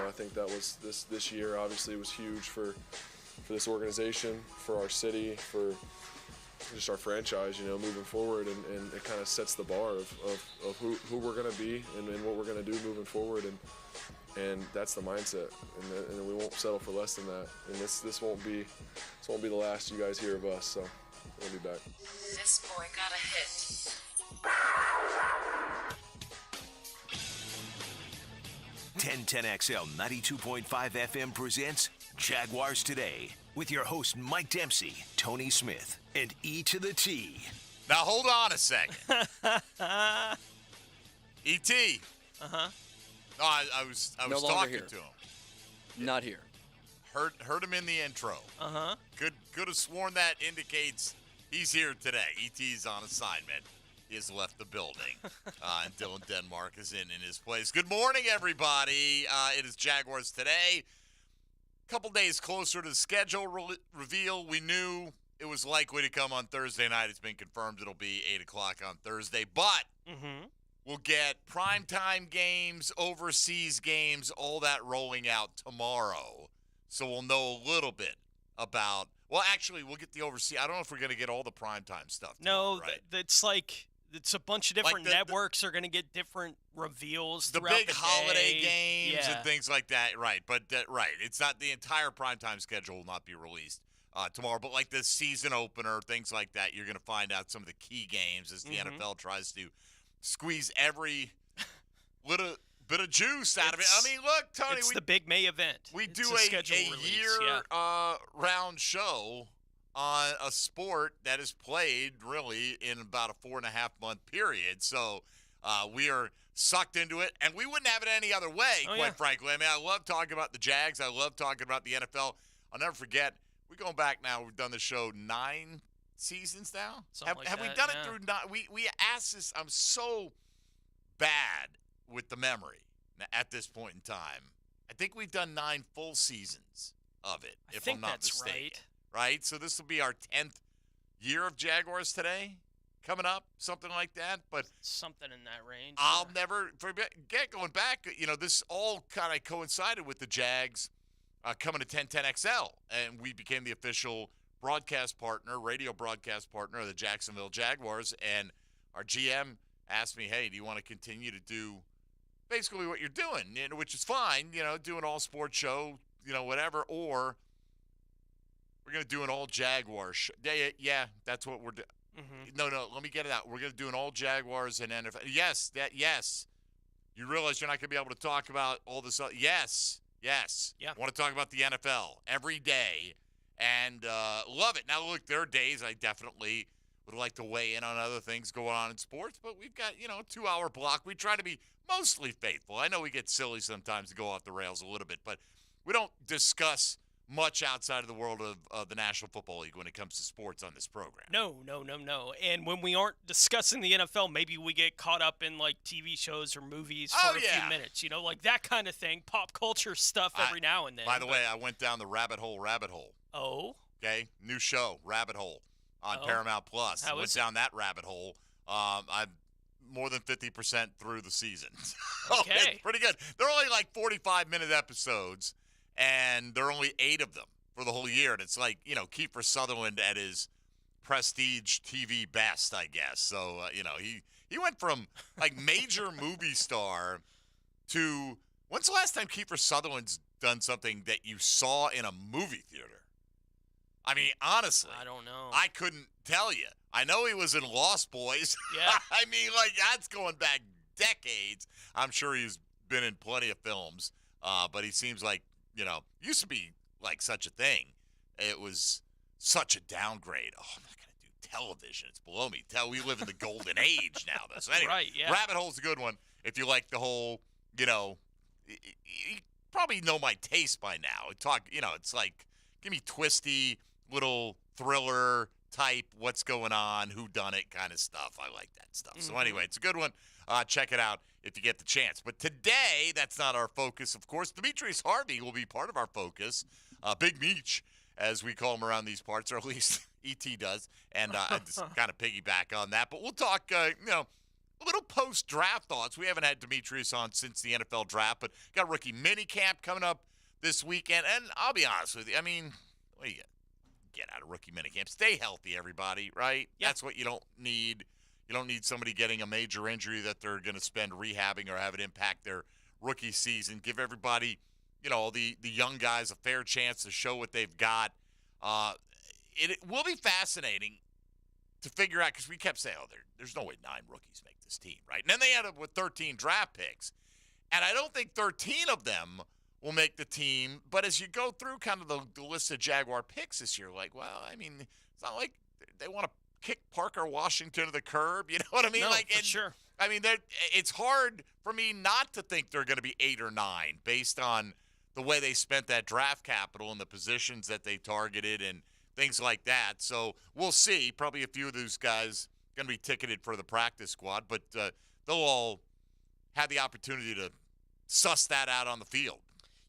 I think that was this year obviously was huge for this organization, for our city, for just our franchise, moving forward, and it kind of sets the bar of who we're going to be and what we're going to do moving forward, and that's the mindset, and we won't settle for less than that. And this won't be the last you guys hear of us. So we'll be back. This boy got a hit. 1010XL 92.5 FM presents Jaguars Today with your host Mike Dempsey, Tony Smith, and E to the T. Now hold on a second. E.T. Uh-huh. No, I was No longer talking here. to him. Not here. Heard him in the intro. Uh-huh. Could have sworn that indicates he's here today. E.T.'s on assignment. He has left the building. And Dylan Denmark is in his place. Good morning, everybody. It is Jaguars Today. A couple days closer to the schedule reveal. We knew it was likely to come on Thursday night. It's been confirmed it'll be 8 o'clock on Thursday. But we'll get primetime games, overseas games, all that rolling out tomorrow. So we'll know a little bit about – well, actually, we'll get the overseas – I don't know if we're going to get all the primetime stuff tomorrow, No, right? it's like – it's a bunch of different networks are going to get different reveals the throughout big the day. holiday games Yeah. and things like that, right? But right, it's not the entire primetime schedule will not be released tomorrow. But like the season opener, things like that, you're going to find out some of the key games as the NFL tries to squeeze every little bit of juice out of it. I mean, look, Tony, It's the big May event. we It's do a schedule a release, year yeah. round show on a sport that is played really in about a 4.5-month period. So we are sucked into it, and we wouldn't have it any other way, quite frankly. I mean, I love talking about the Jags. I love talking about the NFL. I'll never forget, we're going back now. We've done the show 9 seasons now. Something Have like we that, done yeah. it through 9? We asked this. I'm so bad with the memory at this point in time. I think we've done 9 full seasons of it, I if think I'm not that's mistaken. Right? So this will be our 10th year of Jaguars Today coming up, something like that. But Something in that range. I'll never forget going back. This all kind of coincided with the Jags coming to 1010XL, and we became the official broadcast partner, radio broadcast partner of the Jacksonville Jaguars. And our GM asked me, hey, do you want to continue to do basically what you're doing, which is fine, do an all-sports show, whatever, or we're going to do an all-Jaguars show. Yeah, that's what we're doing. No, let me get it out. We're going to do an all-Jaguars and NFL. Yes. You realize you're not going to be able to talk about all this other. Yes. Yeah. I want to talk about the NFL every day and love it. Now, look, there are days I definitely would like to weigh in on other things going on in sports, but we've got, a 2-hour block. We try to be mostly faithful. I know we get silly sometimes to go off the rails a little bit, but we don't discuss much outside of the world of the National Football League when it comes to sports on this program. No. And when we aren't discussing the NFL, maybe we get caught up in like TV shows or movies for a few minutes, like that kind of thing, pop culture stuff every now and then. By the way, I went down the rabbit hole. Oh? Okay, new show, Rabbit Hole, on Paramount Plus. How went is down that rabbit hole. I'm more than 50% through the season. Okay. It's pretty good. They're only like 45-minute episodes, and there are only 8 of them for the whole year. And it's like, Kiefer Sutherland at his prestige TV best, I guess. So, he went from like major movie star to – when's the last time Kiefer Sutherland's done something that you saw in a movie theater? I mean, honestly, I don't know. I couldn't tell you. I know he was in Lost Boys. Yeah. I mean, like, that's going back decades. I'm sure he's been in plenty of films, but he seems like, used to be like such a thing. It was such a downgrade. Oh, I'm not going to do television. It's below me. We live in the golden age now, though. So anyway, Right, yeah. Rabbit Hole's a good one if you like the whole, you probably know my taste by now. It's like, give me twisty little thriller type, what's going on, who done it kind of stuff. I like that stuff. So anyway, it's a good one. Check it out if you get the chance. But today, that's not our focus, of course. Demetrius Harvey will be part of our focus. Big Meech, as we call him around these parts, or at least E.T. does. And I just kind of piggyback on that. But we'll talk, little post-draft thoughts. We haven't had Demetrius on since the NFL draft, but got rookie minicamp coming up this weekend. And I'll be honest with you. I mean, what do you get out of rookie minicamp? Stay healthy, everybody, right? Yep. That's what you don't need. You don't need somebody getting a major injury that they're going to spend rehabbing or have it impact their rookie season. Give everybody, the young guys a fair chance to show what they've got. It will be fascinating to figure out, because we kept saying, there's no way 9 rookies make this team, right? And then they end up with 13 draft picks. And I don't think 13 of them will make the team. But as you go through kind of the list of Jaguar picks this year, like, well, I mean, it's not like they want to kick Parker Washington to the curb. You know what I mean? No, like, for sure. I mean, it's hard for me not to think they're going to be 8 or 9 based on the way they spent that draft capital and the positions that they targeted and things like that. So we'll see. Probably a few of those guys going to be ticketed for the practice squad, but they'll all have the opportunity to suss that out on the field.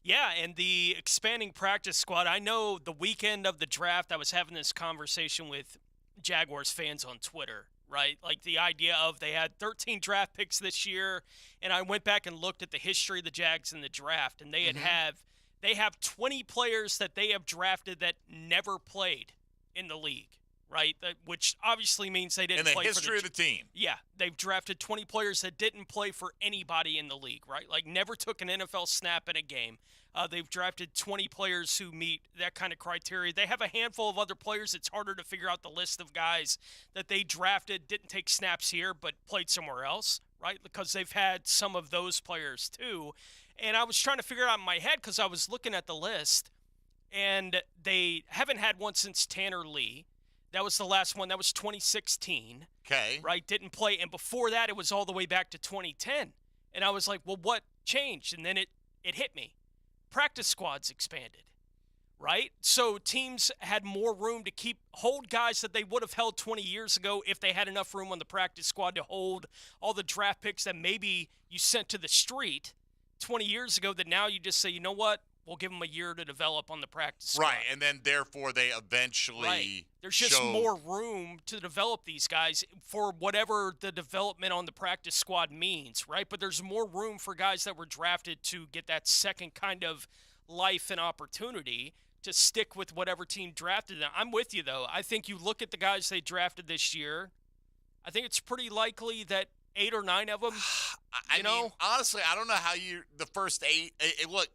Yeah, and the expanding practice squad, I know the weekend of the draft, I was having this conversation with Jaguars fans on Twitter, right? Like the idea of they had 13 draft picks this year, and I went back and looked at the history of the Jags in the draft, and they they have 20 players that they have drafted that never played in the league, right? Which obviously means they didn't play for the history of the team. Yeah, they've drafted 20 players that didn't play for anybody in the league, right? Like never took an NFL snap in a game. They've drafted 20 players who meet that kind of criteria. They have a handful of other players. It's harder to figure out the list of guys that they drafted, didn't take snaps here, but played somewhere else, right? Because they've had some of those players too. And I was trying to figure it out in my head because I was looking at the list, and they haven't had one since Tanner Lee. That was the last one. That was 2016. Okay. Right? Didn't play. And before that, it was all the way back to 2010. And I was like, well, what changed? And then it hit me. Practice squads expanded, right? So teams had more room to hold guys that they would have held 20 years ago if they had enough room on the practice squad to hold all the draft picks that maybe you sent to the street 20 years ago, that now you just say, you know what? We'll give them a year to develop on the practice squad. Right, and then therefore they eventually right. There's just more room to develop these guys for whatever the development on the practice squad means, right? But there's more room for guys that were drafted to get that second kind of life and opportunity to stick with whatever team drafted them. I'm with you, though. I think you look at the guys they drafted this year, I think it's pretty likely that 8 or 9 of them, I mean, honestly, I don't know how the first 8 look,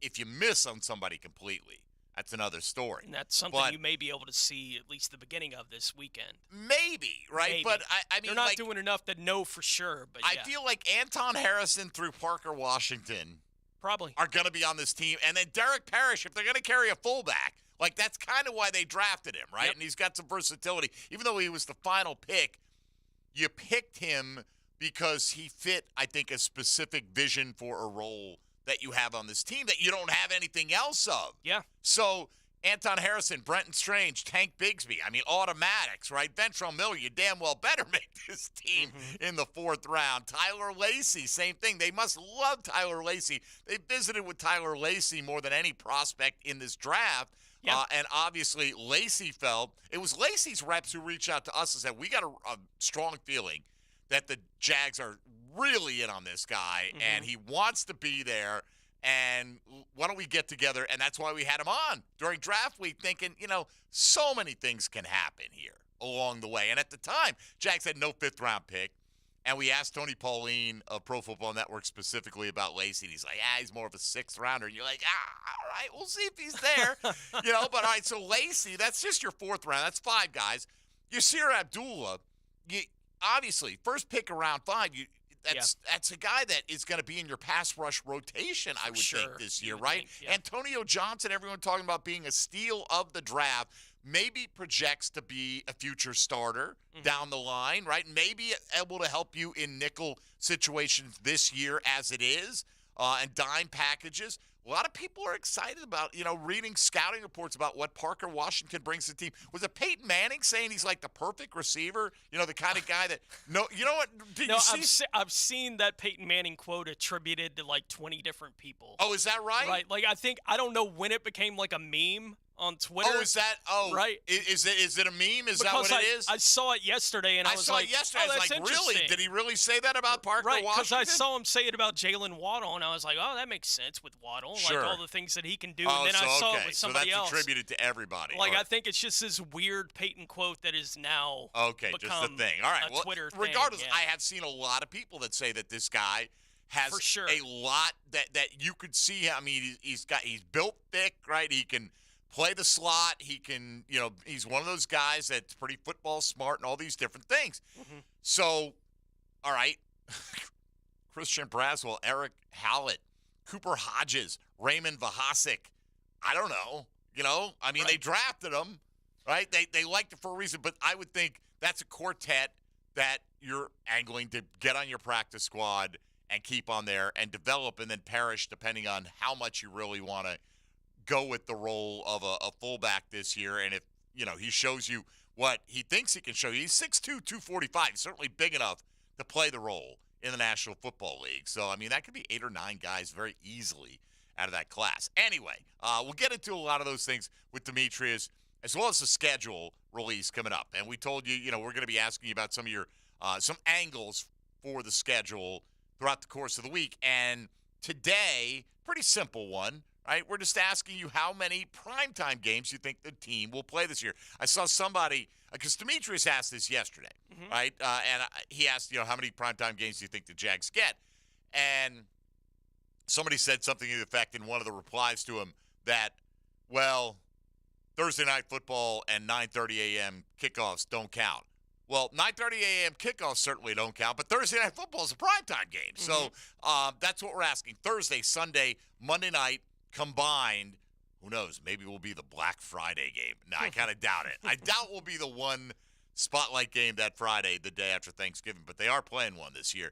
if you miss on somebody completely, that's another story. And that's something you may be able to see at least the beginning of this weekend. Maybe, right? Maybe. But, I mean, they're not doing enough to know for sure. But I feel like Anton Harrison through Parker Washington probably are going to be on this team. And then Derek Parrish, if they're going to carry a fullback, like that's kind of why they drafted him, right? Yep. And he's got some versatility. Even though he was the final pick, you picked him because he fit, I think, a specific vision for a role that you have on this team that you don't have anything else of. Yeah. So Anton Harrison, Brenton Strange, Tank Bigsby, I mean, automatics, right? Ventrell Miller, you damn well better make this team in the 4th round. Tyler Lacey, same thing. They must love Tyler Lacey. They visited with Tyler Lacey more than any prospect in this draft. Yeah. And obviously Lacey felt, it was Lacey's reps who reached out to us and said, we got a strong feeling that the Jags are really in on this guy, and he wants to be there, and why don't we get together? And that's why we had him on during draft week, thinking, so many things can happen here along the way. And at the time, Jags had no 5th-round pick, and we asked Tony Pauline of Pro Football Network specifically about Lacey, and he's like, he's more of a 6th-rounder. And you're like, all right, we'll see if he's there. But all right, so Lacey, that's just your 4th round. That's 5 guys. Yasir Abdullah, obviously, first pick around 5, that's a guy that is going to be in your pass rush rotation, I would think, this year, right? Antonio Johnson, everyone talking about being a steal of the draft, maybe projects to be a future starter down the line, right? Maybe able to help you in nickel situations this year as it is, and dime packages. A lot of people are excited about, reading scouting reports about what Parker Washington brings to the team. Was it Peyton Manning saying he's like the perfect receiver? The kind of guy that I've seen that Peyton Manning quote attributed to like 20 different people. Oh, is that right? Right. Like I don't know when it became like a meme on Twitter. Oh, is that? Oh, right. Is it a meme? Is that Because what it is? I saw it yesterday, and I was like, I saw it yesterday. oh, I was that's like, really? interesting. Did he really say that about Parker Right, Washington? because I saw him say it about Jalen Waddle, and I was like, oh, that makes sense with Waddle. Sure. Like all the things that he can do. Oh, And then so, I saw okay. it with somebody so else. that's attributed to everybody. Like, Or- I think it's just this weird Peyton quote that is now Okay, just become the thing. All right. a Well, Twitter thing, regardless, yeah. I have seen a lot of people that say that this guy has For sure. a lot that you could see. I mean, he's built thick, right? He can play the slot. He can, he's one of those guys that's pretty football smart and all these different things. Mhm. So, all right, Christian Braswell, Eric Hallett, Cooper Hodges, Raymond Vahasik. I don't know. I mean, Right. they drafted him, right? They liked it for a reason, but I would think that's a quartet that you're angling to get on your practice squad and keep on there and develop and then perish depending on how much you really want to go with the role of a fullback this year. And if, he shows you what he thinks he can show you, he's 6'2", 245. He's certainly big enough to play the role in the National Football League. So, I mean, that could be 8 or 9 guys very easily out of that class. Anyway, we'll get into a lot of those things with Demetrius, as well as the schedule release coming up. And we told you, we're going to be asking you about some of your some angles for the schedule throughout the course of the week. And today, pretty simple one, right? We're just asking you how many primetime games you think the team will play this year. I saw somebody, because Demetrius asked this yesterday, right? And he asked, how many primetime games do you think the Jags get? And somebody said something to the effect in one of the replies to him that, well, Thursday night football and 9:30 a.m. kickoffs don't count. Well, 9:30 a.m. kickoffs certainly don't count, but Thursday night football is a primetime game. So that's what we're asking. Thursday, Sunday, Monday night combined. Who knows? Maybe we'll be the Black Friday game. No, I kind of doubt it. I doubt we'll be the one spotlight game that Friday, the day after Thanksgiving, but they are playing one this year.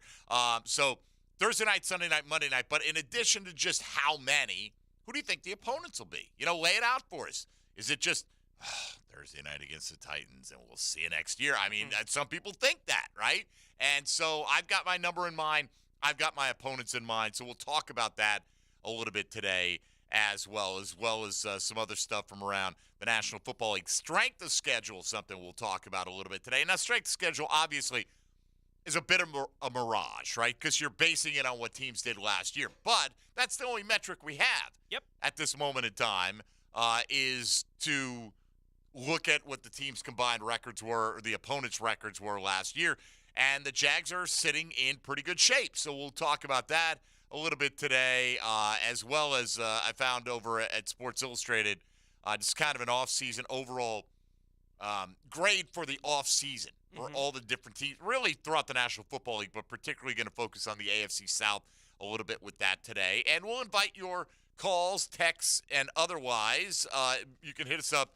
So Thursday night, Sunday night, Monday night. But in addition to just how many, who do you think the opponents will be? Lay it out for us. Is it just Thursday night against the Titans and we'll see you next year? I mean, some people think that, right? And so I've got my number in mind. I've got my opponents in mind. So we'll talk about that a little bit today as well as some other stuff from around the National Football League. Strength of schedule, something we'll talk about a little bit today. Now, strength of schedule, obviously, is a bit of a mirage, right? Because you're basing it on what teams did last year. But that's the only metric we have at this moment in time, is to look at what the team's combined records were, or the opponent's records were last year. And the Jags are sitting in pretty good shape. So we'll talk about that a little bit today, as well as I found over at Sports Illustrated, just kind of an off-season overall grade for the off-season for all the different teams, really throughout the National Football League, but particularly going to focus on the AFC South a little bit with that today. And we'll invite your calls, texts, and otherwise. You can hit us up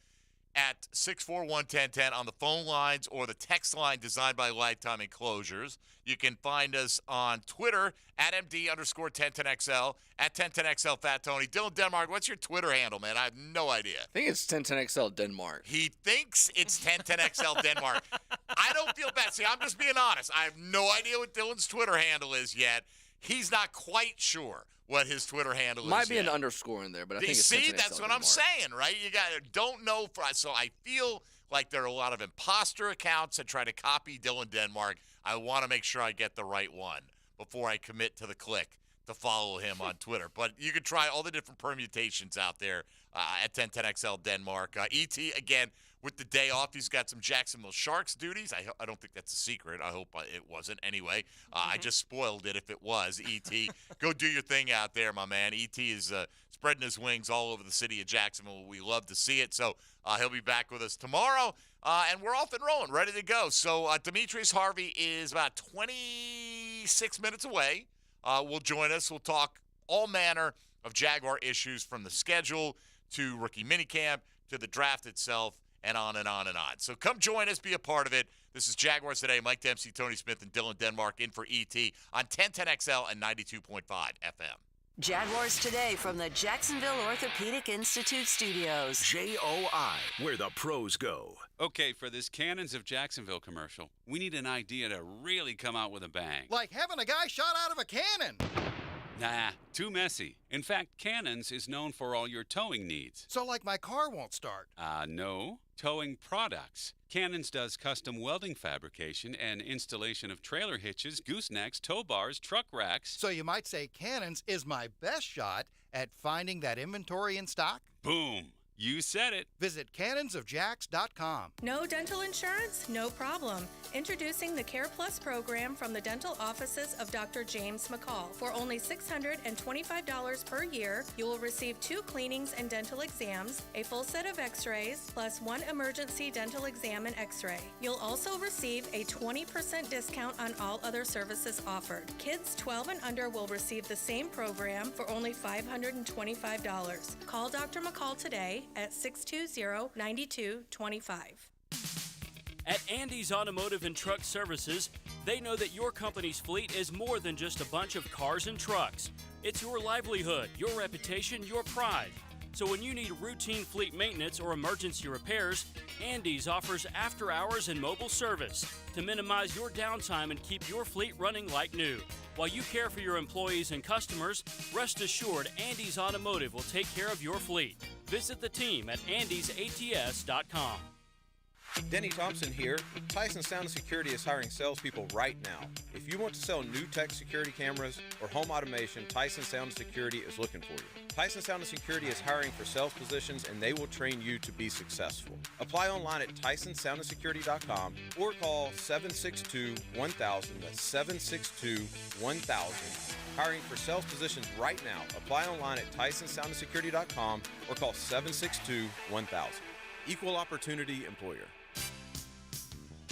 at 641-1010 on the phone lines or the text line designed by Lifetime Enclosures. You can find us on Twitter at MD_1010XL, at 1010XL Fat Tony. Dylan Denmark, what's your Twitter handle, man? I have no idea. I think it's 1010XL Denmark. He thinks it's 1010XL Denmark. I don't feel bad. See, I'm just being honest. I have no idea what Dylan's Twitter handle is yet. He's not quite sure what his Twitter handle Might is be yet. an underscore in there, but I think it's See, 1010XL that's what I'm Denmark. saying, right? You don't know. So I feel like there are a lot of imposter accounts that try to copy Dylan Denmark. I want to make sure I get the right one before I commit to the click to follow him on Twitter. But you can try all the different permutations out there at 1010XL Denmark. ET, again, with the day off, he's got some Jacksonville Sharks duties. I don't think that's a secret. I hope it wasn't. Anyway, I just spoiled it if it was. ET, go do your thing out there, my man. ET is spreading his wings all over the city of Jacksonville. We love to see it. So he'll be back with us tomorrow. And we're off and rolling, ready to go. So Demetrius Harvey is about 26 minutes away. Will join us. We'll talk all manner of Jaguar issues, from the schedule to rookie minicamp to the draft itself, and on and on and on. So come join us, be a part of it. This is Jaguars Today. Mike Dempsey, Tony Smith, and Dylan Denmark in for ET on 1010XL and 92.5 FM. Jaguars Today from the Jacksonville Orthopedic Institute studios. JOI, where the pros go. Okay, for this Cannons of Jacksonville commercial, we need an idea to really come out with a bang. Like having a guy shot out of a cannon. Nah, too messy. In fact, Cannons is known for all your towing needs. So like my car won't start. No. Towing products. Cannons does custom welding fabrication and installation of trailer hitches, goosenecks, tow bars, truck racks. So you might say Cannons is my best shot at finding that inventory in stock? Boom. You said it. Visit cannonsofjacks.com. No dental insurance? No problem. Introducing the Care Plus program from the dental offices of Dr. James McCall. For only $625 per year, you will receive 2 cleanings and dental exams, a full set of x-rays, plus 1 emergency dental exam and x-ray. You'll also receive a 20% discount on all other services offered. Kids 12 and under will receive the same program for only $525. Call Dr. McCall today at 620-9225. At Andy's Automotive and Truck Services, they know that your company's fleet is more than just a bunch of cars and trucks. It's your livelihood, your reputation, your pride. So when you need routine fleet maintenance or emergency repairs, Andy's offers after-hours and mobile service to minimize your downtime and keep your fleet running like new. While you care for your employees and customers, rest assured Andy's Automotive will take care of your fleet. Visit the team at andysats.com. Denny Thompson here. Tyson Sound and Security is hiring salespeople right now. If you want to sell new tech security cameras or home automation, Tyson Sound and Security is looking for you. Tyson Sound and Security is hiring for sales positions, and they will train you to be successful. Apply online at tysonsoundandsecurity.com or call 762-1000. That's 762-1000. Hiring for sales positions right now. Apply online at tysonsoundandsecurity.com or call 762-1000. Equal opportunity employer.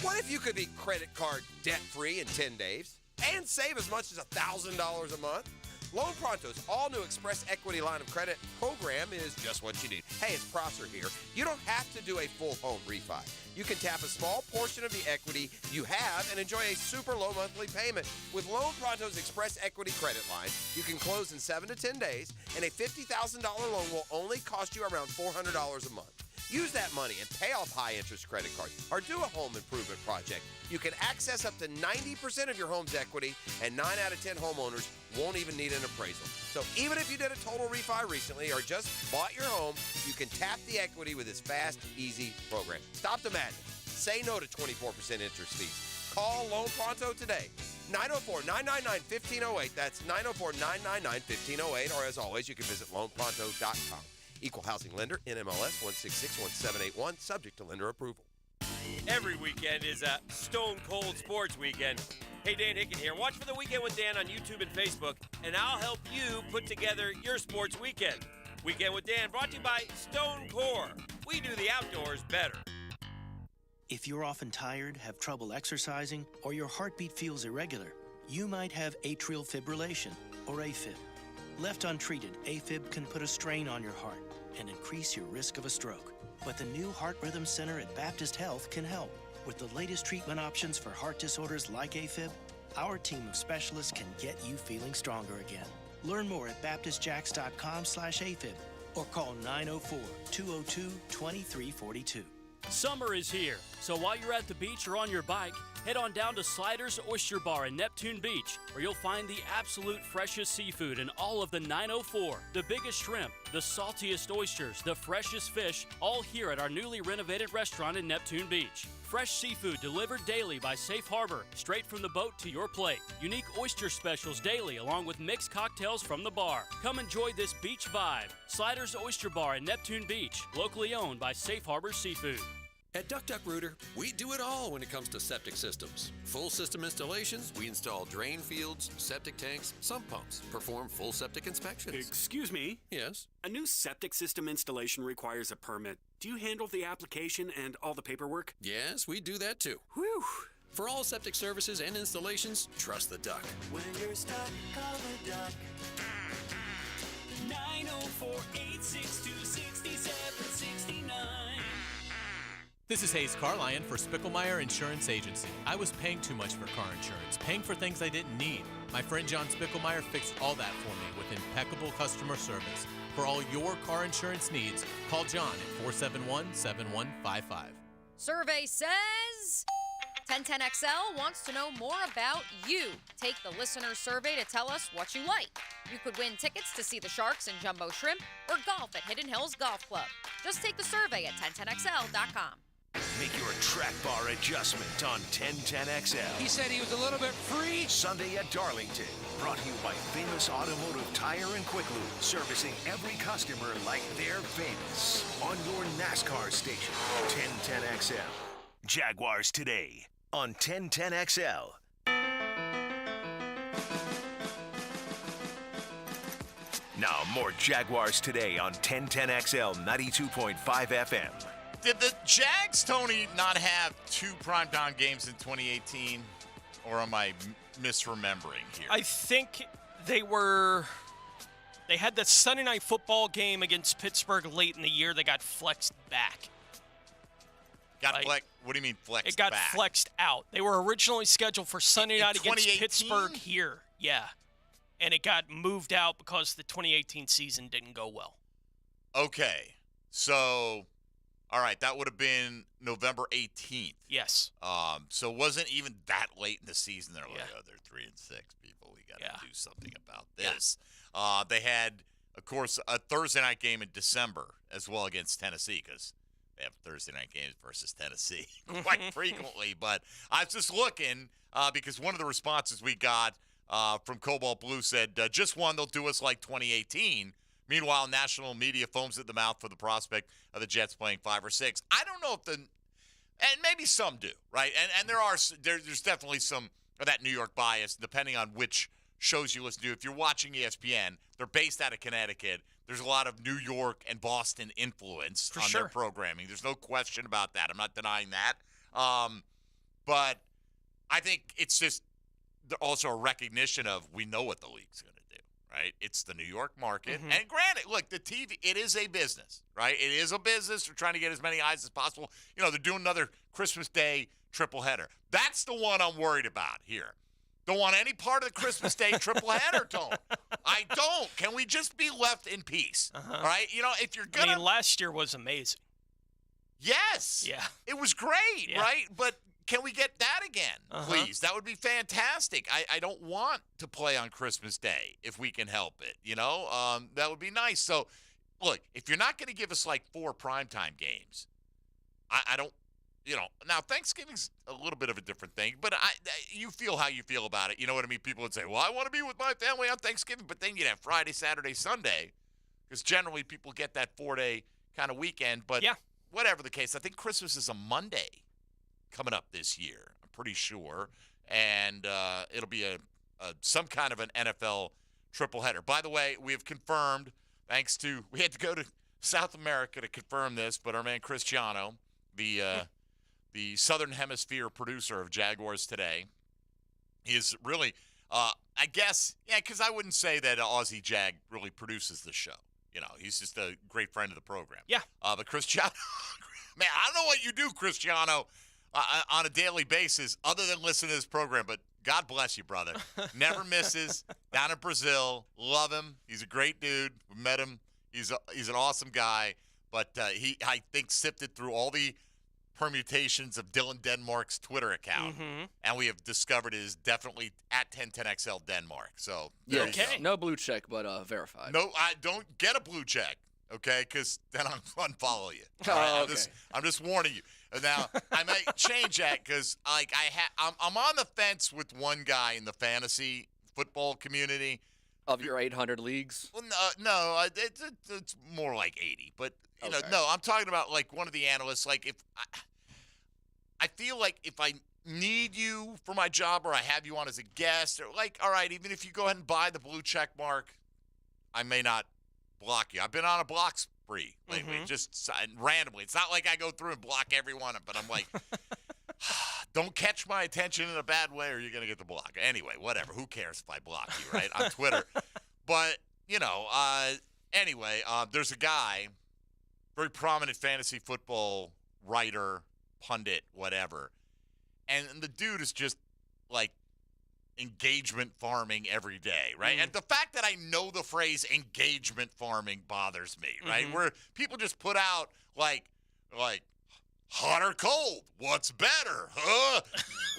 What if you could be credit card debt-free in 10 days and save as much as $1,000 a month? Loan Pronto's all-new Express Equity Line of Credit program is just what you need. Hey, it's Prosser here. You don't have to do a full home refi. You can tap a small portion of the equity you have and enjoy a super low monthly payment. With Loan Pronto's Express Equity Credit Line, you can close in 7 to 10 days, and a $50,000 loan will only cost you around $400 a month. Use that money and pay off high-interest credit cards or do a home improvement project. You can access up to 90% of your home's equity, and 9 out of 10 homeowners won't even need an appraisal. So even if you did a total refi recently or just bought your home, you can tap the equity with this fast, easy program. Stop the madness. Say no to 24% interest fees. Call Loan Pronto today. 904-999-1508. That's 904-999-1508. Or as always, you can visit loanpronto.com. Equal housing lender, NMLS 1661781, subject to lender approval. Every weekend is a Stone Cold Sports Weekend. Hey, Dan Hicken here. Watch for The Weekend with Dan on YouTube and Facebook, and I'll help you put together your sports weekend. Weekend with Dan brought to you by Stone Core. We do the outdoors better. If you're often tired, have trouble exercising, or your heartbeat feels irregular, you might have atrial fibrillation, or AFib. Left untreated, AFib can put a strain on your heart and increase your risk of a stroke. But the new Heart Rhythm Center at Baptist Health can help. With the latest treatment options for heart disorders like AFib, our team of specialists can get you feeling stronger again. Learn more at baptistjacks.com/AFib or call 904-202-2342. Summer is here, so while you're at the beach or on your bike, head on down to Sliders Oyster Bar in Neptune Beach, where you'll find the absolute freshest seafood in all of the 904. The biggest shrimp, the saltiest oysters, the freshest fish, all here at our newly renovated restaurant in Neptune Beach. Fresh seafood delivered daily by Safe Harbor, straight from the boat to your plate. Unique oyster specials daily, along with mixed cocktails from the bar. Come enjoy this beach vibe. Sliders Oyster Bar in Neptune Beach, locally owned by Safe Harbor Seafood. At Duck Duck Rooter, we do it all when it comes to septic systems. Full system installations, we install drain fields, septic tanks, sump pumps, perform full septic inspections. Excuse me? Yes? A new septic system installation requires a permit. Do you handle the application and all the paperwork? Yes, we do that too. Whew! For all septic services and installations, trust the Duck. When you're stuck, call the Duck. 904-862-6769. This is Hayes Carlion for Spicklemeyer Insurance Agency. I was paying too much for car insurance, paying for things I didn't need. My friend John Spicklemeyer fixed all that for me with impeccable customer service. For all your car insurance needs, call John at 471-7155. Survey says 1010XL wants to know more about you. Take the listener survey to tell us what you like. You could win tickets to see the Sharks and Jumbo Shrimp or golf at Hidden Hills Golf Club. Just take the survey at 1010XL.com. Make your track bar adjustment on 1010XL. He said he was a little bit free. Sunday at Darlington. Brought to you by Famous Automotive Tire and Quick Lube. Servicing every customer like they're famous. On your NASCAR station. 1010XL. Jaguars Today on 1010XL. Now more Jaguars Today on 1010XL 92.5 FM. Did the Jags, Tony, not have 2 primetime games in 2018? Or am I misremembering here? I think they had the Sunday night football game against Pittsburgh late in the year. They got flexed back. What do you mean flexed back? It got flexed out. They were originally scheduled for Sunday night against Pittsburgh here. Yeah. And it got moved out because the 2018 season didn't go well. Okay. So, all right, that would have been November 18th. Yes. So it wasn't even that late in the season. They're like, oh, they're 3-6 people. We got to do something about this. Yeah. They had, of course, a Thursday night game in December as well against Tennessee because they have Thursday night games versus Tennessee quite frequently. But I was just looking because one of the responses we got from Cobalt Blue said, just one, they'll do us like 2018. Meanwhile, national media foams at the mouth for the prospect of the Jets playing 5 or 6. I don't know if and maybe some do, right? And there's definitely some of that New York bias, depending on which shows you listen to. If you're watching ESPN, they're based out of Connecticut. There's a lot of New York and Boston influence on their programming. There's no question about that. I'm not denying that. But I think it's just also a recognition of we know what the league's going to do, right? It's the New York market. Mm-hmm. And granted, look, the TV, it is a business, right? It is a business. They're trying to get as many eyes as possible. You know, they're doing another Christmas Day triple header. That's the one I'm worried about here. Don't want any part of the Christmas Day triple header, Tone. I don't. Can we just be left in peace? All right? You know, if you're going to. I mean, last year was amazing. Yes. Yeah. It was great, right? But can we get that again, please? That would be fantastic. I don't want to play on Christmas Day if we can help it, you know? That would be nice. So, look, if you're not going to give us like 4 primetime games, I don't, you know, now Thanksgiving's a little bit of a different thing, but you feel how you feel about it. You know what I mean? People would say, well, I want to be with my family on Thanksgiving, but then you'd have Friday, Saturday, Sunday, because generally people get that 4-day kind of weekend. But whatever the case, I think Christmas is a Monday coming up this year, I'm pretty sure, and it'll be some kind of an NFL triple header. By the way, we have confirmed, we had to go to South America to confirm this, but our man Cristiano, the Southern Hemisphere producer of Jaguars Today, is really, I guess, because I wouldn't say that Aussie Jag really produces the show. You know, he's just a great friend of the program. Yeah. But Cristiano, man, I don't know what you do, Cristiano, on a daily basis other than listen to this program, but God bless you, brother. Never misses. Down in Brazil. Love him. He's a great dude. We met him. He's an awesome guy. But he, I think, sifted through all the permutations of Dylan Denmark's Twitter account, and we have discovered it is definitely at 1010XL Denmark. So there you go. No blue check, but verified. No, I don't get a blue check, okay? Because then I'll unfollow you. Oh, right? okay. I'm just warning you. Now I might change that because like I'm on the fence with one guy in the fantasy football community. Of your 800 leagues? Well, no, it's more like 80. But you know, no, I'm talking about like one of the analysts. Like if I feel like if I need you for my job or I have you on as a guest, or like, all right, even if you go ahead and buy the blue check mark, I may not block you. I've been on a block spree lately, just randomly. It's not like I go through and block everyone, but I'm like, don't catch my attention in a bad way or you're going to get the block. Anyway, whatever. Who cares if I block you, right, on Twitter? But, you know, anyway, there's a guy, very prominent fantasy football writer, pundit, whatever. And the dude is just like engagement farming every day, right? And the fact that I know the phrase engagement farming bothers me, right? Where people just put out like Hot or cold? What's better? Huh?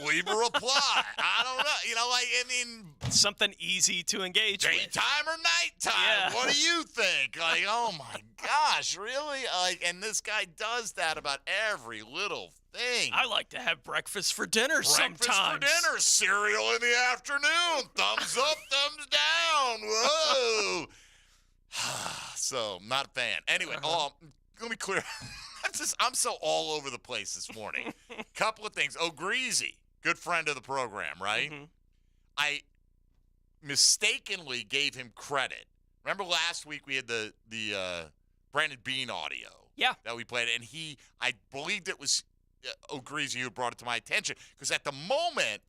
Leave a reply. I don't know. Something easy to engage with. Daytime or nighttime? Yeah. What do you think? Oh my gosh, really? And this guy does that about every little thing. I like to have breakfast for dinner sometimes. Breakfast for dinner, cereal in the afternoon, thumbs up, thumbs down. Whoa. So, not a fan. Anyway, let me clear. I'm so all over the place this morning. Couple of things. Greasy, good friend of the program, right? Mm-hmm. I mistakenly gave him credit. Remember last week we had the Brandon Bean audio? Yeah. That we played, and I believed it was Greasy who brought it to my attention, because at the moment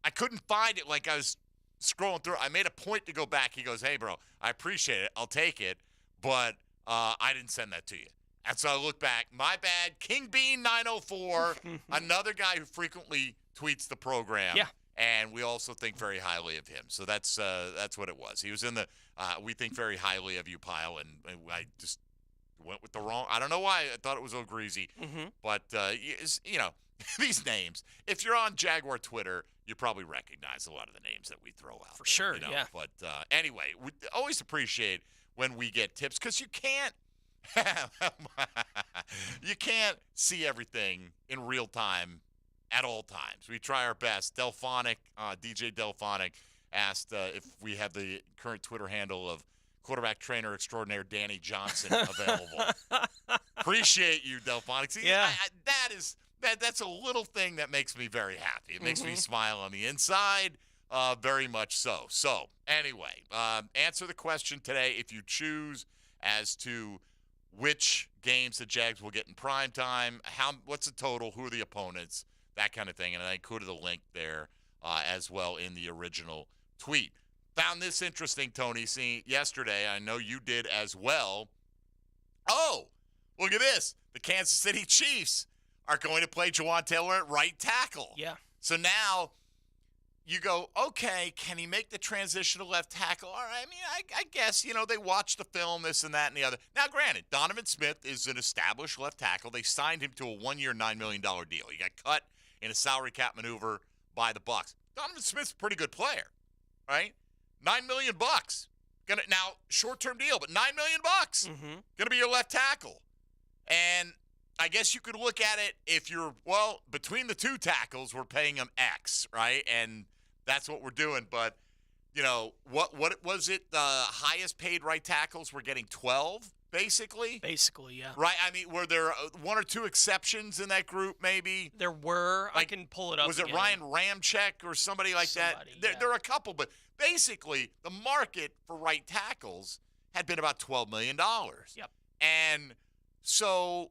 I couldn't find it. Like, I was scrolling through. I made a point to go back. He goes, "Hey, bro, I appreciate it. I'll take it, but I didn't send that to you." And so I look back. My bad. King Bean 904, another guy who frequently tweets the program. Yeah. And we also think very highly of him. So that's what it was. He was in the we think very highly of you pile, and I just went with the wrong. I don't know why. I thought it was O'Greasy. Mm-hmm. But, these names, if you're on Jaguar Twitter, you probably recognize a lot of the names that we throw out. For sure, yeah. But anyway, we always appreciate when we get tips, because you can't see everything in real time at all times. We try our best. Delphonic, DJ Delphonic asked if we have the current Twitter handle of quarterback trainer extraordinaire Danny Johnson available. Appreciate you, Delphonic. See, yeah. That's a little thing that makes me very happy. It makes me smile on the inside, very much so. So, anyway, answer the question today if you choose as to which games the Jags will get in prime time, what's the total, who are the opponents, that kind of thing. And I included a link there as well in the original tweet. Found this interesting, Tony. See, yesterday, I know you did as well. Oh, look at this. The Kansas City Chiefs are going to play Jawan Taylor at right tackle. Yeah. So now you go, okay, can he make the transition to left tackle? All right, I mean, I guess, they watch the film, this and that and the other. Now, granted, Donovan Smith is an established left tackle. They signed him to a 1-year, $9 million deal. He got cut in a salary cap maneuver by the Bucs. Donovan Smith's a pretty good player, right? $9 million. Now, short-term deal, but $9 million. Gonna be your left tackle. And I guess you could look at it if you're, between the two tackles, we're paying them X, right? And that's what we're doing. But, what was it? The highest paid right tackles were getting 12, basically? Basically, yeah. Right? I mean, were there one or two exceptions in that group, maybe? There were. I can pull it up. Was it Ryan Ramczyk or somebody like that? There are a couple, but basically the market for right tackles had been about $12 million. Yep. And so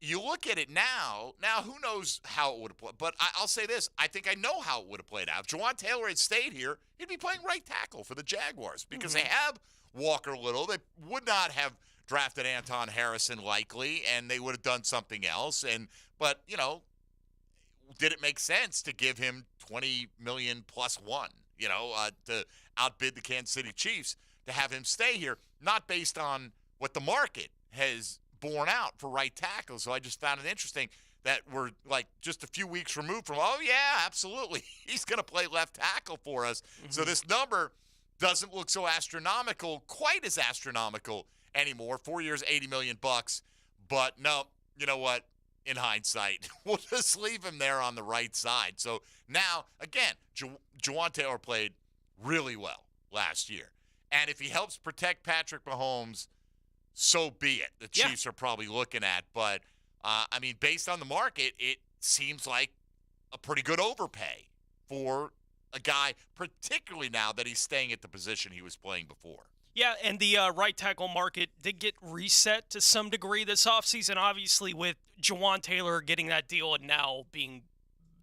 you look at it now, who knows how it would have played. But I'll say this. I think I know how it would have played out. If Jawan Taylor had stayed here, he'd be playing right tackle for the Jaguars, because they have Walker Little. They would not have drafted Anton Harrison likely, and they would have done something else. But did it make sense to give him $20 million plus one, to outbid the Kansas City Chiefs, to have him stay here, not based on what the market has borne out for right tackle. So I just found it interesting that we're like just a few weeks removed from, absolutely, he's going to play left tackle for us. So this number doesn't look so astronomical, quite as astronomical anymore. 4 years, $80 million. But no, you know what? In hindsight, we'll just leave him there on the right side. So now, again, Jawan Taylor played really well last year. And if he helps protect Patrick Mahomes, so be it. The Chiefs are probably looking at. But, based on the market, it seems like a pretty good overpay for a guy, particularly now that he's staying at the position he was playing before. Yeah, and the right tackle market did get reset to some degree this offseason, obviously, with Jawan Taylor getting that deal and now being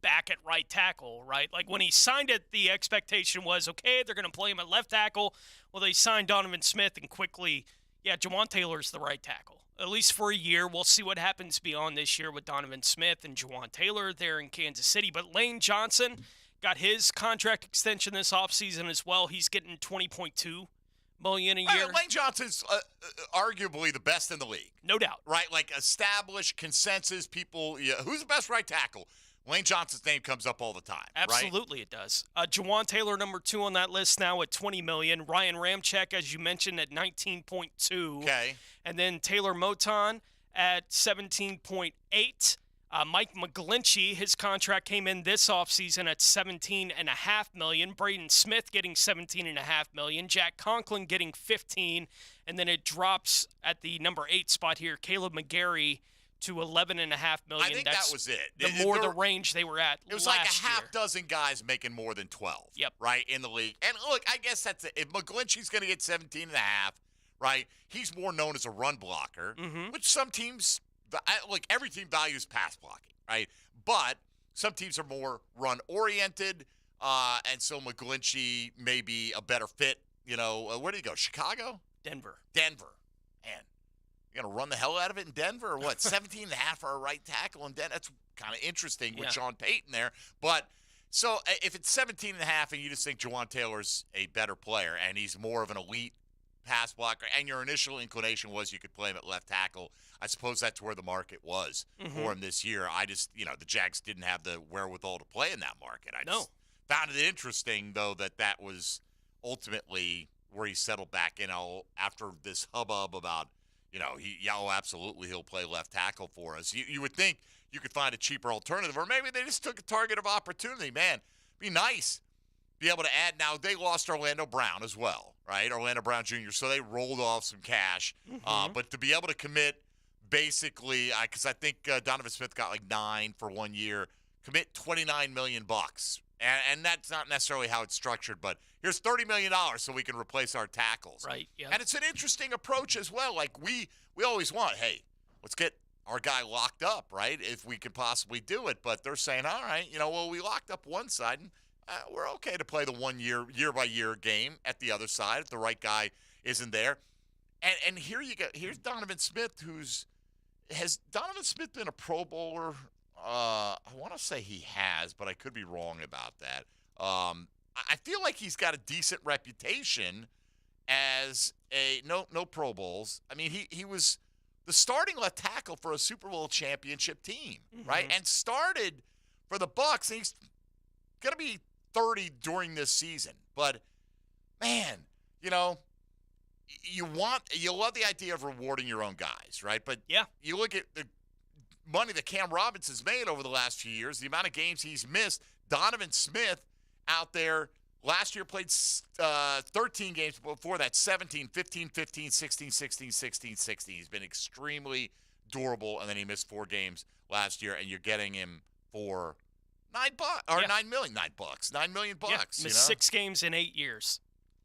back at right tackle, right? Like, when he signed it, the expectation was, okay, they're going to play him at left tackle. Well, they signed Donovan Smith, and quickly, Jawan Taylor's the right tackle, at least for a year. We'll see what happens beyond this year with Donovan Smith and Jawan Taylor there in Kansas City. But Lane Johnson got his contract extension this offseason as well. He's getting $20.2 million a year. Lane Johnson's arguably the best in the league. No doubt. Right? Like established consensus people. Yeah, who's the best right tackle? Lane Johnson's name comes up all the time. Absolutely, it does. Jawan Taylor, number 2 on that list now at $20 million. Ryan Ramczyk, as you mentioned, at 19.2. Okay. And then Taylor Moton at 17.8. Mike McGlinchey, his contract came in this offseason at $17.5 million. Braden Smith getting $17.5 million. Jack Conklin getting $15. And then it drops at the number 8 spot here. Caleb McGarry to $11.5 million. I think that was it. The range they were at. It was last like a half year. dozen guys making more than 12. Yep. Right, in the league. And look, I guess that's it. If McGlinchey's going to get 17.5, right, he's more known as a run blocker, which some teams, look, every team values pass blocking, right? But some teams are more run-oriented, and so McGlinchey may be a better fit. You know, where did he go? Chicago? Denver. Man. You're going to run the hell out of it in Denver or what? 17.5 for a right tackle in Denver. That's kind of interesting with Sean Payton there. But so if it's 17.5 and you just think Jawan Taylor's a better player and he's more of an elite pass blocker and your initial inclination was you could play him at left tackle, I suppose that's where the market was for him this year. I just, the Jags didn't have the wherewithal to play in that market. I just found it interesting, though, that was ultimately where he settled back in after this hubbub about, absolutely he'll play left tackle for us. You would think you could find a cheaper alternative, or maybe they just took a target of opportunity. Man, be nice. Be able to add. Now, they lost Orlando Brown as well, right? Orlando Brown Jr., so they rolled off some cash. But to be able to commit basically, because I think Donovan Smith got like 9 for 1 year, commit $29 million. And that's not necessarily how it's structured, but here's $30 million so we can replace our tackles. Right, yeah. And it's an interesting approach as well. Like, we always want, hey, let's get our guy locked up, right, if we can possibly do it. But they're saying, all right, we locked up one side, and we're okay to play the 1 year-by-year game at the other side if the right guy isn't there. And here you go. Here's Donovan Smith, has Donovan Smith been a Pro Bowler? I want to say he has, but I could be wrong about that. I feel like he's got a decent reputation as no Pro Bowls. I mean, he was the starting left tackle for a Super Bowl championship team, right? And started for the Bucs. And he's going to be 30 during this season. But, man, you love the idea of rewarding your own guys, right? But you look at the money that Cam Robinson's made over the last few years, the amount of games he's missed. Donovan Smith out there last year played 13 games, before that 17, 15, 15, 16, 16, 16, 16. He's been extremely durable, and then he missed 4 games last year, and you're getting him for $9 million. $9 million. Missed 6 games in 8 years.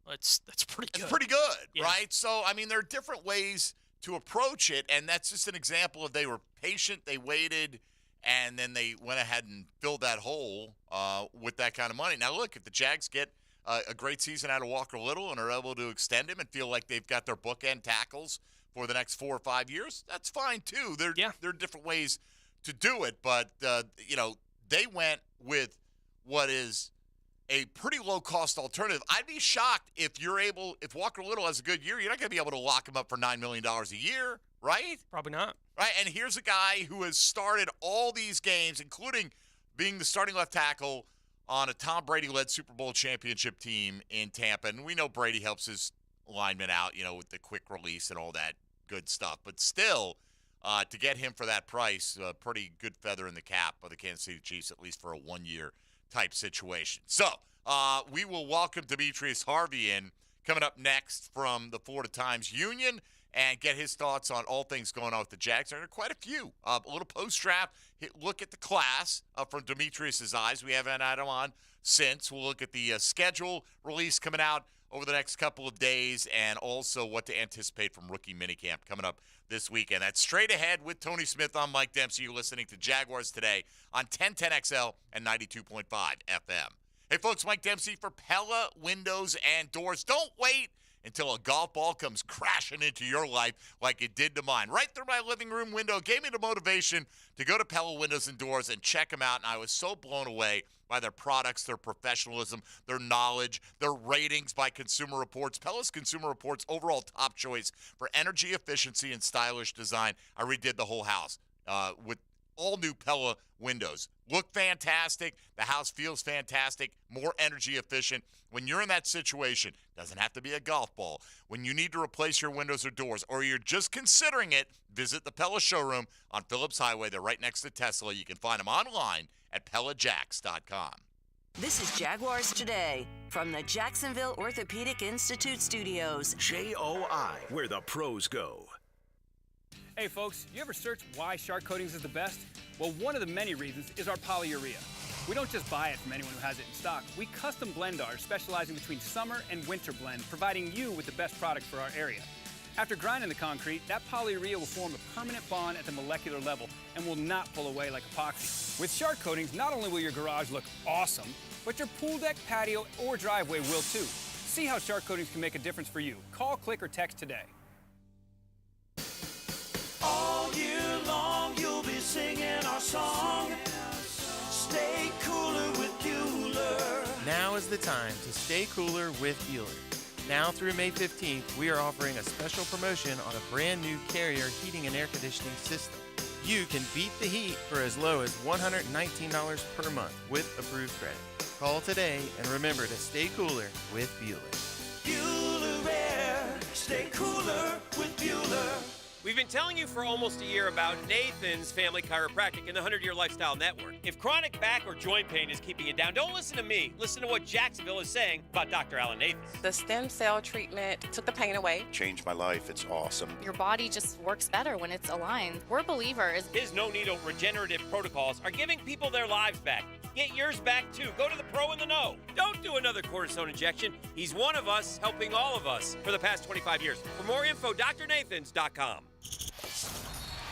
That's pretty good. It's pretty good, right? So, I mean, there are different ways to approach it, and that's just an example of they were patient, they waited, and then they went ahead and filled that hole with that kind of money. Now, look, if the Jags get a great season out of Walker Little and are able to extend him and feel like they've got their bookend tackles for the next 4 or 5 years, that's fine, too. There are different ways to do it, but, they went with what is a pretty low-cost alternative. I'd be shocked if Walker Little has a good year, you're not going to be able to lock him up for $9 million a year, right? Probably not. Right, and here's a guy who has started all these games, including being the starting left tackle on a Tom Brady-led Super Bowl championship team in Tampa. And we know Brady helps his linemen out, with the quick release and all that good stuff. But still, to get him for that price, a pretty good feather in the cap of the Kansas City Chiefs, at least for a 1-year type situation. So we will welcome Demetrius Harvey in coming up next from the Florida Times-Union and get his thoughts on all things going on with the Jags. There are quite a few. A little post-draft look at the class from Demetrius's eyes. We haven't had him on since. We'll look at the schedule release coming out over the next couple of days and also what to anticipate from rookie minicamp coming up this weekend. That's straight ahead with Tony Smith. I'm Mike Dempsey. You're listening to Jaguars Today on 1010XL and 92.5 FM. Hey, folks, Mike Dempsey for Pella Windows and Doors. Don't wait until a golf ball comes crashing into your life like it did to mine. Right through my living room window, gave me the motivation to go to Pella Windows and Doors and check them out, and I was so blown away by their products, their professionalism, their knowledge, their ratings by Consumer Reports. Pella's Consumer Reports overall top choice for energy efficiency and stylish design. I redid the whole house with all new Pella windows. Look fantastic. The house feels fantastic, more energy efficient. When you're in that situation, doesn't have to be a golf ball. When you need to replace your windows or doors, or you're just considering it, visit the Pella showroom on Phillips Highway. They're right next to Tesla. You can find them online at PellaJacks.com. This is Jaguars Today from the Jacksonville Orthopedic Institute studios. JOI, where the pros go. Hey folks, you ever search why Shark Coatings is the best? Well, one of the many reasons is our polyurea. We don't just buy it from anyone who has it in stock. We custom blend ours, specializing between summer and winter blend, providing you with the best product for our area. After grinding the concrete, that polyurea will form a permanent bond at the molecular level and will not pull away like epoxy. With Shark Coatings, not only will your garage look awesome, but your pool deck, patio, or driveway will too. See how Shark Coatings can make a difference for you. Call, click, or text today. All year long you'll be singing our song. Stay cooler with Bueller. Now is the time to stay cooler with Bueller. Now through May 15th, we are offering a special promotion on a brand new Carrier heating and air conditioning system. You can beat the heat for as low as $119 per month with approved credit. Call today and remember to stay cooler with Bueller. Bueller Air. Stay cooler with Bueller. We've been telling you for almost a year about Nathan's Family Chiropractic and the 100-Year Lifestyle Network. If chronic back or joint pain is keeping you down, don't listen to me. Listen to what Jacksonville is saying about Dr. Alan Nathans. The stem cell treatment took the pain away. Changed my life. It's awesome. Your body just works better when it's aligned. We're believers. His no-needle regenerative protocols are giving people their lives back. Get yours back, too. Go to the pro in the know. Don't do another cortisone injection. He's one of us, helping all of us for the past 25 years. For more info, drnathans.com.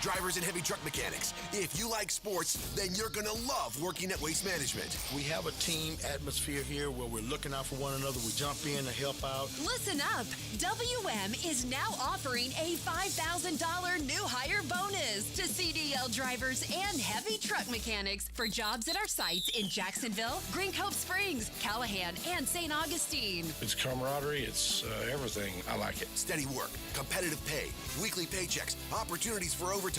Drivers and heavy truck mechanics, if you like sports, then you're going to love working at Waste Management. We have a team atmosphere here where we're looking out for one another. We jump in to help out. Listen up. WM is now offering a $5,000 new hire bonus to CDL drivers and heavy truck mechanics for jobs at our sites in Jacksonville, Green Cove Springs, Callahan, and St. Augustine. It's camaraderie. It's everything. I like it. Steady work, competitive pay, weekly paychecks, opportunities for overtime,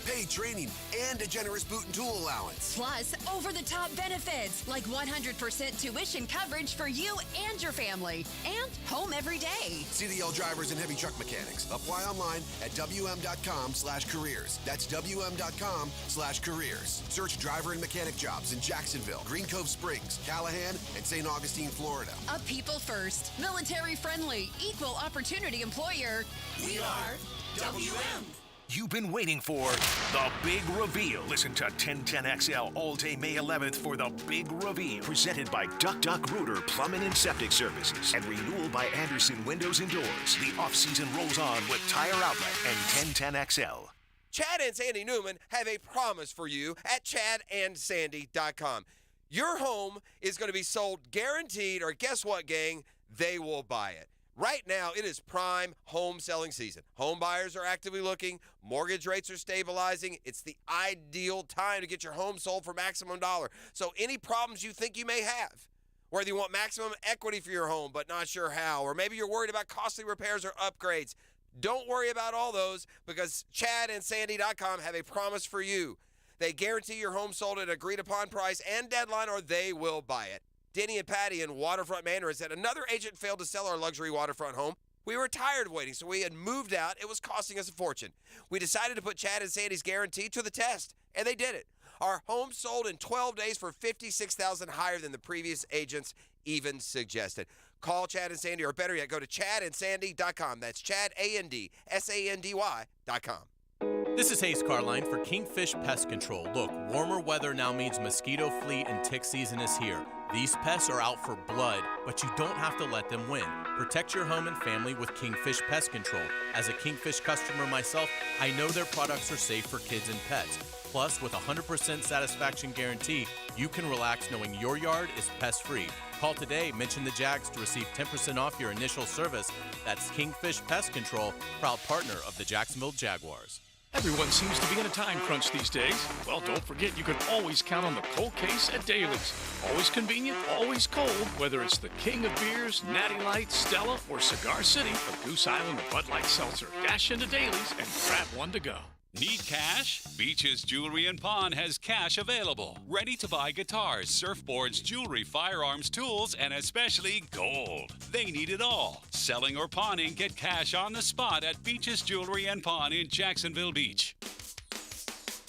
paid training, and a generous boot and tool allowance. Plus, over-the-top benefits like 100% tuition coverage for you and your family, and home every day. CDL drivers and heavy truck mechanics. Apply online at WM.com/careers. That's WM.com/careers. Search driver and mechanic jobs in Jacksonville, Green Cove Springs, Callahan, and St. Augustine, Florida. A people first, military friendly, equal opportunity employer. We are WM. You've been waiting for the big reveal. Listen to 1010XL all day May 11th for the big reveal. Presented by Duck Duck Rooter Plumbing and Septic Services and renewal by Anderson Windows and Doors. The off-season rolls on with Tire Outlet and 1010XL. Chad and Sandy Newman have a promise for you at chadandsandy.com. Your home is going to be sold guaranteed, or guess what, gang? They will buy it. Right now, it is prime home selling season. Home buyers are actively looking. Mortgage rates are stabilizing. It's the ideal time to get your home sold for maximum dollar. So any problems you think you may have, whether you want maximum equity for your home but not sure how, or maybe you're worried about costly repairs or upgrades, don't worry about all those, because chadandsandy.com have a promise for you. They guarantee your home sold at an agreed upon price and deadline, or they will buy it. Denny and Patty in Waterfront Manor said another agent failed to sell our luxury waterfront home. We were tired of waiting, so we had moved out. It was costing us a fortune. We decided to put Chad and Sandy's guarantee to the test, and they did it. Our home sold in 12 days for $56,000 higher than the previous agents even suggested. Call Chad and Sandy, or better yet, go to chadandsandy.com. That's chadandsandy.com. This is Hayes Carline for Kingfish Pest Control. Look, warmer weather now means mosquito, flea, and tick season is here. These pests are out for blood, but you don't have to let them win. Protect your home and family with Kingfish Pest Control. As a Kingfish customer myself, I know their products are safe for kids and pets. Plus, with a 100% satisfaction guarantee, you can relax knowing your yard is pest-free. Call today, mention the Jags to receive 10% off your initial service. That's Kingfish Pest Control, proud partner of the Jacksonville Jaguars. Everyone seems to be in a time crunch these days. Well, don't forget you can always count on the cold case at Daly's. Always convenient, always cold, whether it's the king of beers, Natty Light, Stella, or Cigar City, or Goose Island or Bud Light Seltzer. Dash into Daly's and grab one to go. Need cash? Beaches Jewelry and Pawn has cash available. Ready to buy guitars, surfboards, jewelry, firearms, tools, and especially gold. They need it all. Selling or pawning, get cash on the spot at Beaches Jewelry and Pawn in Jacksonville Beach.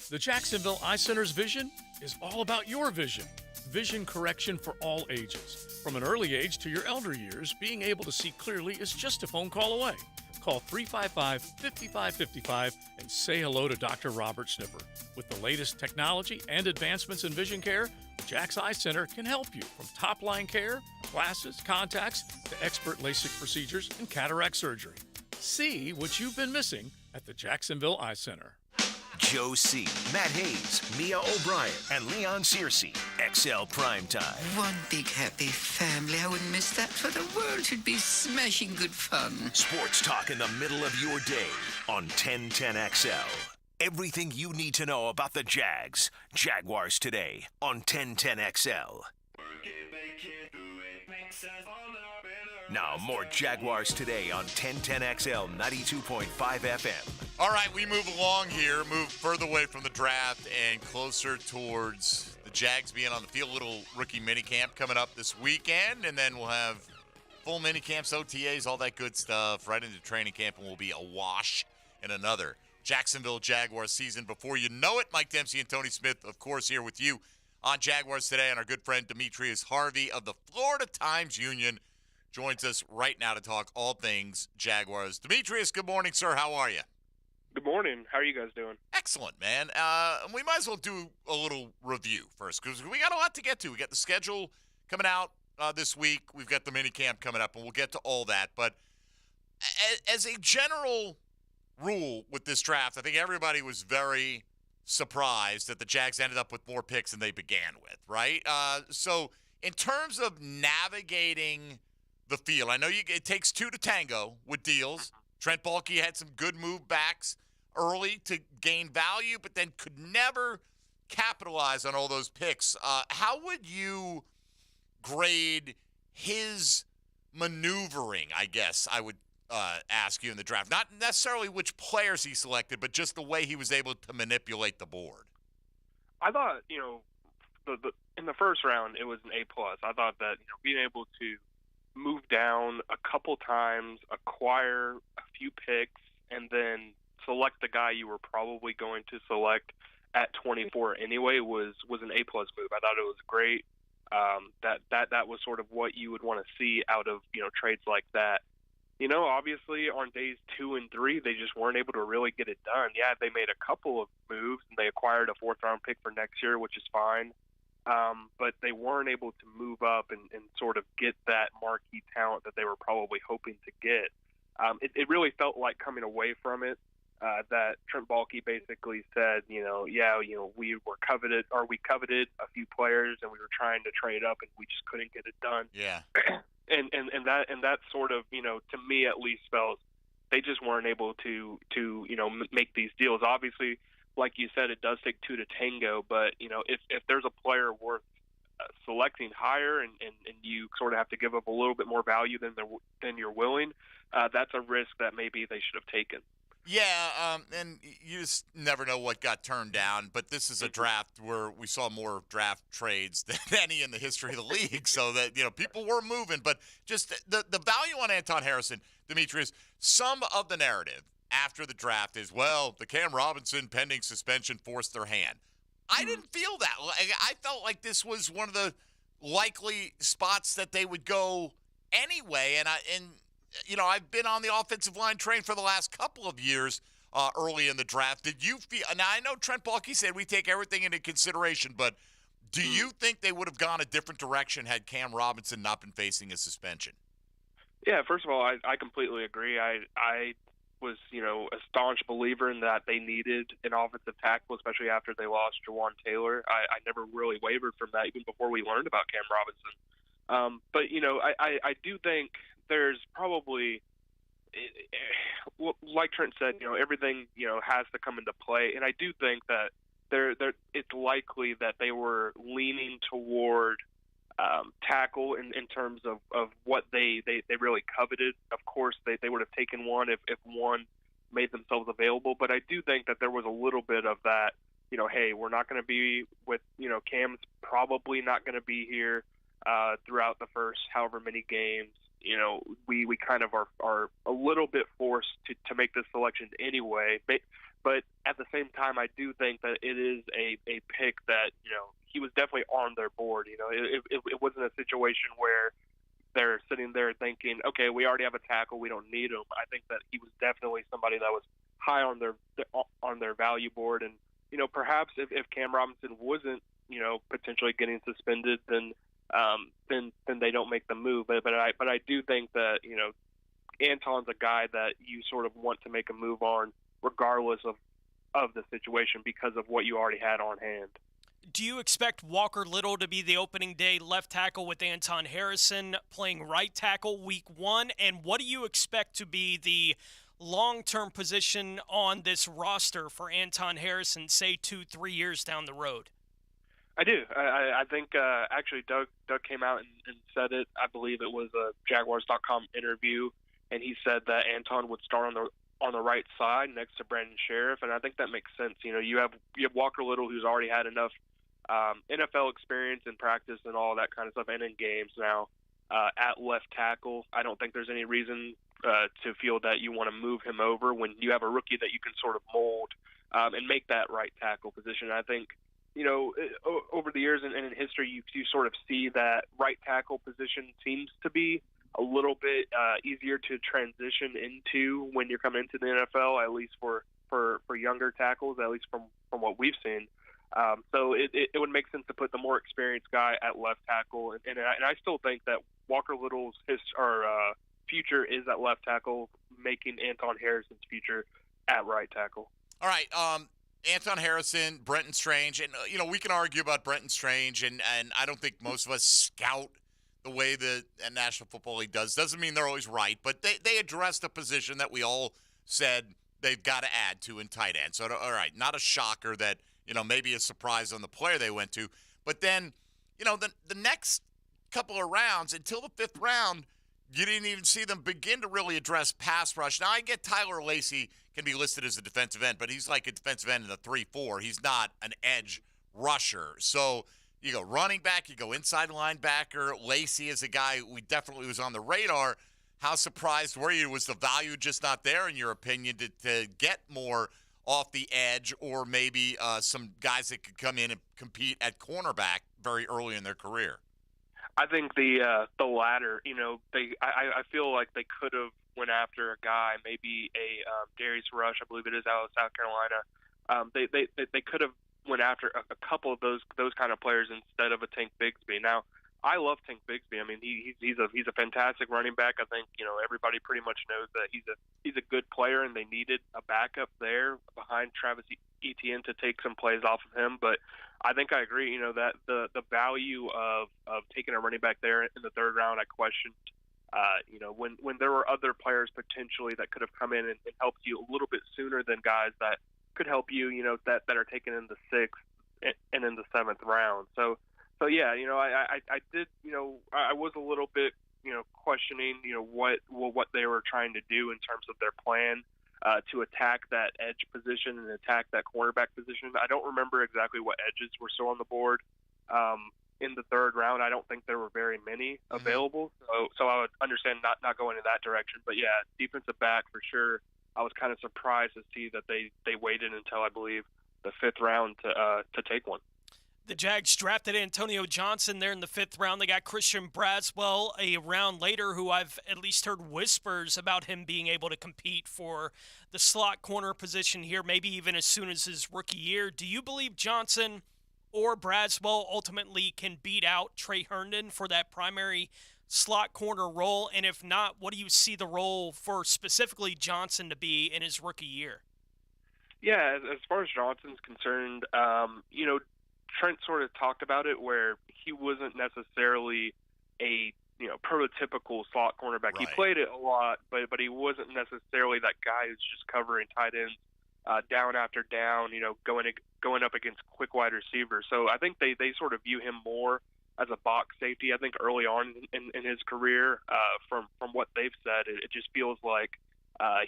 The Jacksonville Eye Center's vision is all about your vision. Vision correction for all ages. From an early age to your elder years, being able to see clearly is just a phone call away. Call 355-5555 and say hello to Dr. Robert Snipper. With the latest technology and advancements in vision care, Jack's Eye Center can help you from top-line care, glasses, contacts, to expert LASIK procedures and cataract surgery. See what you've been missing at the Jacksonville Eye Center. Joe C., Matt Hayes, Mia O'Brien, and Leon Searcy. XL Primetime. One big happy family. I wouldn't miss that for the world. Should be smashing good fun. Sports talk in the middle of your day on 1010XL. Everything you need to know about the Jags. Jaguars Today on 1010XL. Now, more Jaguars Today on 1010XL 92.5 FM. All right, we move along here, move further away from the draft and closer towards the Jags being on the field. Little rookie minicamp coming up this weekend, and then we'll have full minicamps, OTAs, all that good stuff right into training camp, and we'll be awash in another Jacksonville Jaguars season before you know it. Mike Dempsey and Tony Smith, of course, here with you on Jaguars Today, and our good friend Demetrius Harvey of the Florida Times-Union joins us right now to talk all things Jaguars. Demetrius, good morning, sir. How are you? Good morning. How are you guys doing? Excellent, man. We might as well do a little review first because we got a lot to get to. We got the schedule coming out this week. We've got the minicamp coming up, and we'll get to all that. But as a general rule with this draft, I think everybody was very surprised that the Jags ended up with more picks than they began with, right? So in terms of navigating the field, I know it takes two to tango with deals. Trent Baalke had some good move backs early to gain value, but then could never capitalize on all those picks. How would you grade his maneuvering, I guess I would ask you in the draft? Not necessarily which players he selected, but just the way he was able to manipulate the board. I thought, in the first round, it was an A+. I thought that, being able to move down a couple times, acquire a few picks, and then select the guy you were probably going to select at 24 anyway was an A+ move. I thought it was great. That was sort of what you would want to see out of trades like that. Obviously on days 2 and 3 they just weren't able to really get it done. Yeah, they made a couple of moves and they acquired a 4th round pick for next year, which is fine. But they weren't able to move up and sort of get that marquee talent that they were probably hoping to get. It really felt like coming away from it that Trent Baalke basically said, we coveted a few players and we were trying to trade up and we just couldn't get it done. Yeah. and that sort of, to me at least felt they just weren't able to make these deals. Obviously, like you said, it does take two to tango, but if there's a player worth selecting higher and you sort of have to give up a little bit more value than you're willing, that's a risk that maybe they should have taken. Yeah, and you just never know what got turned down, but this is a draft where we saw more draft trades than any in the history of the league, so that, people were moving. But just the value on Anton Harrison, Demetrius, some of the narrative after the draft is, well, the Cam Robinson pending suspension forced their hand. I didn't feel that. I felt like this was one of the likely spots that they would go anyway, and I've been on the offensive line train for the last couple of years early in the draft. Did you feel – now, I know Trent Baalke said we take everything into consideration, but do you think they would have gone a different direction had Cam Robinson not been facing a suspension? Yeah, first of all, I completely agree. I was, a staunch believer in that they needed an offensive tackle, especially after they lost Jawan Taylor. I never really wavered from that even before we learned about Cam Robinson. But I do think there's probably, like Trent said, everything has to come into play, and I do think that it's likely that they were leaning toward tackle in terms of what they really coveted. Of course, they would have taken one if one made themselves available, but I do think that there was a little bit of that, hey, we're not going to be with, Cam's probably not going to be here throughout the first however many games. We kind of are a little bit forced to make this selection anyway. But at the same time, I do think that it is a pick that, he was definitely on their board. It wasn't a situation where they're sitting there thinking, okay, we already have a tackle, we don't need him. I think that he was definitely somebody that was high on their value board. And, perhaps if Cam Robinson wasn't, potentially getting suspended, then they don't make the move. But I do think that, Anton's a guy that you sort of want to make a move on regardless of the situation because of what you already had on hand. Do you expect Walker Little to be the opening day left tackle with Anton Harrison playing right tackle week 1? And what do you expect to be the long-term position on this roster for Anton Harrison, say 2-3 years down the road? I do. I think actually Doug came out and said it. I believe it was a Jaguars.com interview, and he said that Anton would start on the right side next to Brandon Sheriff, and I think that makes sense. You have Walker Little, who's already had enough NFL experience in practice and all that kind of stuff, and in games now at left tackle. I don't think there's any reason to feel that you want to move him over when you have a rookie that you can sort of mold and make that right tackle position. I think, over the years and in history, you sort of see that right tackle position seems to be a little bit easier to transition into when you're coming into the NFL, at least for younger tackles, at least from what we've seen. So it would make sense to put the more experienced guy at left tackle, and I still think that Walker Little's future is at left tackle, making Anton Harrison's future at right tackle. All right, Anton Harrison, Brenton Strange, and we can argue about Brenton Strange, and I don't think most of us scout the way the National Football League does. Doesn't mean they're always right, but they addressed a position that we all said they've got to add to in tight end. So, all right, not a shocker that, maybe a surprise on the player they went to. But then, the next couple of rounds, until the 5th round, you didn't even see them begin to really address pass rush. Now, I get Tyler Lacey can be listed as a defensive end, but he's like a defensive end in the 3-4. He's not an edge rusher. So you go running back, you go inside linebacker. Lacey is a guy we definitely was on the radar. How surprised were you? Was the value just not there, in your opinion, to get more off the edge, or maybe some guys that could come in and compete at cornerback very early in their career? I think the latter. I feel like they could have went after a guy, maybe a Darius Rush, I believe it is, out of South Carolina. They could have went after a couple of those kind of players instead of a Tank Bigsby. Now, I love Tank Bigsby. I mean, he's a fantastic running back. I think everybody pretty much knows that he's a good player, and they needed a backup there behind Travis Etienne to take some plays off of him. But I think I agree. That the value of taking a running back there in the 3rd round, I questioned. When there were other players potentially that could have come in and helped you a little bit sooner than guys that could help you, that are taken in the 6th and in the 7th round. So yeah, I did, I was a little bit, questioning, what they were trying to do in terms of their plan to attack that edge position and attack that cornerback position. I don't remember exactly what edges were still on the board in the 3rd round. I don't think there were very many available, so I would understand not going in that direction. But yeah, defensive back for sure. I was kind of surprised to see that they waited until, I believe, the 5th round to take one. The Jags drafted Antonio Johnson there in the 5th round. They got Christian Braswell a round later, who I've at least heard whispers about him being able to compete for the slot corner position here, maybe even as soon as his rookie year. Do you believe Johnson or Braswell ultimately can beat out Trey Herndon for that primary slot corner role? And if not, what do you see the role for specifically Johnson to be in his rookie year? Yeah, as far as Johnson's concerned, Trent sort of talked about it where he wasn't necessarily a prototypical slot cornerback. He Right. played it a lot, but he wasn't necessarily that guy who's just covering tight ends down after down, going up against quick wide receivers. So I think they sort of view him more as a box safety. I think early on in his career, from what they've said, it just feels like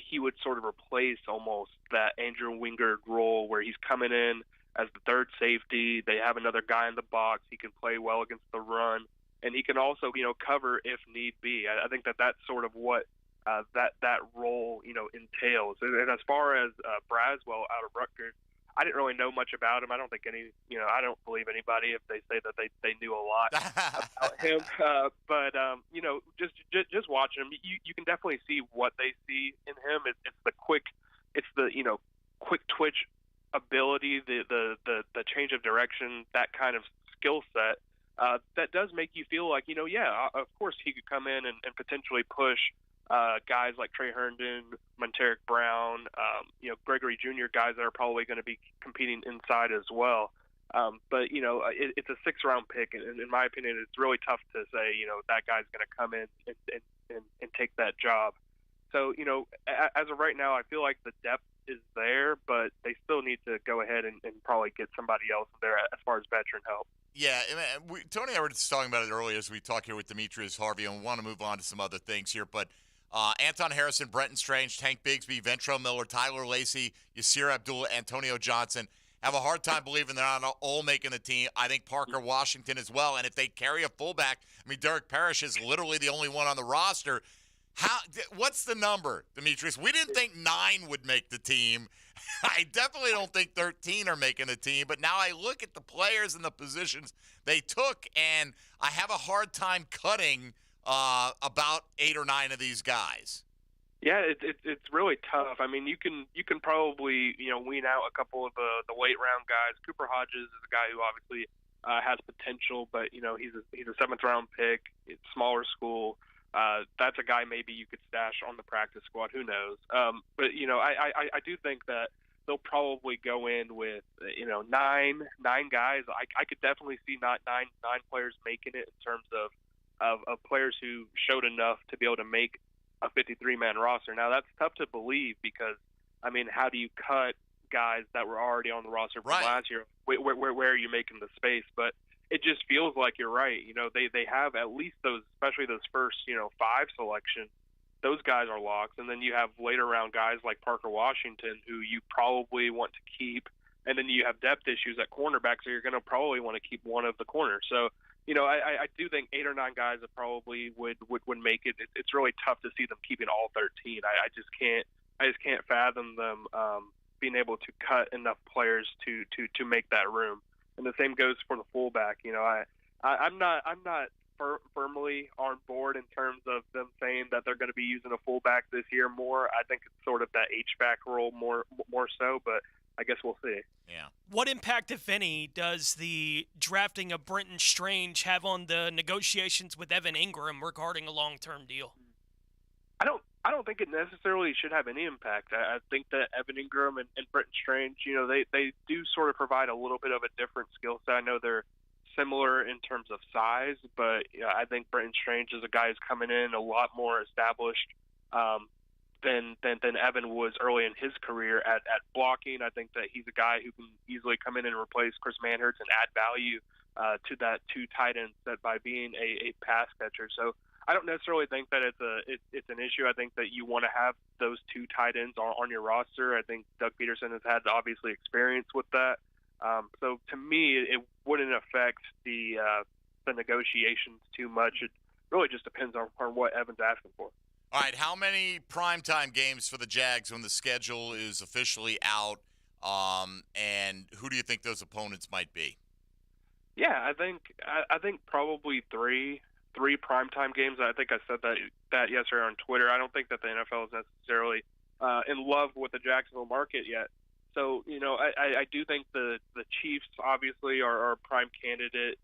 he would sort of replace almost that Andrew Wingard role where he's coming in as the third safety. They have another guy in the box. He can play well against the run, and he can also cover if need be. I think that's sort of what that role entails. And as far as Braswell out of Rutgers, I didn't really know much about him. I don't think I don't believe anybody if they say that they knew a lot about him. But just watching him, you can definitely see what they see in him. It's the quick twitch ability, the change of direction, that kind of skill set. That does make you feel like, of course he could come in and potentially push guys like Trey Herndon, Monteric Brown, Gregory Jr., guys that are probably going to be competing inside as well. But it's a 6th-round pick, and in my opinion, it's really tough to say, that guy's going to come in and take that job. So, as of right now, I feel like the depth is there, but they still need to go ahead and probably get somebody else there as far as veteran help. Yeah, Tony and I were just talking about it earlier as we talk here with Demetrius Harvey, and we want to move on to some other things here. But Anton Harrison, Brenton Strange, Tank Bigsby, Ventrell Miller, Tyler Lacey, Yasir Abdullah, Antonio Johnson have a hard time believing they're not all making the team. I think Parker Washington as well. And if they carry a fullback, Derek Parrish is literally the only one on the roster. What's the number, Demetrius? We didn't think 9 would make the team. I definitely don't think 13 are making the team. But now I look at the players and the positions they took, and I have a hard time cutting about 8 or 9 of these guys. Yeah, it's really tough. I mean, you can probably wean out a couple of the late round guys. Cooper Hodges is a guy who obviously has potential, but he's a 7th-round pick. It's smaller school. That's a guy maybe you could stash on the practice squad. Who knows? But I do think that they'll probably go in with nine guys. I could definitely see not nine players making it in terms of players who showed enough to be able to make a 53-man roster. Now that's tough to believe because how do you cut guys that were already on the roster from last year? Where are you making the space? But it just feels like you're right. They have at least those, especially those first 5 selections. Those guys are locks, and then you have later round guys like Parker Washington who you probably want to keep, and then you have depth issues at cornerback, so you're going to probably want to keep one of the corners. So I do think 8 or 9 guys that probably would make it. It's really tough to see them keeping all 13. I just can't fathom them being able to cut enough players to make that room. And the same goes for the fullback. I'm not firmly on board in terms of them saying that they're going to be using a fullback this year more. I think it's sort of that H-back role more so, but I guess we'll see. Yeah. What impact, if any, does the drafting of Brenton Strange have on the negotiations with Evan Ingram regarding a long-term deal? I don't think it necessarily should have any impact. I think that Evan Ingram and Brenton Strange, they do sort of provide a little bit of a different skill set. I know they're similar in terms of size, but I think Brenton Strange is a guy who's coming in a lot more established than Evan was early in his career at blocking. I think that he's a guy who can easily come in and replace Chris Manhertz and add value to that 2 tight end set by being a pass catcher. So I don't necessarily think that it's an issue. I think that you want to have those 2 tight ends on your roster. I think Doug Peterson has had obviously experience with that. So to me, it wouldn't affect the negotiations too much. It really just depends on what Evan's asking for. All right, how many primetime games for the Jags when the schedule is officially out, and who do you think those opponents might be? Yeah, I think probably three primetime games. I think I said that yesterday on Twitter. I don't think that the NFL is necessarily in love with the Jacksonville market yet. So, I do think the Chiefs obviously are a prime candidate.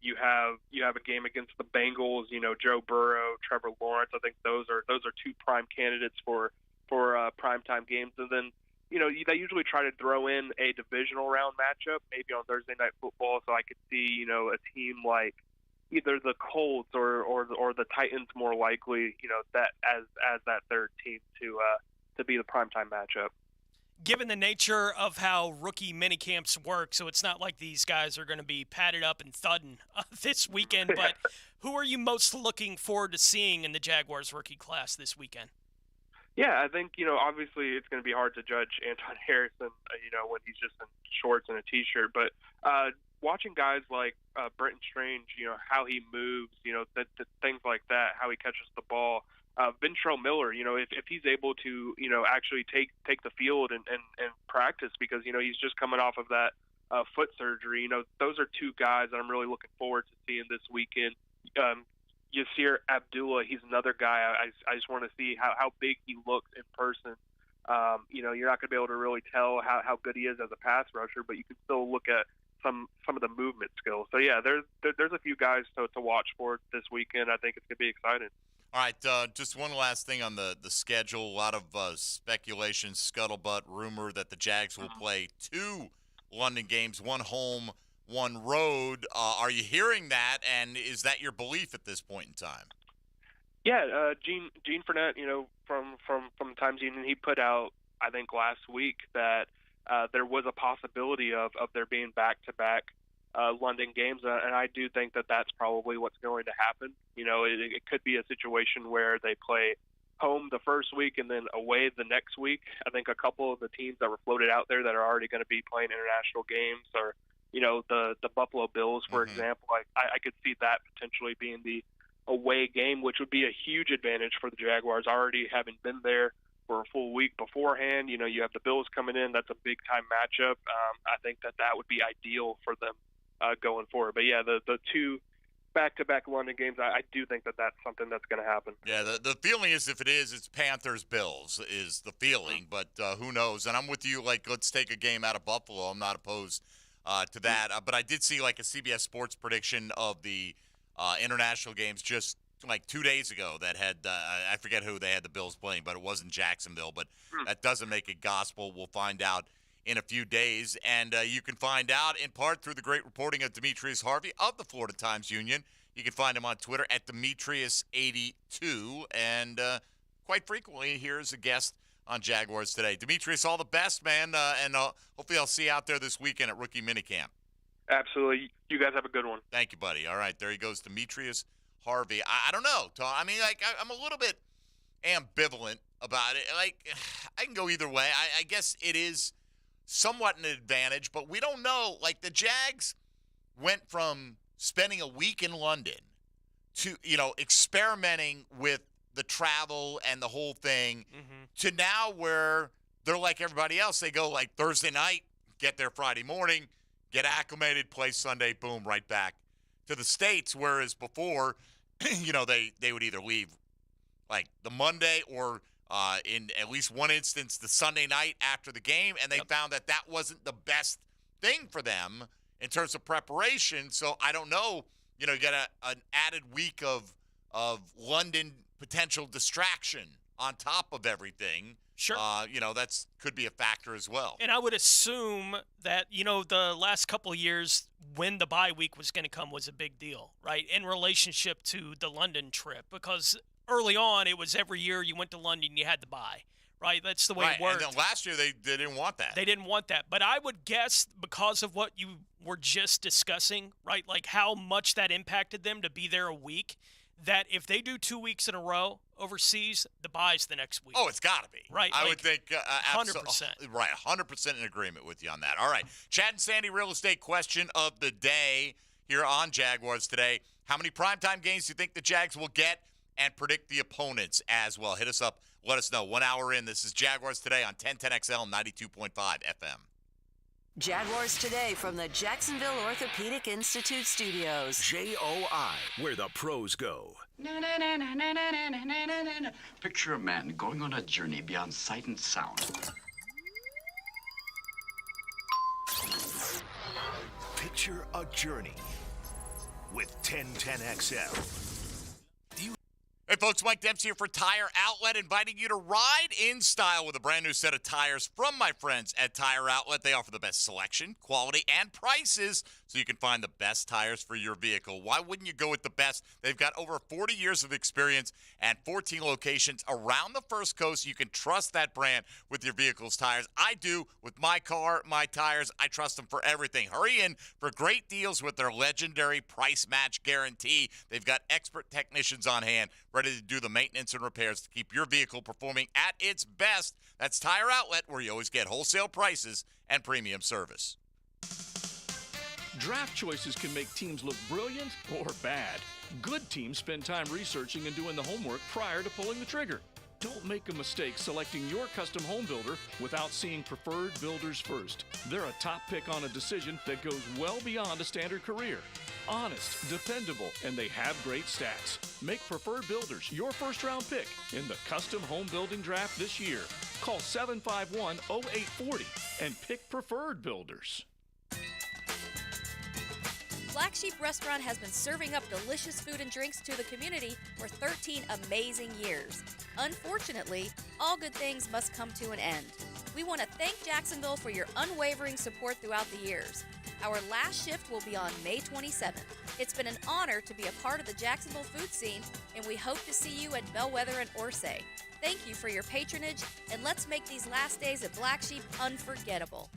You have a game against the Bengals, Joe Burrow, Trevor Lawrence. I think those are 2 prime candidates for primetime games. And then, they usually try to throw in a divisional round matchup, maybe on Thursday Night Football. So I could see, a team like, either the Colts or the Titans more likely, that as that third team to be the primetime matchup. Given the nature of how rookie minicamps work, so it's not like these guys are going to be padded up and thudding this weekend, but who are you most looking forward to seeing in the Jaguars rookie class this weekend? Yeah, I think, obviously it's going to be hard to judge Anton Harrison, when he's just in shorts and a T-shirt. But watching guys like Brenton Strange, how he moves, the things like that, how he catches the ball. Ventrell Miller, if he's able to, actually take the field and practice because, he's just coming off of that foot surgery. Those are two guys that I'm really looking forward to seeing this weekend. Yasir Abdullah, he's another guy. I just want to see how big he looks in person. You're not going to be able to really tell how good he is as a pass rusher, but you can still look at some of the movement skills. So, yeah, there's a few guys to watch for this weekend. I think it's going to be exciting. All right, just one last thing on the schedule. A lot of speculation, scuttlebutt, rumor that the Jags will play 2 London games, 1 home, 1 road. Are you hearing that, and is that your belief at this point in time? Yeah, Gene Fournette, from Times Union, he put out, I think last week, that there was a possibility of there being back-to-back London games, and I do think that that's probably what's going to happen. It could be a situation where they play home the first week and then away the next week. I think a couple of the teams that were floated out there that are already going to be playing international games are, the Buffalo Bills, for example. I could see that potentially being the away game, which would be a huge advantage for the Jaguars, already having been there for a full week beforehand. You have the Bills coming in. That's a big-time matchup. I think that would be ideal for them going forward. But, yeah, the 2 back-to-back London games, I do think that that's something that's going to happen. Yeah, the feeling is if it is, it's Panthers-Bills is the feeling, but who knows? And I'm with you, let's take a game out of Buffalo. I'm not opposed to that. But I did see, a CBS Sports prediction of the international games just 2 days ago that had, I forget who they had the Bills playing, but it wasn't Jacksonville. But that doesn't make it gospel. We'll find out in a few days. And you can find out in part through the great reporting of Demetrius Harvey of the Florida Times-Union. You can find him on Twitter at Demetrius82. And quite frequently, here's a guest on Jaguars Today. Demetrius, all the best, man. And hopefully I'll see you out there this weekend at Rookie Minicamp. Absolutely. You guys have a good one. Thank you, buddy. All right, there he goes, Demetrius Harvey. I don't know, Tom. I mean, I'm a little bit ambivalent about it. I can go either way. I guess it is somewhat an advantage, but we don't know. The Jags went from spending a week in London to, experimenting with the travel and the whole thing to now where they're like everybody else. They go Thursday night, get there Friday morning, get acclimated, play Sunday, boom, right back to the States. Whereas before, they would either leave the Monday or in at least one instance the Sunday night after the game, and they found that wasn't the best thing for them in terms of preparation. So I don't know, you got an added week of London potential distraction on top of everything. Sure. That's could be a factor as well. And I would assume that, the last couple of years when the bye week was going to come was a big deal, right, in relationship to the London trip, because early on it was every year you went to London, you had the bye, right? That's the way it worked. And then last year they didn't want that. They didn't want that. But I would guess because of what you were just discussing, right, how much that impacted them to be there a week, that if they do 2 weeks in a row overseas, the bye's the next week. Oh, it's got to be. Right. I would think 100%. Right, 100% in agreement with you on that. All right, Chad and Sandy real estate question of the day here on Jaguars Today. How many primetime games do you think the Jags will get, and predict the opponents as well? Hit us up. Let us know. 1 hour in. This is Jaguars Today on 1010XL 92.5 FM. Jaguars Today from the Jacksonville Orthopedic Institute studios. JOI, where the pros go. Picture a man going on a journey beyond sight and sound. Picture a journey with 1010XL. Hey, folks, Mike Dempsey here for Tire Outlet, inviting you to ride in style with a brand new set of tires from my friends at Tire Outlet. They offer the best selection, quality, and prices, so you can find the best tires for your vehicle. Why wouldn't you go with the best? They've got over 40 years of experience and 14 locations around the First Coast. You can trust that brand with your vehicle's tires. I do with my car, my tires. I trust them for everything. Hurry in for great deals with their legendary price match guarantee. They've got expert technicians on hand ready to do the maintenance and repairs to keep your vehicle performing at its best. That's Tire Outlet, where you always get wholesale prices and premium service. Draft choices can make teams look brilliant or bad. Good teams spend time researching and doing the homework prior to pulling the trigger. Don't make a mistake selecting your custom home builder without seeing Preferred Builders first. They're a top pick on a decision that goes well beyond a standard career. Honest, dependable, and they have great stats. Make Preferred Builders your first-round pick in the custom home building draft this year. Call 751-0840 and pick Preferred Builders. Black Sheep Restaurant has been serving up delicious food and drinks to the community for 13 amazing years. Unfortunately, all good things must come to an end. We want to thank Jacksonville for your unwavering support throughout the years. Our last shift will be on May 27th. It's been an honor to be a part of the Jacksonville food scene, and we hope to see you at Bellwether and Orsay. Thank you for your patronage, and let's make these last days at Black Sheep unforgettable.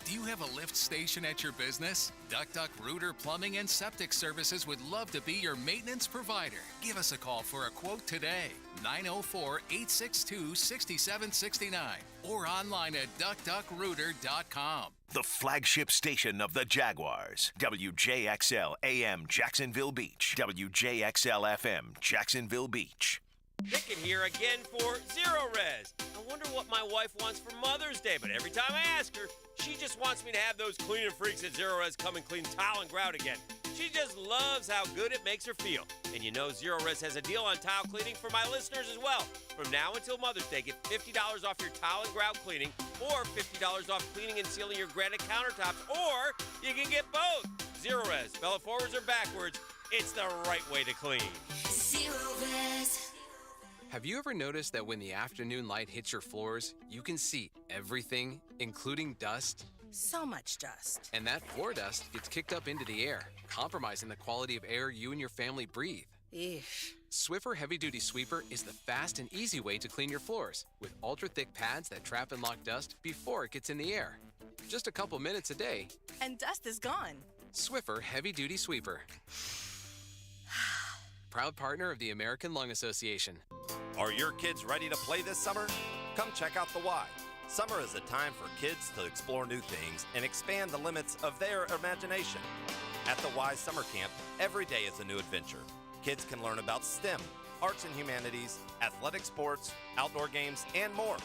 Do you have a lift station at your business? Duck Rooter Plumbing and Septic Services would love to be your maintenance provider. Give us a call for a quote today, 904-862-6769, or online at duckduckrooter.com. The flagship station of the Jaguars. WJXL AM Jacksonville Beach. WJXL FM Jacksonville Beach. Pickett here again for Zero Res. I wonder what my wife wants for Mother's Day, but every time I ask her, she just wants me to have those cleaning freaks at Zero Res come and clean tile and grout again. She just loves how good it makes her feel. And you know Zero Res has a deal on tile cleaning for my listeners as well. From now until Mother's Day, get $50 off your tile and grout cleaning, or $50 off cleaning and sealing your granite countertops, or you can get both. Zero Res, spell it forwards or backwards, it's the right way to clean. Zero Res. Have you ever noticed that when the afternoon light hits your floors, you can see everything, including dust? So much dust. And that floor dust gets kicked up into the air, compromising the quality of air you and your family breathe. Eesh. Swiffer Heavy Duty Sweeper is the fast and easy way to clean your floors, with ultra-thick pads that trap and lock dust before it gets in the air. Just a couple minutes a day. And dust is gone. Swiffer Heavy Duty Sweeper. Proud partner of the American Lung Association. Are your kids ready to play this summer? Come check out the Y. Summer is a time for kids to explore new things and expand the limits of their imagination. At the Y Summer Camp, every day is a new adventure. Kids can learn about STEM, arts and humanities, athletic sports, outdoor games, and more.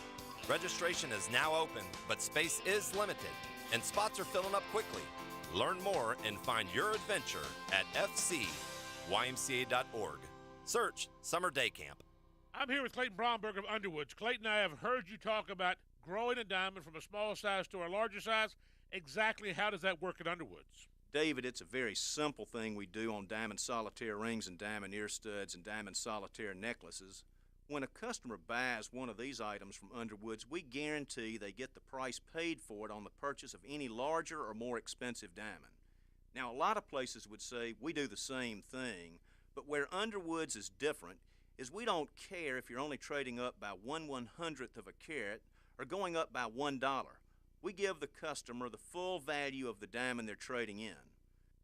Registration is now open, but space is limited, and spots are filling up quickly. Learn more and find your adventure at fcymca.org. Search Summer Day Camp. I'm here with Clayton Bromberg of Underwoods. Clayton, I have heard you talk about growing a diamond from a small size to a larger size. Exactly how does that work at Underwoods? David, it's a very simple thing we do on diamond solitaire rings and diamond ear studs and diamond solitaire necklaces. When a customer buys one of these items from Underwoods, we guarantee they get the price paid for it on the purchase of any larger or more expensive diamond. Now, a lot of places would say we do the same thing, but where Underwoods is different is we don't care if you're only trading up by 1/100th of a carat or going up by $1. We give the customer the full value of the diamond they're trading in.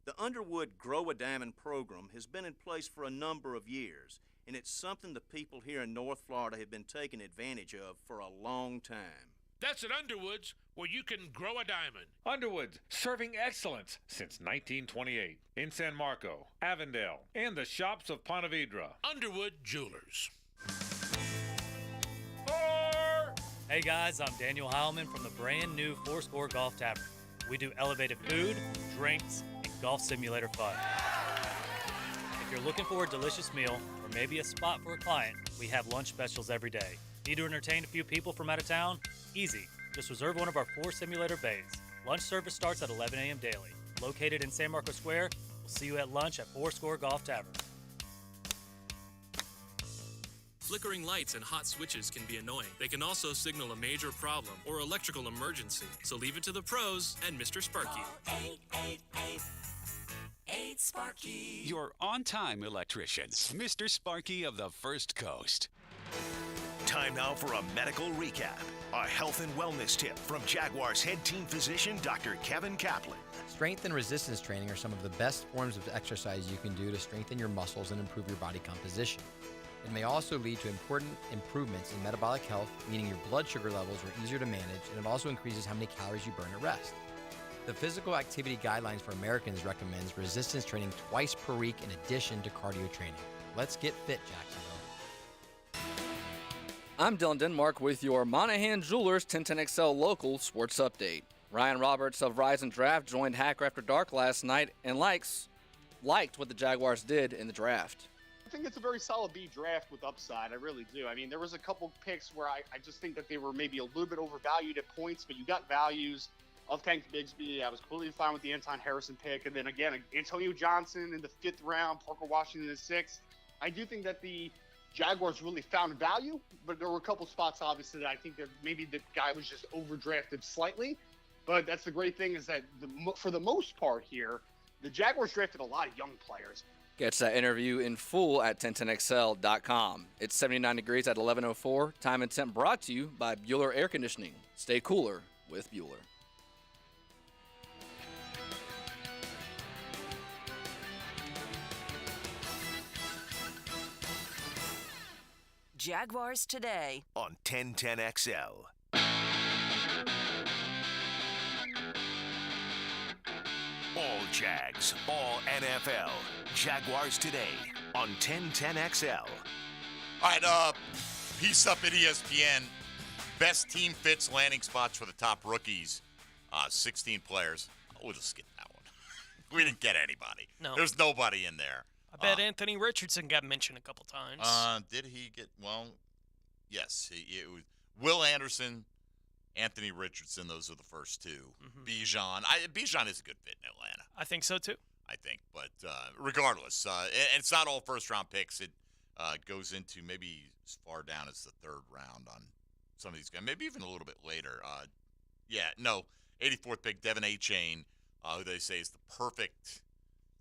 The Underwood Grow a Diamond program has been in place for a number of years, and it's something the people here in North Florida have been taking advantage of for a long time. That's at Underwoods, where you can grow a diamond. Underwoods, serving excellence since 1928 in San Marco, Avondale, and the shops of Ponte Vedra. Underwood Jewelers. Hey guys, I'm Daniel Heilman from the brand new Fourscore Golf Tavern. We do elevated food, drinks, and golf simulator fun. If you're looking for a delicious meal or maybe a spot for a client, we have lunch specials every day. Need to entertain a few people from out of town? Easy. Just reserve one of our 4 simulator bays. Lunch service starts at 11 a.m. daily. Located in San Marcos Square, we'll see you at lunch at Fourscore Golf Tavern. Flickering lights and hot switches can be annoying. They can also signal a major problem or electrical emergency. So leave it to the pros and Mr. Sparky. 888-8-Sparky. Your on-time electrician, Mr. Sparky of the First Coast. Time now for a medical recap. A health and wellness tip from Jaguars head team physician Dr. Kevin Kaplan. Strength and resistance training are some of the best forms of exercise you can do to strengthen your muscles and improve your body composition. It may also lead to important improvements in metabolic health, meaning your blood sugar levels are easier to manage, and it also increases how many calories you burn at rest. The Physical Activity Guidelines for Americans recommends resistance training twice per week in addition to cardio training. Let's get fit, Jacksonville. I'm Dylan Denmark with your Monahan Jewelers 1010XL local sports update. Ryan Roberts of Rise and Draft joined Hacker After Dark last night and liked what the Jaguars did in the draft. I think it's a very solid B draft with upside. I really do. I mean, there was a couple picks where I just think that they were maybe a little bit overvalued at points, but you got values of Tank Bigsby. I was completely fine with the Anton Harrison pick. And then again, Antonio Johnson in the 5th round, Parker Washington in the 6th. I do think that the Jaguars really found value, but there were a couple spots, obviously, that I think that maybe the guy was just overdrafted slightly. But that's the great thing is that for the most part here, the Jaguars drafted a lot of young players. Catch that interview in full at 1010XL.com. It's 79 degrees at 11:04. Time and temp brought to you by Bueller Air Conditioning. Stay cooler with Bueller. Jaguars Today on 1010XL. All Jags, all NFL. Jaguars Today on 1010XL. All right, piece up at ESPN. Best team fits landing spots for the top rookies. 16 players. We'll just skip that one. We didn't get anybody. No. There's nobody in there. I bet Anthony Richardson got mentioned a couple times. Did he get, well, yes. It was Will Anderson, Anthony Richardson, those are the first two. Mm-hmm. Bijan is a good fit in Atlanta. I think so, too. I think. But regardless, and it's not all first-round picks. It goes into maybe as far down as the 3rd round on some of these guys, maybe even a little bit later. 84th pick, Devin Achane, who they say is the perfect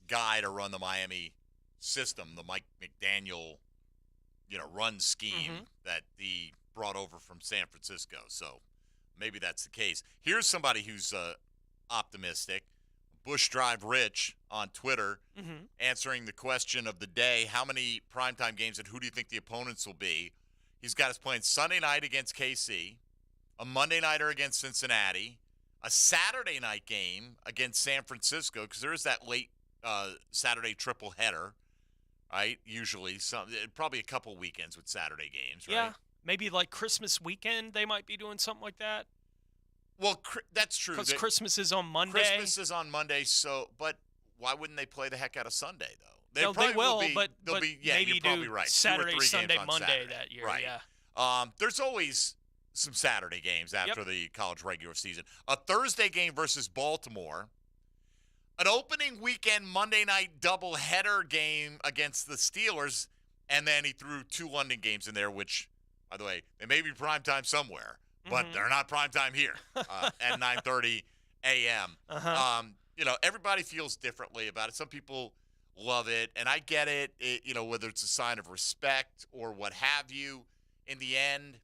guy to run the Miami system, the Mike McDaniel, run scheme that he brought over from San Francisco. So maybe that's the case. Here's somebody who's optimistic. Bush Drive Rich on Twitter answering the question of the day, how many primetime games and who do you think the opponents will be? He's got us playing Sunday night against KC, a Monday nighter against Cincinnati, a Saturday night game against San Francisco, because there is that late Saturday triple header, right? Usually, probably a couple weekends with Saturday games, right? Yeah, maybe like Christmas weekend they might be doing something like that. Well, that's true. Because Christmas is on Monday. Christmas is on Monday, but why wouldn't they play the heck out of Sunday, though? They will, but maybe you're probably right. Saturday, 2 or 3 Sunday, games on Monday Saturday. that year, right. yeah. There's always some Saturday games after the college regular season. A Thursday game versus Baltimore. An opening weekend Monday night doubleheader game against the Steelers, and then he threw 2 London games in there, which, by the way, they may be primetime somewhere, but they're not primetime here at 9:30 a.m. Everybody feels differently about it. Some people love it, and I get it, whether it's a sign of respect or what have you. In the end,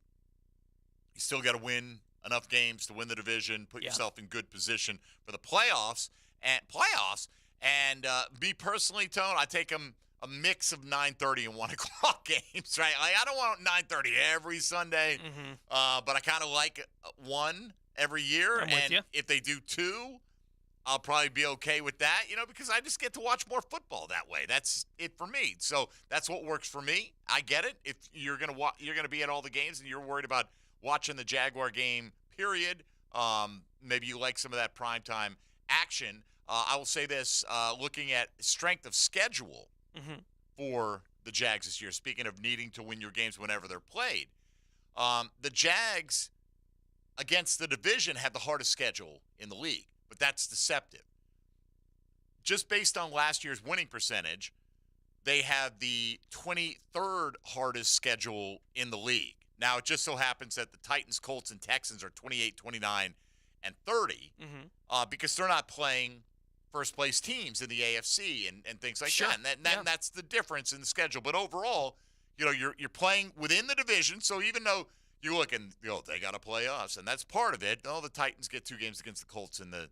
you still got to win enough games to win the division, put yourself in good position for the playoffs. And me personally, Tone, I take them a mix of 9:30 and 1 o'clock games, right? Like, I don't want 9:30 every Sunday, but I kind of like 1 every year. I'm with you. If they do 2, I'll probably be okay with that, because I just get to watch more football that way. That's it for me. So that's what works for me. I get it. If you're gonna be at all the games and you're worried about watching the Jaguar game, period. Maybe you like some of that primetime action. I will say this: looking at strength of schedule for the Jags this year. Speaking of needing to win your games whenever they're played, the Jags against the division have the hardest schedule in the league. But that's deceptive. Just based on last year's winning percentage, they have the 23rd hardest schedule in the league. Now, it just so happens that the Titans, Colts, and Texans are 28, 29, and 30 because they're not playing first-place teams in the AFC and things like that. And that's the difference in the schedule. But overall, you're playing within the division, so even though you look and they got to play us, and that's part of it. The Titans get 2 games against the Colts and the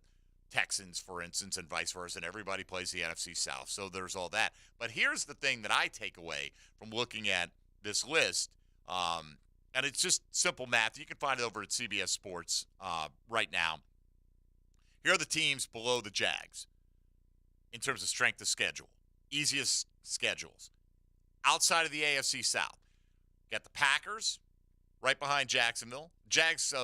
Texans, for instance, and vice versa, and everybody plays the NFC South. So there's all that. But here's the thing that I take away from looking at this list, and it's just simple math. You can find it over at CBS Sports right now. Here are the teams below the Jags in terms of strength of schedule. Easiest schedules. Outside of the AFC South, got the Packers right behind Jacksonville. Jags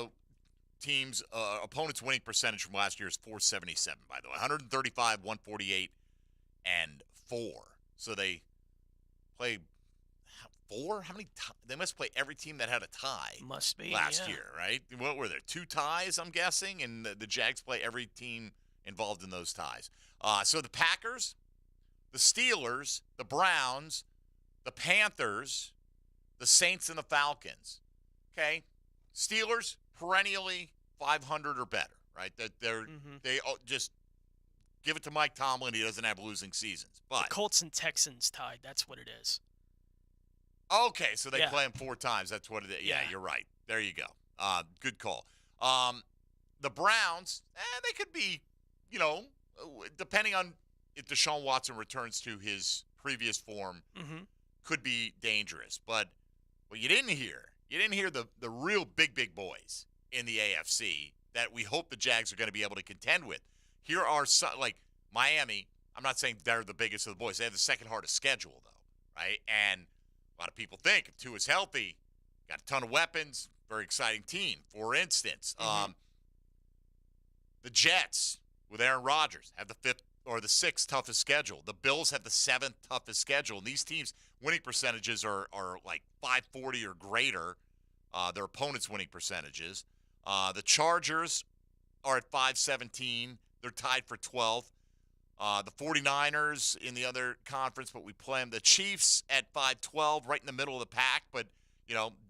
teams, opponents' winning percentage from last year is .477, by the way. 135, 148, and 4. So they play 4? How many they must play every team that had a tie. Must be last year, right? What were there? 2 ties, I'm guessing, and the Jags play every team involved in those ties. So the Packers, the Steelers, the Browns, the Panthers, the Saints, and the Falcons. Okay, Steelers perennially 500 or better, right? That they just give it to Mike Tomlin. He doesn't have losing seasons, but the Colts and Texans tied. That's what it is. Okay, so they play them 4 times. That's what it is. Yeah, you're right. There you go. Good call. The Browns, they could be, depending on if Deshaun Watson returns to his previous form, could be dangerous. But what you didn't hear the real big boys in the AFC that we hope the Jags are going to be able to contend with. Here are some, like Miami. I'm not saying they're the biggest of the boys. They have the second hardest schedule, though, right? And a lot of people think if Tua's healthy, got a ton of weapons, very exciting team. For instance, the Jets with Aaron Rodgers have the 5th or the 6th toughest schedule. The Bills have the 7th toughest schedule. And these teams' winning percentages are like 540 or greater, their opponents' winning percentages. The Chargers are at 517. They're tied for 12th. The 49ers in the other conference, but we play them. The Chiefs at 512, right in the middle of the pack, but,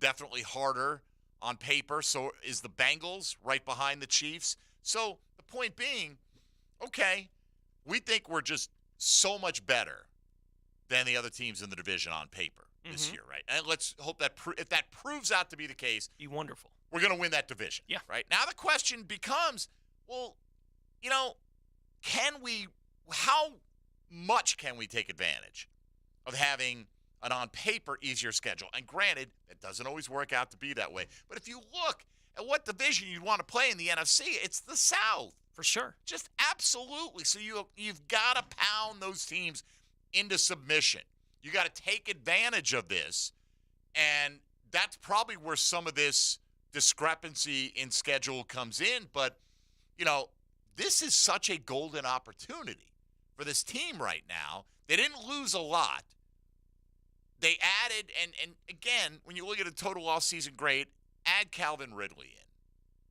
definitely harder on paper. So is the Bengals right behind the Chiefs. So the point being, okay, we think we're just so much better than the other teams in the division on paper this year, right? And let's hope that if that proves out to be the case, be wonderful. We're going to win that division, right? Now the question becomes, well, how much can we take advantage of having an on-paper easier schedule? And granted, it doesn't always work out to be that way. But if you look at what division you'd want to play in the NFC, it's the South. For sure. Just absolutely. So you've got to pound those teams into submission. You got to take advantage of this. And that's probably where some of this discrepancy in schedule comes in. But, this is such a golden opportunity for this team right now. They didn't lose a lot. They added, and again, when you look at a total off-season grade, add Calvin Ridley in.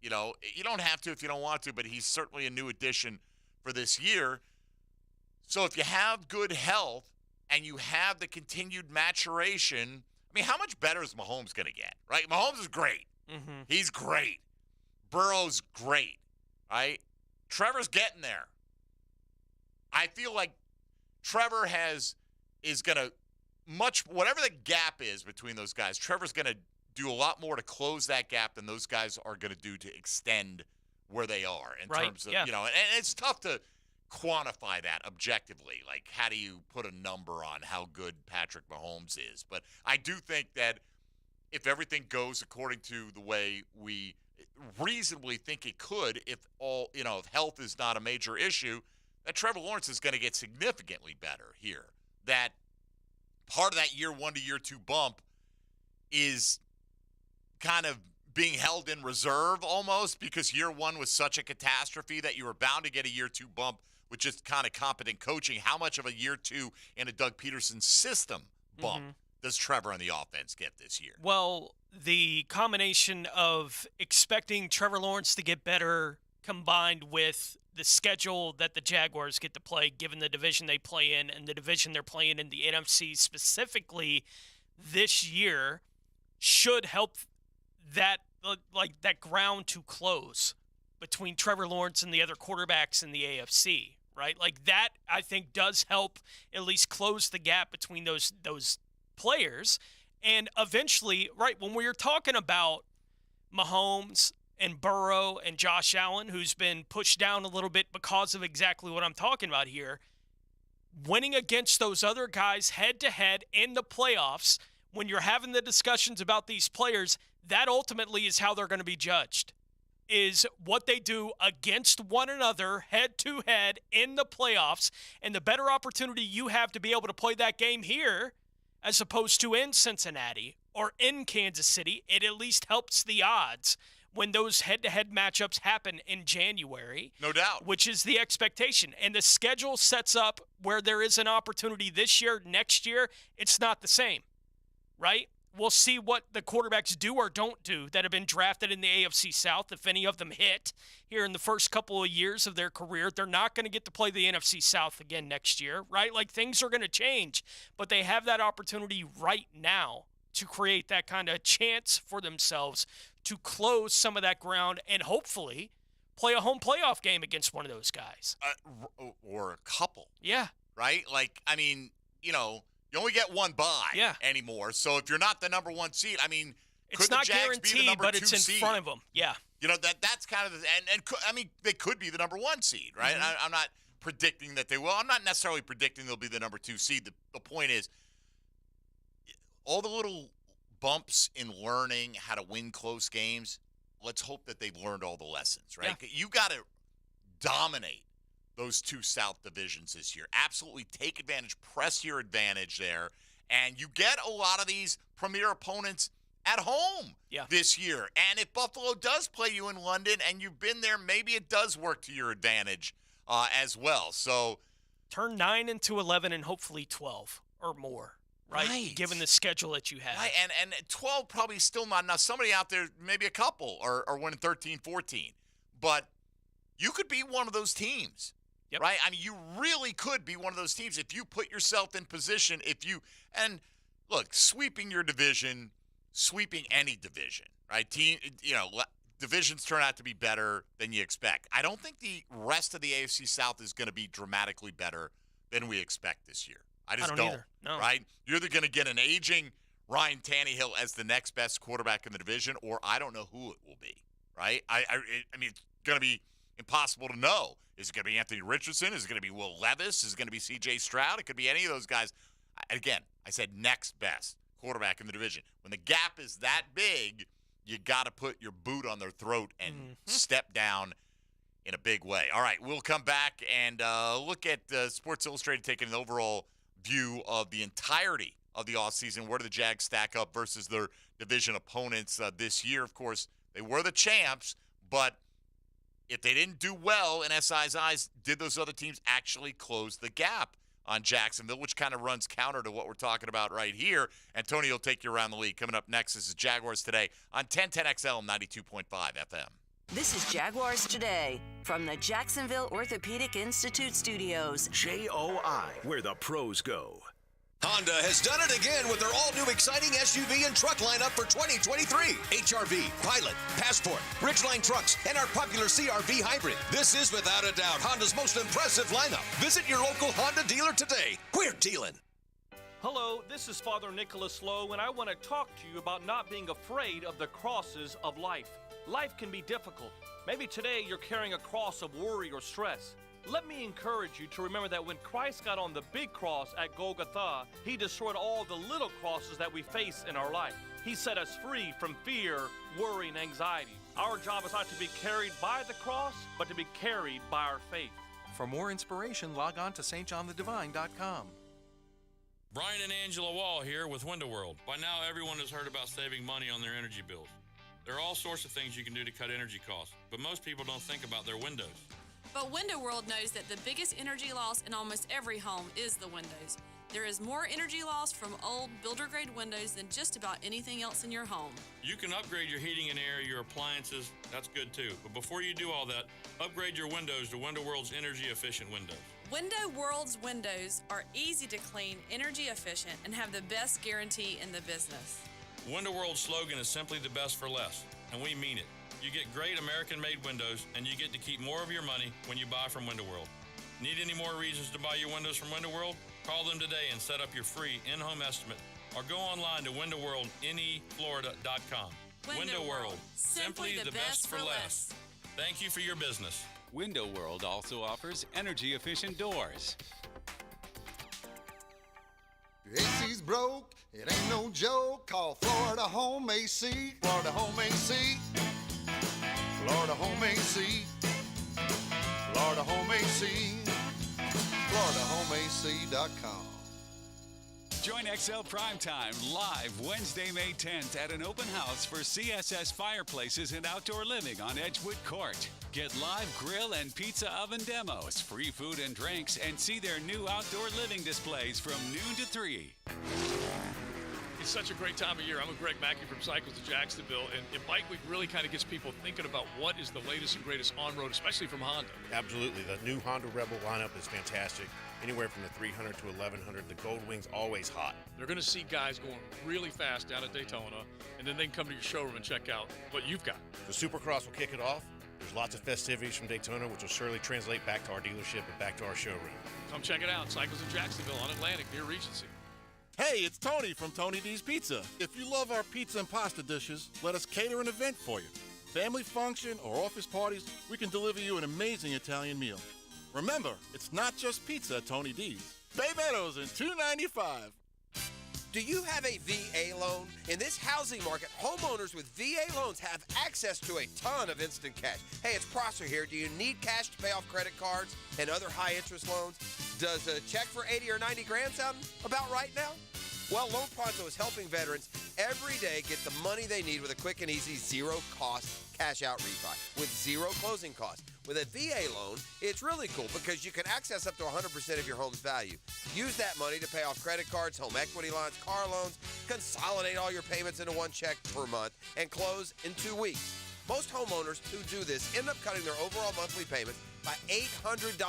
You don't have to if you don't want to, but he's certainly a new addition for this year. So if you have good health and you have the continued maturation, how much better is Mahomes going to get, right? Mahomes is great. He's great. Burrow's great, right? Trevor's getting there. I feel like Trevor is going to whatever the gap is between those guys, Trevor's going to do a lot more to close that gap than those guys are going to do to extend where they are in terms of, and it's tough to quantify that objectively. Like, how do you put a number on how good Patrick Mahomes is? But I do think that if everything goes according to the way we reasonably think it could, if health is not a major issue, that Trevor Lawrence is going to get significantly better here. That part of that year 1 to year 2 bump is kind of being held in reserve almost because year 1 was such a catastrophe that you were bound to get a year 2 bump with just kind of competent coaching. How much of a year 2 in a Doug Peterson system bump does Trevor on the offense get this year? Well, the combination of expecting Trevor Lawrence to get better combined with the schedule that the Jaguars get to play, given the division they play in and the division they're playing in, the NFC specifically this year, should help that ground to close between Trevor Lawrence and the other quarterbacks in the AFC, right? Like that, I think, does help at least close the gap between those players. And eventually, right, when we're talking about Mahomes and Burrow and Josh Allen, who's been pushed down a little bit because of exactly what I'm talking about here, winning against those other guys head-to-head in the playoffs, when you're having the discussions about these players, that ultimately is how they're going to be judged, is what they do against one another head-to-head in the playoffs. And the better opportunity you have to be able to play that game here as opposed to in Cincinnati or in Kansas City, it at least helps the odds when those head-to-head matchups happen in January. No doubt. Which is the expectation. And the schedule sets up where there is an opportunity this year, next year, it's not the same, right? We'll see what the quarterbacks do or don't do that have been drafted in the AFC South. If any of them hit here in the first couple of years of their career, they're not going to get to play the NFC South again next year, right? Like, things are going to change, but they have that opportunity right now to create that kind of chance for themselves to close some of that ground and hopefully play a home playoff game against one of those guys. Or a couple. Yeah. Right? Like, I mean, you only get one bye anymore. So if you're not the number one seed, I mean, it's could not the Jags guaranteed, be the number but two it's in seed? front of them. Yeah. That's kind of I mean, they could be the number one seed, right? Mm-hmm. I'm not predicting that they will. I'm not necessarily predicting they'll be the number two seed. The point is, all the little bumps in learning how to win close games, let's hope that they've learned all the lessons, right? Yeah. You got to dominate those two South divisions this year. Absolutely take advantage, press your advantage there, and you get a lot of these premier opponents at home this year. And if Buffalo does play you in London and you've been there, maybe it does work to your advantage as well. So turn 9 into 11 and hopefully 12 or more. Right, given the schedule that you have. Right, and 12 probably still not enough. Somebody out there, maybe a couple, are winning 13, 14. But you could be one of those teams, right? I mean, you really could be one of those teams if you put yourself in position. And look, sweeping your division, sweeping any division, right? Divisions turn out to be better than you expect. I don't think the rest of the AFC South is going to be dramatically better than we expect this year. I just don't. Either. No. Right? You're either going to get an aging Ryan Tannehill as the next best quarterback in the division, or I don't know who it will be. Right? I mean, it's going to be impossible to know. Is it going to be Anthony Richardson? Is it going to be Will Levis? Is it going to be C.J. Stroud? It could be any of those guys. Again, I said next best quarterback in the division. When the gap is that big, you got to put your boot on their throat and step down in a big way. All right, we'll come back and look at Sports Illustrated taking an overall view of the entirety of the offseason. Where do the Jags stack up versus their division opponents this year? Of course, they were the champs, but if they didn't do well in SI's eyes, did those other teams actually close the gap on Jacksonville, which kind of runs counter to what we're talking about right here. And Tony will take you around the league. Coming up next, this is Jaguars Today on 1010XL 92.5 FM. This is Jaguars Today from the Jacksonville Orthopedic Institute studios. JOI, where the pros go. Honda has done it again with their all-new exciting SUV and truck lineup for 2023. HRV, Pilot, Passport, Ridgeline trucks, and our popular CRV Hybrid. This is without a doubt Honda's most impressive lineup. Visit your local Honda dealer today. We're dealing. Hello, this is Father Nicholas Lowe, and I want to talk to you about not being afraid of the crosses of life. Life can be difficult. Maybe today you're carrying a cross of worry or stress. Let me encourage you to remember that when Christ got on the big cross at Golgotha, he destroyed all the little crosses that we face in our life. He set us free from fear, worry, and anxiety. Our job is not to be carried by the cross, but to be carried by our faith. For more inspiration, log on to stjohnthedivine.com. Brian and Angela Wall here with Window World. By now, everyone has heard about saving money on their energy bills. There are all sorts of things you can do to cut energy costs, but most people don't think about their windows. But Window World knows that the biggest energy loss in almost every home is the windows. There is more energy loss from old builder-grade windows than just about anything else in your home. You can upgrade your heating and air, your appliances. That's good too. But before you do all that, upgrade your windows to Window World's energy-efficient windows. Window World's windows are easy to clean, energy efficient, and have the best guarantee in the business. Window World's slogan is simply the best for less, and we mean it. You get great American-made windows, and you get to keep more of your money when you buy from Window World. Need any more reasons to buy your windows from Window World? Call them today and set up your free in-home estimate, or go online to windowworldneflorida.com. Window World, simply the best for less. Thank you for your business. Window World also offers energy-efficient doors. AC's broke, it ain't no joke. Call Florida Home AC. Florida Home AC. Florida Home AC. Florida Home AC. FloridaHomeAC.com. Join XL Primetime live Wednesday, May 10th at an open house for CSS Fireplaces and Outdoor Living on Edgewood Court. Get live grill and pizza oven demos, free food and drinks, and see their new outdoor living displays from noon to 3. It's such a great time of year. I'm with Greg Mackey from Cycles of Jacksonville, and Bike Week really kind of gets people thinking about what is the latest and greatest on-road, especially from Honda. Absolutely. The new Honda Rebel lineup is fantastic. Anywhere from the 300 to 1100, the Gold Wing's always hot. They're going to see guys going really fast down at Daytona, and then they can come to your showroom and check out what you've got. The Supercross will kick it off. There's lots of festivities from Daytona, which will surely translate back to our dealership and back to our showroom. Come check it out. Cycles of Jacksonville on Atlantic near Regency. Hey, it's Tony from Tony D's Pizza. If you love our pizza and pasta dishes, let us cater an event for you. Family function or office parties, we can deliver you an amazing Italian meal. Remember, it's not just pizza at Tony D's. Bay Meadows in $2.95. Do you have a VA loan? In this housing market, homeowners with VA loans have access to a ton of instant cash. Hey, it's Prosser here. Do you need cash to pay off credit cards and other high-interest loans? Does a check for 80 or 90 grand sound about right now? Well, Loan Pronto is helping veterans every day get the money they need with a quick and easy zero-cost cash-out refi with zero closing costs. With a VA loan, it's really cool because you can access up to 100% of your home's value. Use that money to pay off credit cards, home equity lines, car loans, consolidate all your payments into one check per month, and close in 2 weeks. Most homeowners who do this end up cutting their overall monthly payments by $800.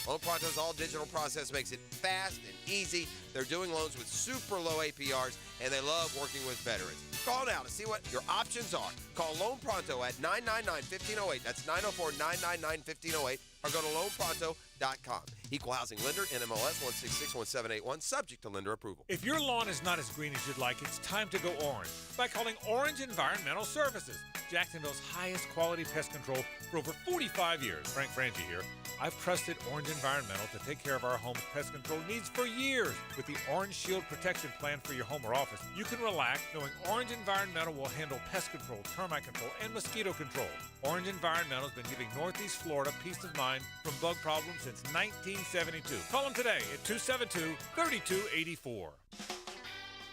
Loan Pronto's all-digital process makes it fast and easy. They're doing loans with super low APRs, and they love working with veterans. Call now to see what your options are. Call Loan Pronto at 999-1508. That's 904-999-1508. Or go to loanpronto.com. Equal housing lender, NMLS 1661781, subject to lender approval. If your lawn is not as green as you'd like, it's time to go orange by calling Orange Environmental Services. Jacksonville's highest quality pest control for over 45 years. Frank Franchi here. I've trusted Orange Environmental to take care of our home's pest control needs for years. With the Orange Shield Protection Plan for your home or office, you can relax knowing Orange Environmental will handle pest control, termite control, and mosquito control. Orange Environmental has been giving Northeast Florida peace of mind from bug problems since 1972. Call them today at 272-3284.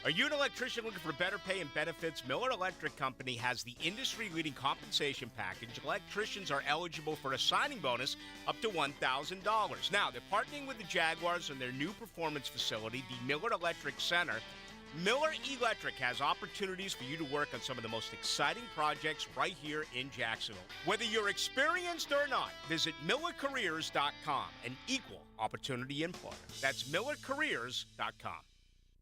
Are you an electrician looking for better pay and benefits? Miller Electric Company has the industry-leading compensation package. Electricians are eligible for a signing bonus up to $1,000. Now, they're partnering with the Jaguars on their new performance facility, the Miller Electric Center. Miller Electric has opportunities for you to work on some of the most exciting projects right here in Jacksonville. Whether you're experienced or not, visit MillerCareers.com, an equal opportunity employer. That's MillerCareers.com.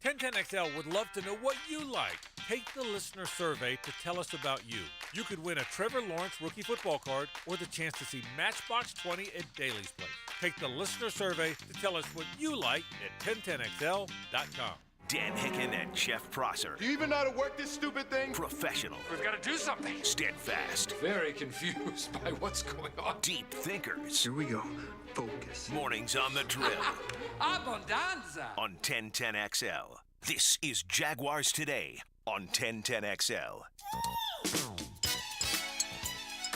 1010XL would love to know what you like. Take the listener survey to tell us about you. You could win a Trevor Lawrence rookie football card or the chance to see Matchbox 20 at Daly's Place. Take the listener survey to tell us what you like at 1010XL.com. Dan Hicken and Jeff Prosser. Do you even know how to work this stupid thing? Professional. We've got to do something. Steadfast. Very confused by what's going on. Deep thinkers. Here we go. Focus. Mornings on the drill. Abundanza. On 1010XL. This is Jaguars Today on 1010XL.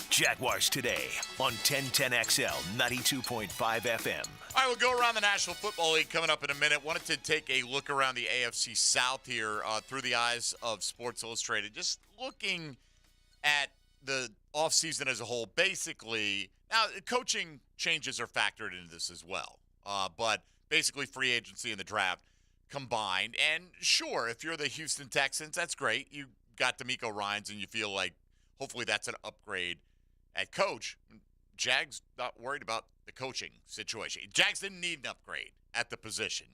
Jaguars Today on 1010XL 92.5 FM. All right, we'll go around the National Football League coming up in a minute. Wanted to take a look around the AFC South here through the eyes of Sports Illustrated. Just looking at the offseason as a whole, basically. Now, coaching changes are factored into this as well. But basically free agency and the draft combined. And sure, if you're the Houston Texans, that's great. You got DeMeco Ryans, and you feel like hopefully that's an upgrade at coach. Jags not worried about the coaching situation. Jags didn't need an upgrade at the position.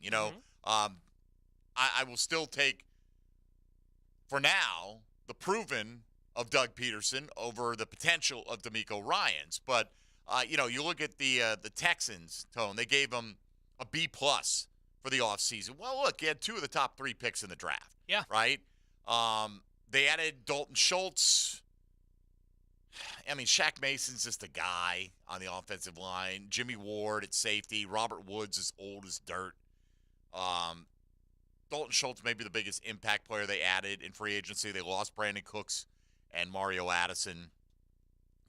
I will still take, for now, the proven of Doug Peterson over the potential of DeMeco Ryans. But, you look at the Texans, Tone, they gave him a B+ for the offseason. Well, look, he had 2 of the top 3 picks in the draft. Yeah. Right? They added Dalton Schultz. I mean, Shaq Mason's just a guy on the offensive line. Jimmy Ward at safety. Robert Woods is old as dirt. Dalton Schultz may be the biggest impact player they added in free agency. They lost Brandon Cooks and Mario Addison.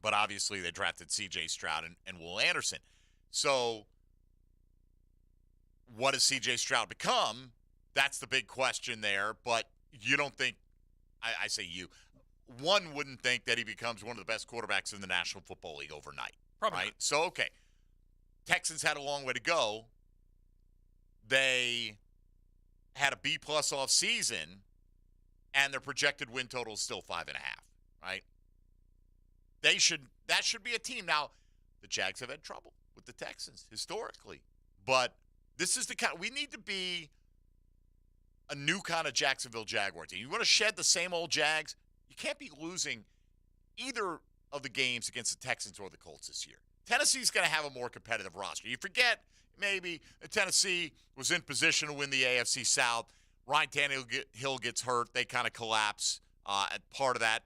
But obviously they drafted C.J. Stroud and Will Anderson. So what does C.J. Stroud become? That's the big question there. But you don't think, I say you, one wouldn't think that he becomes one of the best quarterbacks in the National Football League overnight. Probably right? not. So, okay. Texans had a long way to go. They had a B+ off season, and their projected win total is still 5.5, right? That should be a team. Now, the Jags have had trouble with the Texans historically, but this is the kind we need to be a new kind of Jacksonville Jaguar team. You want to shed the same old Jags, you can't be losing either of the games against the Texans or the Colts this year. Tennessee's going to have a more competitive roster. You forget maybe Tennessee was in position to win the AFC South. Ryan Tannehill gets hurt. They kind of collapse. And part of that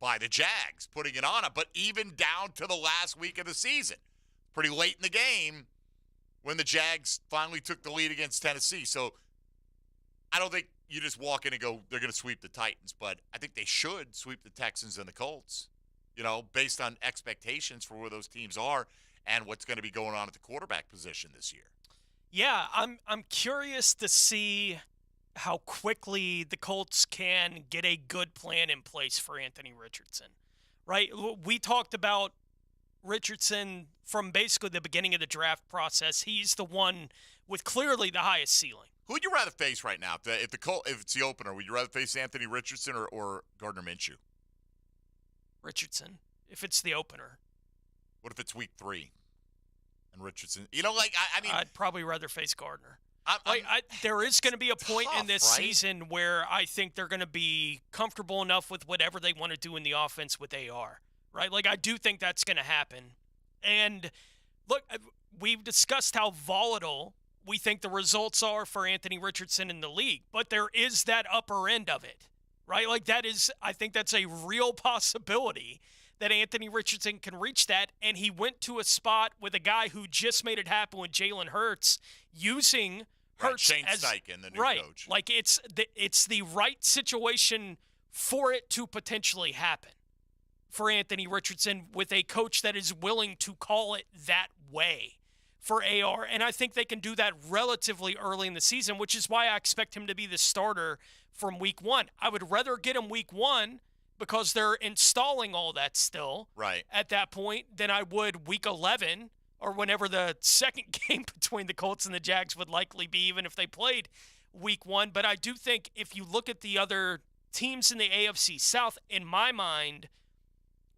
by the Jags putting it on them. But even down to the last week of the season, pretty late in the game when the Jags finally took the lead against Tennessee. So I don't think you just walk in and go, they're going to sweep the Titans. But I think they should sweep the Texans and the Colts, based on expectations for where those teams are and what's going to be going on at the quarterback position this year. Yeah, I'm curious to see how quickly the Colts can get a good plan in place for Anthony Richardson, right? We talked about Richardson from basically the beginning of the draft process. He's the one with clearly the highest ceiling. Who would you rather face right now? If it's the opener, would you rather face Anthony Richardson or Gardner Minshew? Richardson, if it's the opener. What if it's week 3 and Richardson? I mean, I'd probably rather face Gardner. There is going to be a point in this season where I think they're going to be comfortable enough with whatever they want to do in the offense with AR, right? I do think that's going to happen. And look, we've discussed how volatile we think the results are for Anthony Richardson in the league, but there is that upper end of it, right? I think that's a real possibility that Anthony Richardson can reach that, and he went to a spot with a guy who just made it happen with Jalen Hurts, using Hurts Shane as Steichen, the new coach. It's the right situation for it to potentially happen for Anthony Richardson with a coach that is willing to call it that way for AR, and I think they can do that relatively early in the season, which is why I expect him to be the starter from week 1. I would rather get him week 1 because they're installing all that still at that point than I would week 11 or whenever the second game between the Colts and the Jags would likely be, even if they played week 1. But I do think if you look at the other teams in the AFC South, in my mind,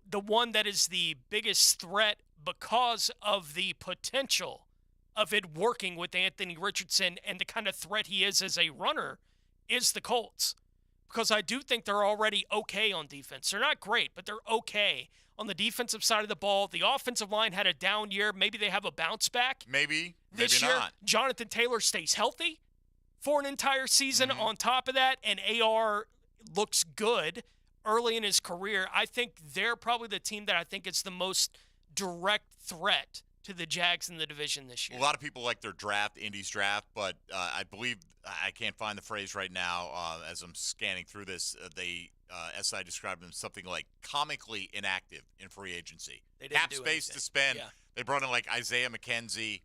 the one that is the biggest threat because of the potential of it working with Anthony Richardson and the kind of threat he is as a runner is the Colts. Because I do think they're already okay on defense. They're not great, but they're okay on the defensive side of the ball. The offensive line had a down year. Maybe they have a bounce back. Maybe this year. Not. Jonathan Taylor stays healthy for an entire season on top of that, and AR looks good early in his career. I think they're probably the team that I think is the most direct threat to the Jags in the division this year. A lot of people like their draft, Indy's draft, but I believe I can't find the phrase right now as I'm scanning through this. SI described them something like comically inactive in free agency. Cap space to spend. Yeah. They brought in like Isaiah McKenzie.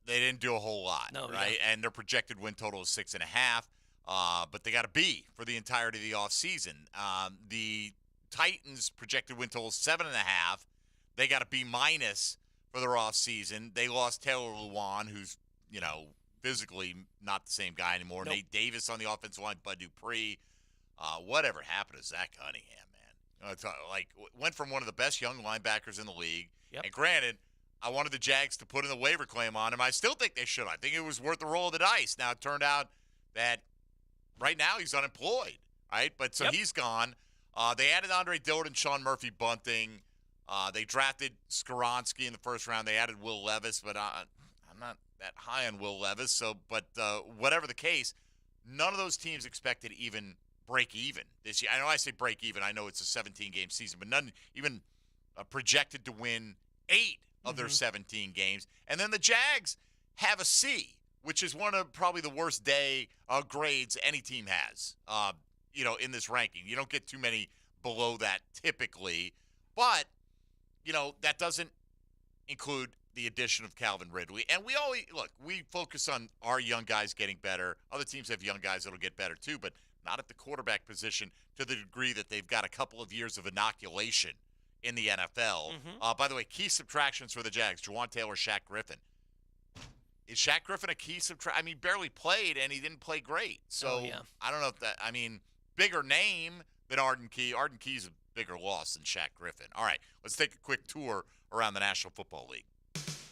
They didn't do a whole lot, right? Yeah. And their projected win total is 6.5. But they got a B for the entirety of the offseason. The Titans' projected win total is 7.5. They got a B- for their offseason. They lost Taylor Lewan, who's, physically not the same guy anymore. Nope. Nate Davis on the offensive line, Bud Dupree. Whatever happened to Zach Cunningham, man? It's went from one of the best young linebackers in the league. Yep. And granted, I wanted the Jags to put in the waiver claim on him. I still think they should. I think it was worth the roll of the dice. Now, it turned out that right now he's unemployed, right? But so he's gone. They added Andre Dillard and Sean Murphy Bunting. They drafted Skoronski in the first round. They added Will Levis, but I'm not that high on Will Levis. But whatever the case, none of those teams expected even break even this year. I know I say break even. I know it's a 17-game season, but none even projected to win 8 of their 17 games. And then the Jags have a C, which is one of probably the worst day grades any team has, in this ranking. You don't get too many below that typically. But, that doesn't include the addition of Calvin Ridley. And we focus on our young guys getting better. Other teams have young guys that'll get better too, but not at the quarterback position to the degree that they've got a couple of years of inoculation in the NFL. By the way, key subtractions for the Jags: Juwan Taylor, Shaq Griffin. Is Shaq Griffin a key subtraction? I mean, barely played, and he didn't play great. So I don't know if that. I mean, bigger name than Arden Key. Arden Key's a bigger loss than Shaq Griffin. All right, let's take a quick tour around the National Football League.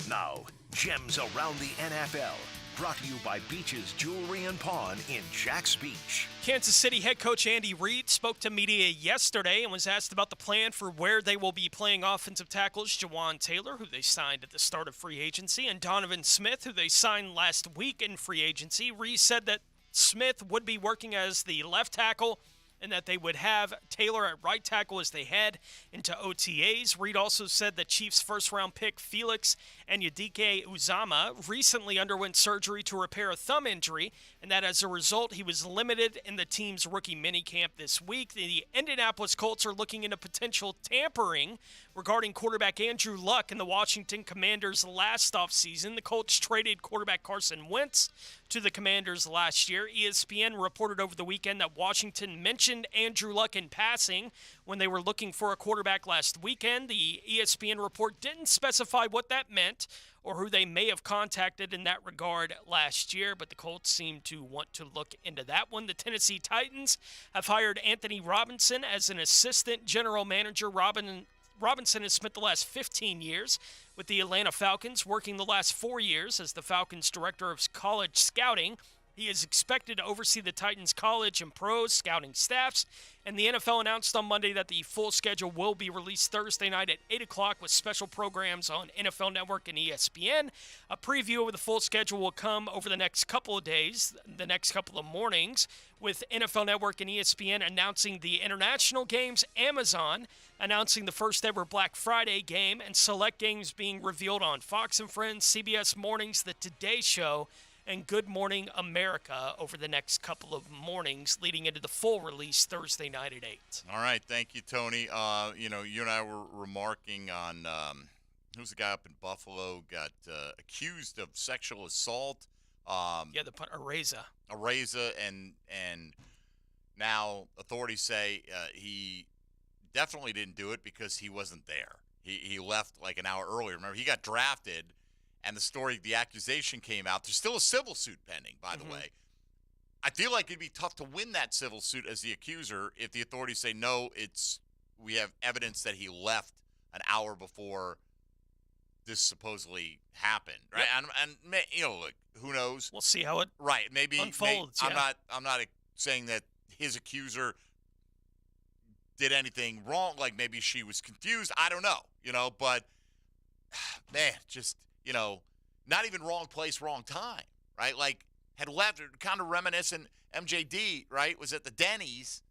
Now, gems around the NFL. Brought to you by Beach's Jewelry and Pawn in Jax Beach. Kansas City head coach Andy Reid spoke to media yesterday and was asked about the plan for where they will be playing offensive tackles Juwan Taylor, who they signed at the start of free agency, and Donovan Smith, who they signed last week in free agency. Reid said that Smith would be working as the left tackle and that they would have Taylor at right tackle as they head into OTAs. Reid also said that Chiefs first-round pick Felix Anyudike Uzama recently underwent surgery to repair a thumb injury, and that as a result, he was limited in the team's rookie minicamp this week. The Indianapolis Colts are looking into potential tampering regarding quarterback Andrew Luck and the Washington Commanders last offseason. The Colts traded quarterback Carson Wentz to the Commanders last year. ESPN reported over the weekend that Washington mentioned Andrew Luck in passing when they were looking for a quarterback last weekend. The ESPN report didn't specify what that meant or who they may have contacted in that regard last year, but the Colts seem to want to look into that one. The Tennessee Titans have hired Anthony Robinson as an assistant general manager. Robinson has spent the last 15 years with the Atlanta Falcons, working the last 4 years as the Falcons' director of college scouting. He is expected to oversee the Titans' college and pro scouting staffs, and the NFL announced on Monday that the full schedule will be released Thursday night at 8 o'clock with special programs on NFL Network and ESPN. A preview of the full schedule will come over the next couple of days, the next couple of mornings, with NFL Network and ESPN announcing the international games, Amazon announcing the first ever Black Friday game, and select games being revealed on Fox and Friends, CBS Mornings, The Today Show, and Good Morning America over the next couple of mornings leading into the full release Thursday night at 8. All right. Thank you, Tony. You and I were remarking on who's the guy up in Buffalo got accused of sexual assault. The Areza. Areza, and now authorities say he definitely didn't do it because he wasn't there. He left like an hour earlier. Remember, he got drafted. And the accusation came out. There's still a civil suit pending, by the way. I feel like it'd be tough to win that civil suit as the accuser if the authorities say, no, we have evidence that he left an hour before this supposedly happened, right? Yep. And look, who knows? We'll see how it unfolds. I'm not saying that his accuser did anything wrong. Like maybe she was confused. I don't know, but man, just. Not even wrong place, wrong time, right? Like, had left, kind of reminiscent, MJD, right, was at the Denny's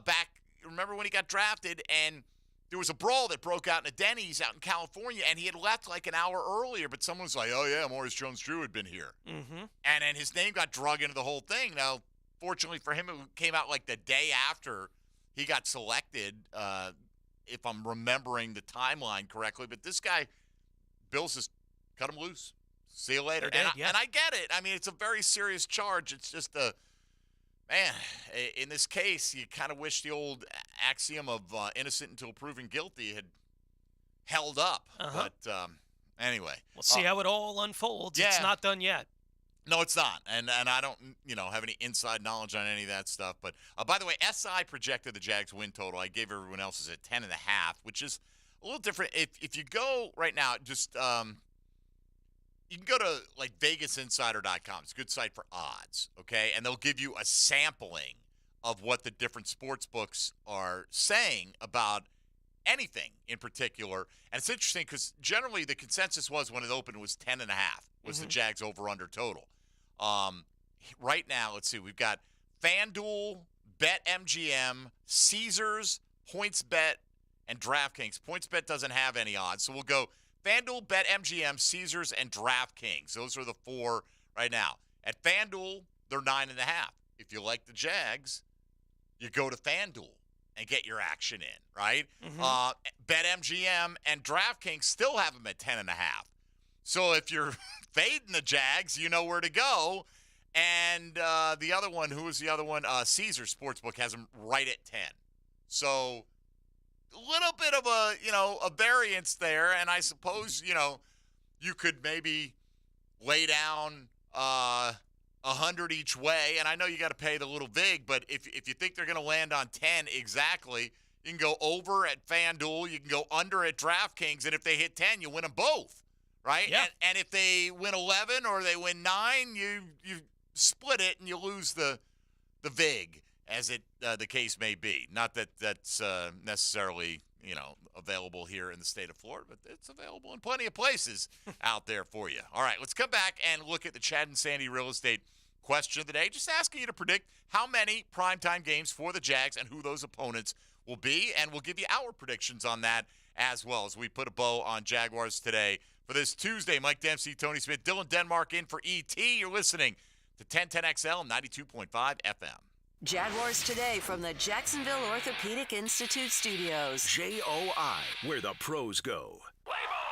back, remember when he got drafted, and there was a brawl that broke out in a Denny's out in California, and he had left like an hour earlier, but someone was like, oh, yeah, Maurice Jones-Drew had been here. Mm-hmm. And then his name got drug into the whole thing. Now, fortunately for him, it came out like the day after he got selected, if I'm remembering the timeline correctly. But this guy, Bill's just cut him loose. See you later. And I get it. I mean, it's a very serious charge. It's just in this case, you kind of wish the old axiom of innocent until proven guilty had held up. But Anyway. We'll see how it all unfolds. Yeah. It's not done yet. No, it's not, and I don't have any inside knowledge on any of that stuff. But by the way, SI projected the Jags win total. I gave everyone else's at 10.5, which is a little different. If you go right now, just you can go to like VegasInsider.com. It's a good site for odds, okay, and they'll give you a sampling of what the different sports books are saying about anything in particular. And it's interesting because generally the consensus was when it opened was 10.5 was the Jags over/under total. Right now, let's see, we've got FanDuel, BetMGM, Caesars, PointsBet, and DraftKings. PointsBet doesn't have any odds, so we'll go FanDuel, BetMGM, Caesars, and DraftKings. Those are the 4 right now. At FanDuel, they're 9.5. If you like the Jags, you go to FanDuel and get your action in, right? BetMGM and DraftKings still have them at 10.5. So if you're fading the Jags, you know where to go. And the other one, who was the other one? Caesar Sportsbook has them right at 10. So a little bit of a variance there. And I suppose, you could maybe lay down 100 each way. And I know you got to pay the little vig, but if you think they're going to land on 10 exactly, you can go over at FanDuel. You can go under at DraftKings. And if they hit 10, you win them both. Right? Yeah. And if they win 11 or they win 9, you split it and you lose the vig, as the case may be. Not that that's necessarily, available here in the state of Florida, but it's available in plenty of places out there for you. All right, let's come back and look at the Chad and Sandy real estate question of the day. Just asking you to predict how many primetime games for the Jags and who those opponents will be, and we'll give you our predictions on that as well as we put a bow on Jaguars Today. For this Tuesday, Mike Dempsey, Tony Smith, Dylan Denmark in for ET. You're listening to 1010XL 92.5 FM. Jaguars Today from the Jacksonville Orthopedic Institute studios. JOI, where the pros go.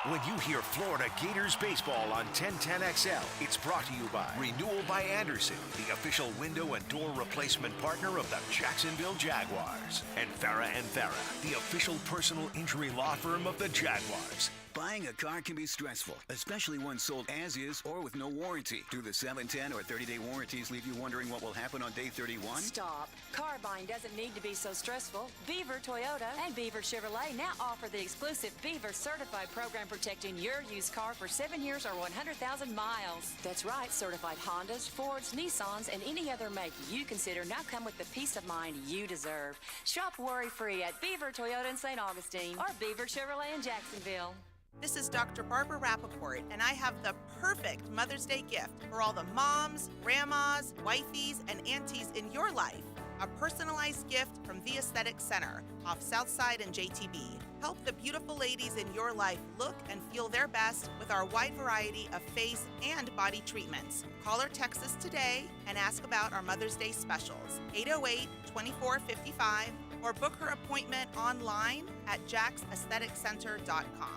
When you hear Florida Gators baseball on 1010XL, it's brought to you by Renewal by Anderson, the official window and door replacement partner of the Jacksonville Jaguars, and Farah & Farah, the official personal injury law firm of the Jaguars. Buying a car can be stressful, especially one sold as is or with no warranty. Do the 7, 10, or 30-day warranties leave you wondering what will happen on day 31? Stop. Car buying doesn't need to be so stressful. Beaver Toyota and Beaver Chevrolet now offer the exclusive Beaver Certified program protecting your used car for 7 years or 100,000 miles. That's right, certified Hondas, Fords, Nissans, and any other make you consider now come with the peace of mind you deserve. Shop worry-free at Beaver Toyota in St. Augustine or Beaver Chevrolet in Jacksonville. This is Dr. Barbara Rappaport, and I have the perfect Mother's Day gift for all the moms, grandmas, wifeys, and aunties in your life. A personalized gift from The Aesthetic Center off Southside and JTB. Help the beautiful ladies in your life look and feel their best with our wide variety of face and body treatments. Call or text us today and ask about our Mother's Day specials. 808-2455 or book her appointment online at jacksaestheticcenter.com.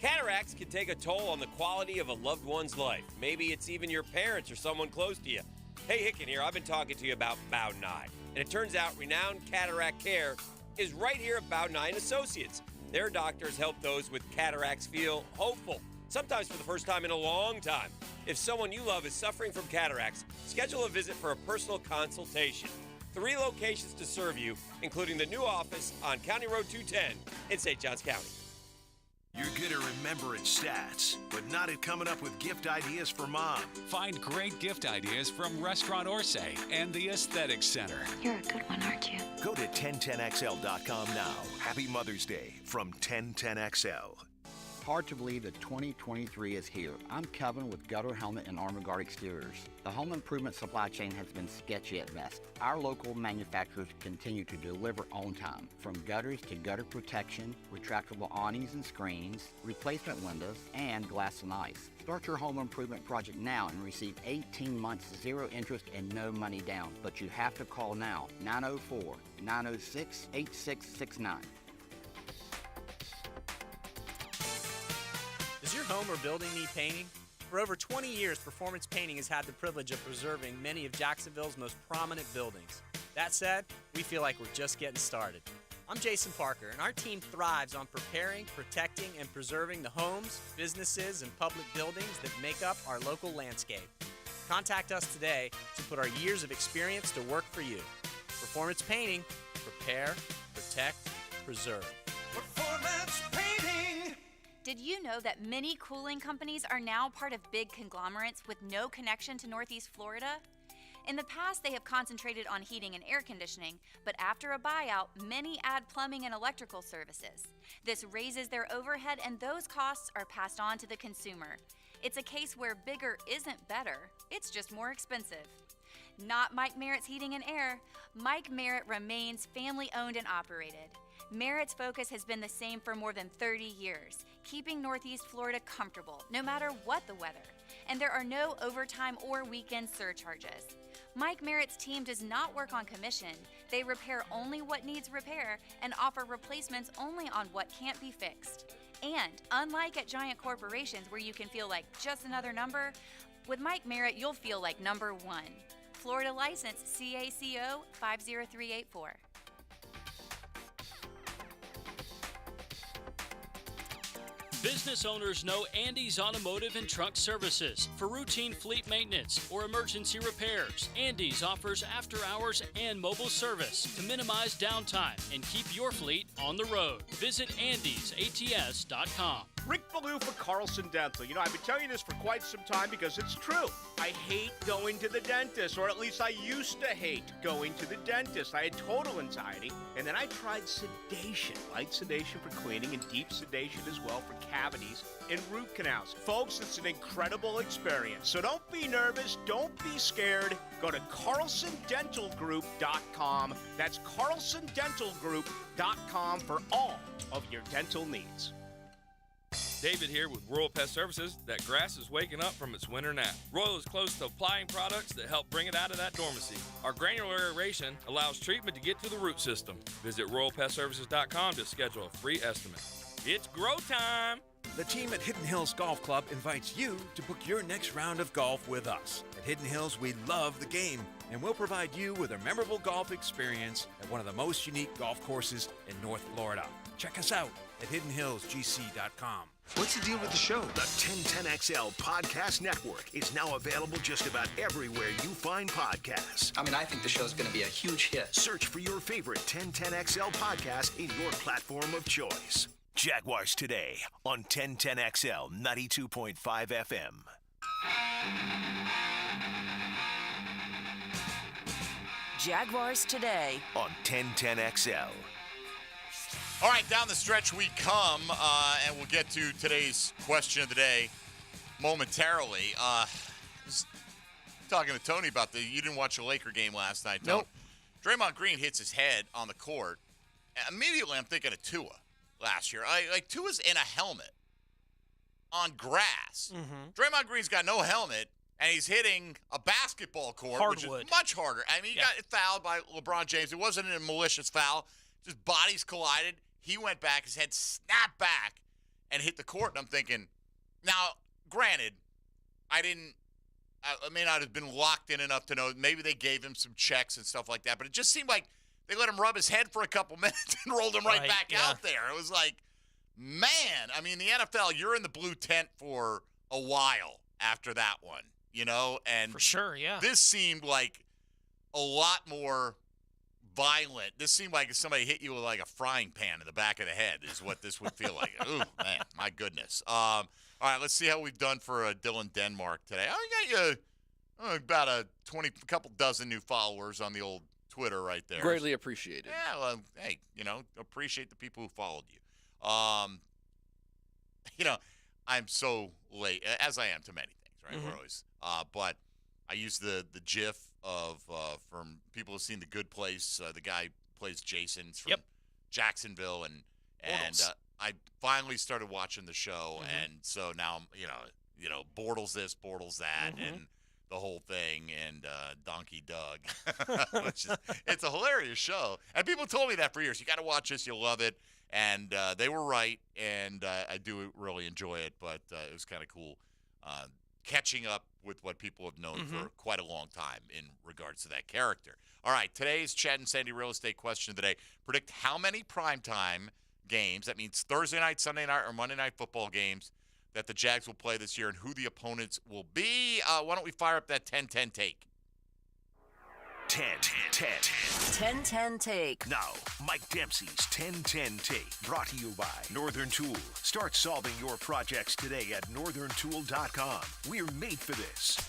Cataracts can take a toll on the quality of a loved one's life. Maybe it's even your parents or someone close to you. Hey, Hicken here. I've been talking to you about Bowden Eye. And it turns out renowned cataract care is right here at Bowden Eye & Associates. Their doctors help those with cataracts feel hopeful, sometimes for the first time in a long time. If someone you love is suffering from cataracts, schedule a visit for a personal consultation. 3 locations to serve you, including the new office on County Road 210 in St. Johns County. You're good at remembering stats, but not at coming up with gift ideas for mom. Find great gift ideas from Restaurant Orsay and the Aesthetic Center. You're a good one, aren't you? Go to 1010XL.com now. Happy Mother's Day from 1010XL. Hard to believe that 2023 is here. I'm Kevin with Gutter Helmet and Armor Guard Exteriors. The home improvement supply chain has been sketchy at best. Our local manufacturers continue to deliver on time, from gutters to gutter protection, retractable awnings and screens, replacement windows, and glass and ice. Start your home improvement project now and receive 18 months, 0 interest, and no money down. But you have to call now, 904-906-8669. Does your home or building need painting? For over 20 years, Performance Painting has had the privilege of preserving many of Jacksonville's most prominent buildings. That said, we feel like we're just getting started. I'm Jason Parker, and our team thrives on preparing, protecting, and preserving the homes, businesses, and public buildings that make up our local landscape. Contact us today to put our years of experience to work for you. Performance Painting. Prepare, protect, preserve. Performance Painting. Did you know that many cooling companies are now part of big conglomerates with no connection to Northeast Florida? In the past, they have concentrated on heating and air conditioning, but after a buyout, many add plumbing and electrical services. This raises their overhead, and those costs are passed on to the consumer. It's a case where bigger isn't better, it's just more expensive. Not Mike Merritt's Heating and Air. Mike Merritt remains family-owned and operated. Merritt's focus has been the same for more than 30 years, keeping Northeast Florida comfortable, no matter what the weather. And there are no overtime or weekend surcharges. Mike Merritt's team does not work on commission. They repair only what needs repair and offer replacements only on what can't be fixed. And unlike at giant corporations where you can feel like just another number, with Mike Merritt, you'll feel like number one. Florida license CACO 50384. Business owners know Andy's Automotive and Truck Services for routine fleet maintenance or emergency repairs. Andy's offers after-hours and mobile service to minimize downtime and keep your fleet on the road. Visit andysats.com. Rick Ballou for Carlson Dental. You know, I've been telling you this for quite some time because it's true. I hate going to the dentist, or at least I used to hate going to the dentist. I had total anxiety, and then I tried sedation. Light sedation for cleaning and deep sedation as well for cavities and root canals. Folks, it's an incredible experience. So don't be nervous. Don't be scared. Go to carlsondentalgroup.com. That's carlsondentalgroup.com for all of your dental needs. David here with Royal Pest Services. That grass is waking up from its winter nap. Royal is close to applying products that help bring it out of that dormancy. Our granular aeration allows treatment to get to the root system. Visit RoyalPestServices.com to schedule a free estimate. It's grow time! The team at Hidden Hills Golf Club invites you to book your next round of golf with us. At Hidden Hills, we love the game, and we'll provide you with a memorable golf experience at one of the most unique golf courses in North Florida. Check us out at hiddenhillsgc.com. What's the deal with the show? The 1010XL Podcast Network is now available just about everywhere you find podcasts. I mean, I think the show's going to be a huge hit. Search for your favorite 1010XL podcast in your platform of choice. Jaguars Today on 1010XL 92.5 FM. Jaguars Today on 1010XL. All right, down the stretch we come, and we'll get to today's question of the day momentarily. Was talking to Tony about you didn't watch a Laker game last night, Tony. Nope. Draymond Green hits his head on the court. Immediately, I'm thinking of Tua last year. Tua's in a helmet on grass. Mm-hmm. Draymond Green's got no helmet, and he's hitting a basketball court, which is much harder. I mean, he got fouled by LeBron James. It wasn't a malicious foul. Just bodies collided. He went back. His head snapped back and hit the court. And I'm thinking, now, granted, I may not have been locked in enough to know. Maybe they gave him some checks and stuff like that. But it just seemed like they let him rub his head for a couple minutes and rolled him right back out there. It was like, man, I mean, the NFL, you're in the blue tent for a while after that one, you know? And for sure, yeah. This seemed like a lot more violent. This seemed like if somebody hit you with like a frying pan in the back of the head is what this would feel like. Ooh, man, my goodness. All right, let's see how we've done for Dylan Denmark today. I got you about a couple dozen new followers on the old Twitter right there. Greatly appreciated. Yeah, well, hey, appreciate the people who followed you. I'm so late, as I am to many things, right? Mm-hmm. We're always, but I use the GIF of from people who've seen The Good Place. The guy plays Jason from Jacksonville, and I finally started watching the show, and so now I'm Bortles this, Bortles that, and the whole thing, and Donkey Doug, it's a hilarious show, and people told me that for years. You got to watch this, you'll love it, and they were right, and I do really enjoy it, but it was kind of cool catching up with what people have known for quite a long time in regards to that character. All right, today's Chad and Sandy real estate question of the day. Predict how many primetime games, that means Thursday night, Sunday night, or Monday night football games, that the Jags will play this year and who the opponents will be. Why don't we fire up that 10-10 take? 10-10 take. Now, Mike Dempsey's 10-10 take, brought to you by Northern Tool. Start solving your projects today at northerntool.com. We're made for this.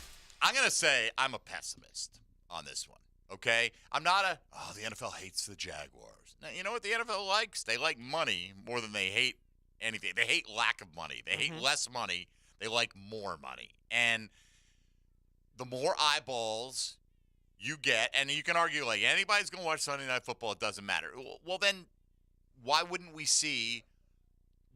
I'm going to say I'm a pessimist on this one, okay? I'm not the NFL hates the Jaguars. Now, you know what the NFL likes? They like money more than they hate anything. They hate lack of money. They hate less money. They like more money. And the more eyeballs you get, and you can argue like anybody's going to watch Sunday Night Football, it doesn't matter. Well, then why wouldn't we see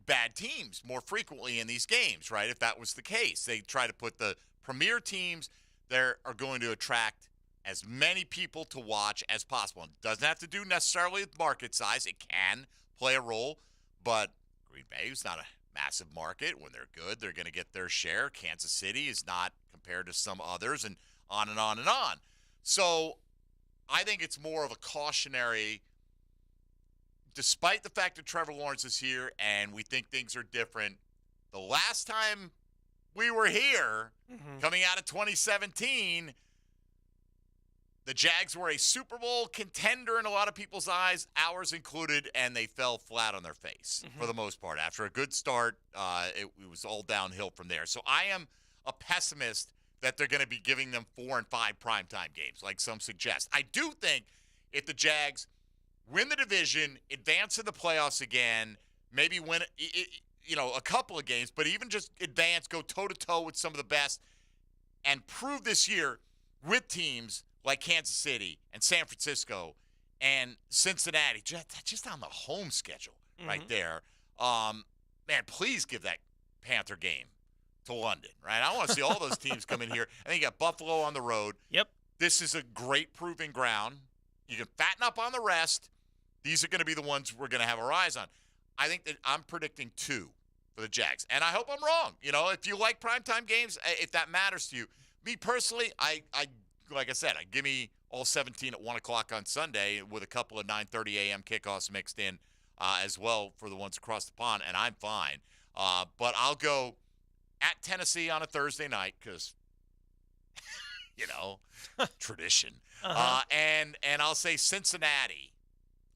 bad teams more frequently in these games, right? If that was the case, they try to put the premier teams there are going to attract as many people to watch as possible. It doesn't have to do necessarily with market size. It can play a role, but Green Bay is not a massive market. When they're good, they're going to get their share. Kansas City is not compared to some others, and on and on and on. So I think it's more of a cautionary, despite the fact that Trevor Lawrence is here and we think things are different. The last time we were here, coming out of 2017, the Jags were a Super Bowl contender in a lot of people's eyes, ours included, and they fell flat on their face for the most part. After a good start, it was all downhill from there. So I am a pessimist that they're going to be giving them 4 and 5 primetime games, like some suggest. I do think if the Jags win the division, advance to the playoffs again, maybe win a couple of games, but even just advance, go toe-to-toe with some of the best, and prove this year with teams like Kansas City and San Francisco and Cincinnati, just on the home schedule right there. Man, please give that Panther game to London, right? I want to see all those teams come in here. And then you got Buffalo on the road. Yep. This is a great proving ground. You can fatten up on the rest. These are going to be the ones we're going to have our eyes on. I think that I'm predicting 2 for the Jags. And I hope I'm wrong. You know, if you like primetime games, if that matters to you. Me personally, I like I said, give me all 17 at 1 o'clock on Sunday with a couple of 9:30 a.m. kickoffs mixed in as well for the ones across the pond, and I'm fine. But I'll go at Tennessee on a Thursday night because, tradition. And I'll say Cincinnati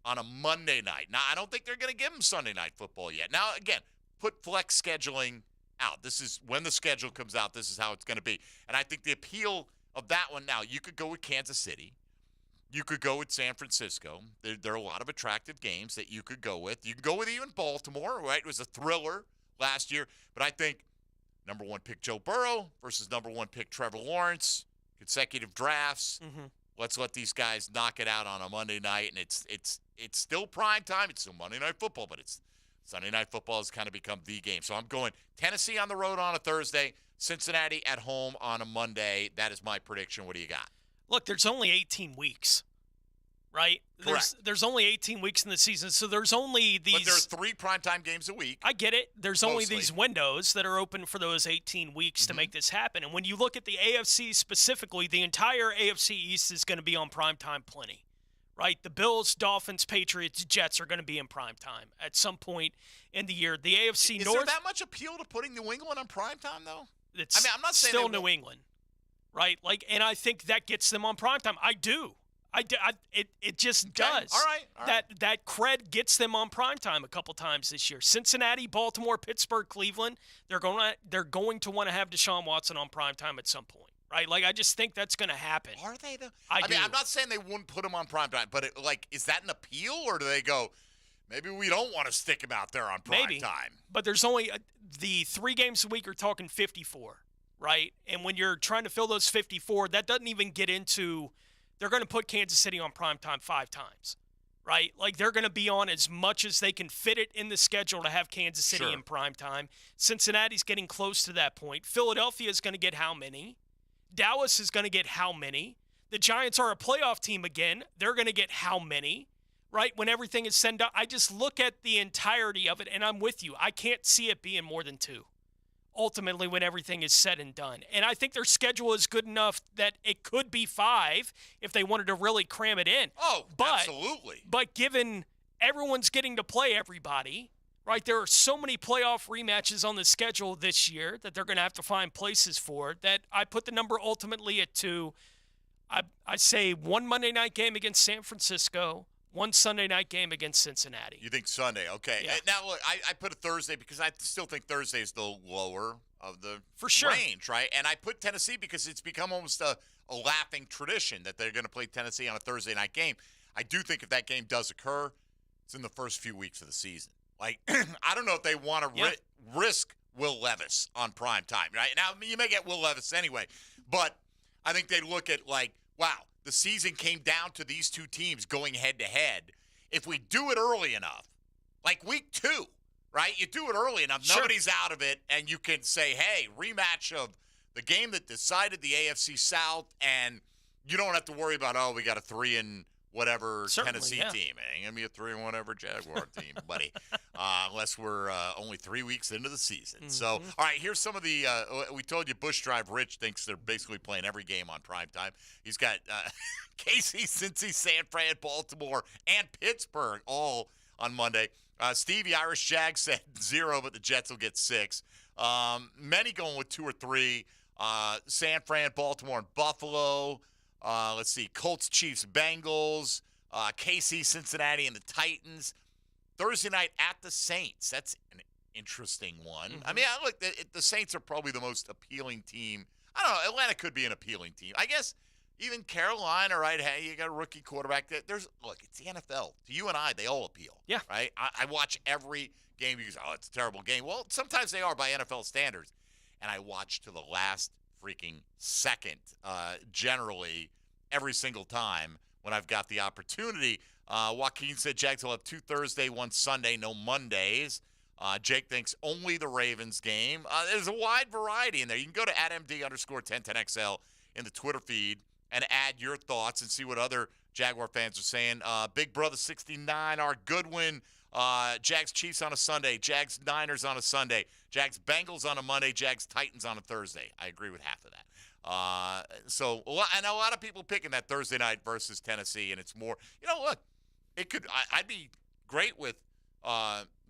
on a Monday night. Now, I don't think they're going to give them Sunday night football yet. Now, again, put flex scheduling out. This is when the schedule comes out. This is how it's going to be. And I think the appeal of that one, now, you could go with Kansas City. You could go with San Francisco. There are a lot of attractive games that you could go with. You could go with even Baltimore, right? It was a thriller last year. But I think number 1 pick Joe Burrow versus number 1 pick Trevor Lawrence, consecutive drafts. Let's let these guys knock it out on a Monday night. And it's still prime time. It's still Monday Night Football, but it's Sunday Night Football has kind of become the game. So I'm going Tennessee on the road on a Thursday, Cincinnati at home on a Monday. That is my prediction. What do you got? Look, there's only 18 weeks, right? Correct. There's only 18 weeks in the season, so there's only these. But there are 3 primetime games a week. I get it. There's only these windows that are open for those 18 weeks to make this happen. And when you look at the AFC specifically, the entire AFC East is going to be on primetime plenty, right? The Bills, Dolphins, Patriots, Jets are going to be in primetime at some point in the year. The AFC Is North. there that much appeal to putting New England on primetime, though? I'm not saying still New England, right? Like, and I think that gets them on primetime. I do. It just does. All right. That cred gets them on primetime a couple times this year. Cincinnati, Baltimore, Pittsburgh, Cleveland. They're going to want to have Deshaun Watson on primetime at some point, right? Like, I just think that's going to happen. Are they though? I do. mean, I'm not saying they wouldn't put him on primetime, but is that an appeal, or do they go, maybe we don't want to stick him out there on primetime? But there's only the 3 games a week are talking 54, right? And when you're trying to fill those 54, that doesn't even get into. They're going to put Kansas City on primetime 5 times, right? Like, they're going to be on as much as they can fit it in the schedule to have Kansas City in primetime. Cincinnati's getting close to that point. Philadelphia is going to get how many? Dallas is going to get how many? The Giants are a playoff team again. They're going to get how many, right? When everything is said and done. I just look at the entirety of it, and I'm with you. I can't see it being more than 2. ultimately when everything is said and done. And I think their schedule is good enough that it could be 5 if they wanted to really cram it in. Oh, absolutely. But given everyone's getting to play everybody, right, there are so many playoff rematches on the schedule this year that they're going to have to find places for, that I put the number ultimately at 2. I say one Monday night game against San Francisco, one Sunday night game against Cincinnati. You think Sunday? Okay. Yeah. Now, look, I put a Thursday because I still think Thursday is the lower of the For sure. range, right? And I put Tennessee because it's become almost a laughing tradition that they're going to play Tennessee on a Thursday night game. I do think if that game does occur, it's in the first few weeks of the season. Like, I don't know if they want to risk Will Levis on prime time, right? Now, you may get Will Levis anyway, but I think they look at, like, wow, the season came down to these two teams going head-to-head. If we do it early enough, like week 2, right? You do it early enough, Sure. Nobody's out of it, and you can say, hey, rematch of the game that decided the AFC South, and you don't have to worry about, oh, we got a 3 and whatever Certainly, Tennessee yeah. team. It ain't going to be a 3 and whatever Jaguar team, buddy, unless we're only 3 weeks into the season. So, all right, here's some of the we told you Bush Drive Rich thinks they're basically playing every game on primetime. He's got KC, Cincy, San Fran, Baltimore, and Pittsburgh all on Monday. Stevie Irish Jag said 0, but the Jets will get 6. Many going with 2 or 3. San Fran, Baltimore, and Buffalo. Let's see, Colts, Chiefs, Bengals, KC, Cincinnati, and the Titans. Thursday night at the Saints. That's an interesting one. I mean, look, the Saints are probably the most appealing team. I don't know. Atlanta could be an appealing team. I guess even Carolina, right? Hey, you got a rookie quarterback. Look, it's the NFL. To you and I, they all appeal. Yeah. Right? I watch every game because, it's a terrible game. Well, sometimes they are by NFL standards. And I watch to the last freaking second, generally, every single time when I've got the opportunity. Joaquin said Jags will have 2 Thursday, 1 Sunday, no Mondays. Jake thinks only the Ravens game. There's a wide variety in there. You can go to @MD_1010XL in the Twitter feed and add your thoughts and see what other Jaguar fans are saying. Big Brother 69, our Goodwin. Jags Chiefs on a Sunday. Jags Niners on a Sunday. Jags Bengals on a Monday. Jags Titans on a Thursday. I agree with half of that. So I know a lot of people picking that Thursday night versus Tennessee, and it's more, look, it could, I'd be great with,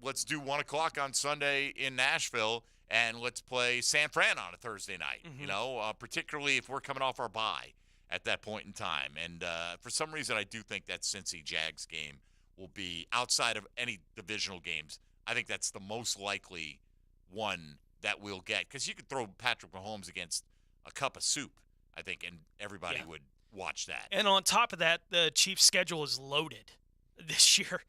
let's do 1 o'clock on Sunday in Nashville, and let's play San Fran on a Thursday night, particularly if we're coming off our bye at that point in time. And for some reason, I do think that Cincy Jags game will be, outside of any divisional games, I think that's the most likely one that we'll get. Because you could throw Patrick Mahomes against a cup of soup, I think, and everybody would watch that. And on top of that, the Chiefs' schedule is loaded this year.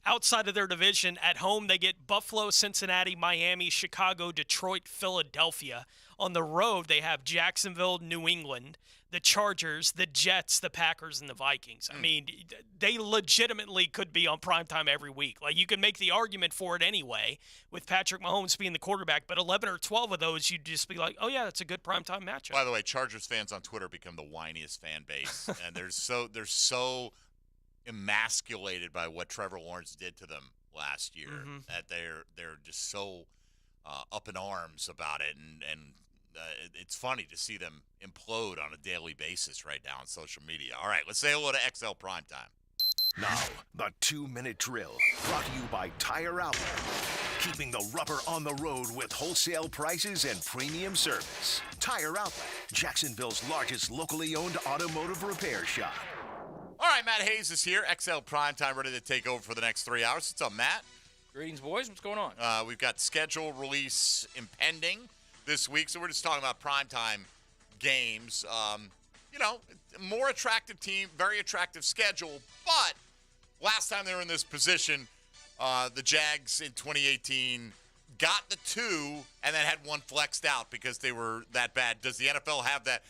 Outside of their division, at home they get Buffalo, Cincinnati, Miami, Chicago, Detroit, Philadelphia. On the road, they have Jacksonville, New England, the Chargers, the Jets, the Packers, and the Vikings. I mean, they legitimately could be on primetime every week. Like, you can make the argument for it anyway with Patrick Mahomes being the quarterback, but 11 or 12 of those, you'd just be like, oh, yeah, that's a good primetime matchup. By the way, Chargers fans on Twitter become the whiniest fan base, and they're so emasculated by what Trevor Lawrence did to them last year that they're just so up in arms about it, and it's funny to see them implode on a daily basis right now on social media. All right, let's say hello to XL Primetime. Now, the 2-minute drill, brought to you by Tire Outlet. Keeping the rubber on the road with wholesale prices and premium service. Tire Outlet, Jacksonville's largest locally owned automotive repair shop. All right, Matt Hayes is here, XL Primetime, ready to take over for the next 3 hours. What's up, Matt? Greetings, boys. What's going on? We've got schedule release impending this week, so we're just talking about primetime games. More attractive team, very attractive schedule, but last time they were in this position, the Jags in 2018 got the 2 and then had 1 flexed out because they were that bad. Does the NFL have that?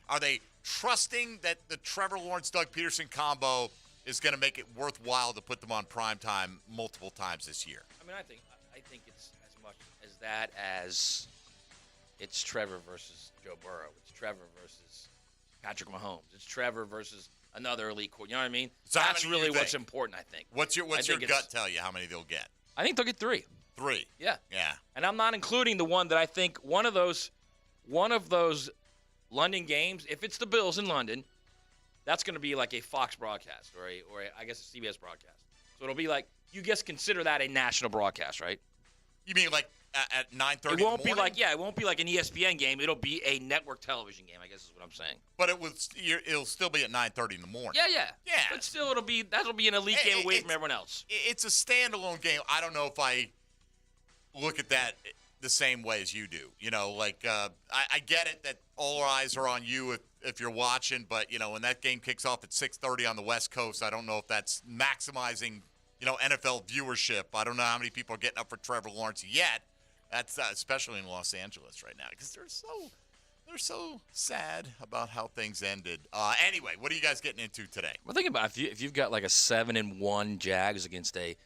Are they trusting that the Trevor Lawrence, Doug Peterson combo is going to make it worthwhile to put them on primetime multiple times this year? I mean, I think it's as much as that as it's Trevor versus Joe Burrow. It's Trevor versus Patrick Mahomes. It's Trevor versus another elite quarterback. You know what I mean? So that's really what's important, I think. What's your gut tell you how many they'll get? I think they'll get 3. 3. Yeah. Yeah. And I'm not including the one that I think one of those London games, if it's the Bills in London, that's going to be like a Fox broadcast or I guess a CBS broadcast. So it'll be like, you just consider that a national broadcast, right? You mean like at 9:30 in the morning? It won't be like an ESPN game. It'll be a network television game, I guess is what I'm saying. But it'll still be at 9:30 in the morning. Yeah. But still, that'll be an elite game away from everyone else. It's a standalone game. I don't know if I look at that the same way as you do. I get it that all eyes are on you if you're watching, but when that game kicks off at 6:30 on the West Coast, I don't know if that's maximizing NFL viewership. I don't know how many people are getting up for Trevor Lawrence yet. That's especially in Los Angeles right now because they're so sad about how things ended. Anyway, what are you guys getting into today? Well, think about if you've got like a 7-1 Jags against a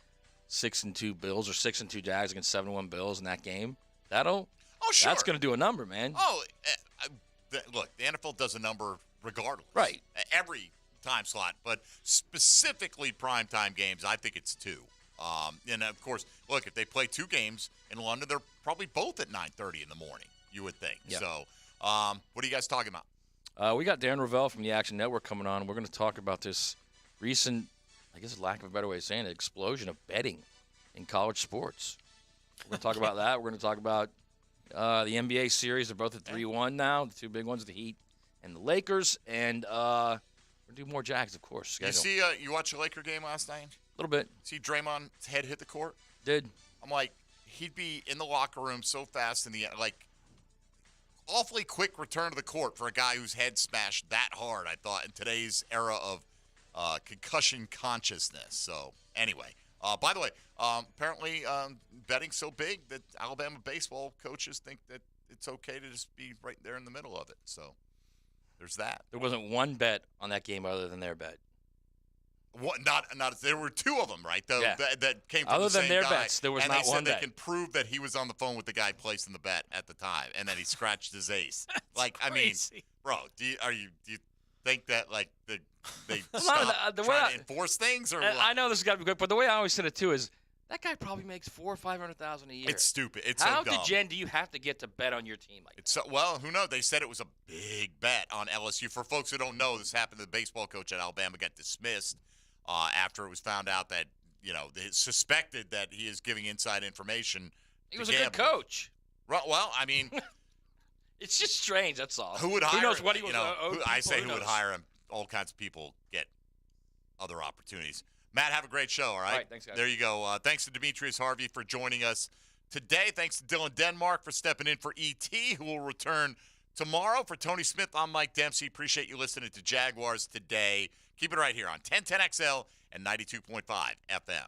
6-2 Bills or 6-2 Jags against 7-1 Bills in that game. Sure. That's going to do a number, man. Look, the NFL does a number regardless. Right. Every time slot, but specifically primetime games, I think it's 2. And, of course, look, if they play 2 games in London, they're probably both at 9:30 in the morning, you would think. Yeah. So what are you guys talking about? We got Dan Ravel from the Action Network coming on. We're going to talk about this recent, I guess lack of a better way of saying it, explosion of betting in college sports. We're going to talk about that. We're going to talk about the NBA series. They're both at 3-1 now, the 2 big ones, the Heat and the Lakers. And we're going to do more Jags, of course. You see, you watched the Laker game last night? A little bit. See Draymond's head hit the court? Did. I'm like, he'd be in the locker room so fast in the awfully quick return to the court for a guy whose head smashed that hard, I thought, in today's era of concussion consciousness. So, anyway. By the way, apparently betting's so big that Alabama baseball coaches think that it's okay to just be right there in the middle of it. So, there's that. There wasn't one bet on that game other than their bet. What? Not. There were 2 of them, right? That came from other the same than their guy, bets, there was and not they one said bet. they can prove that he was on the phone with the guy placing the bet at the time, and then he scratched his ace. I mean, bro, do you think that they stop trying to enforce things or what? I know this has got to be quick, but the way I always said it too is that guy probably makes $400,000 or $500,000 a year. It's stupid. It's how so dumb. degen do you have to get to bet on your team like that? Well, who knows? They said it was a big bet on LSU. For folks who don't know, this happened. The baseball coach at Alabama got dismissed after it was found out that they suspected that he is giving inside information. He was a good coach. Well, I mean, it's just strange. That's all. Who would hire? Who knows what he was? I say who would hire him. All kinds of people get other opportunities. Matt, have a great show, all right? All right, thanks, guys. There you go. Thanks to Demetrius Harvey for joining us today. Thanks to Dylan Denmark for stepping in for E.T., who will return tomorrow. For Tony Smith, I'm Mike Dempsey. Appreciate you listening to Jaguars Today. Keep it right here on 1010XL and 92.5 FM.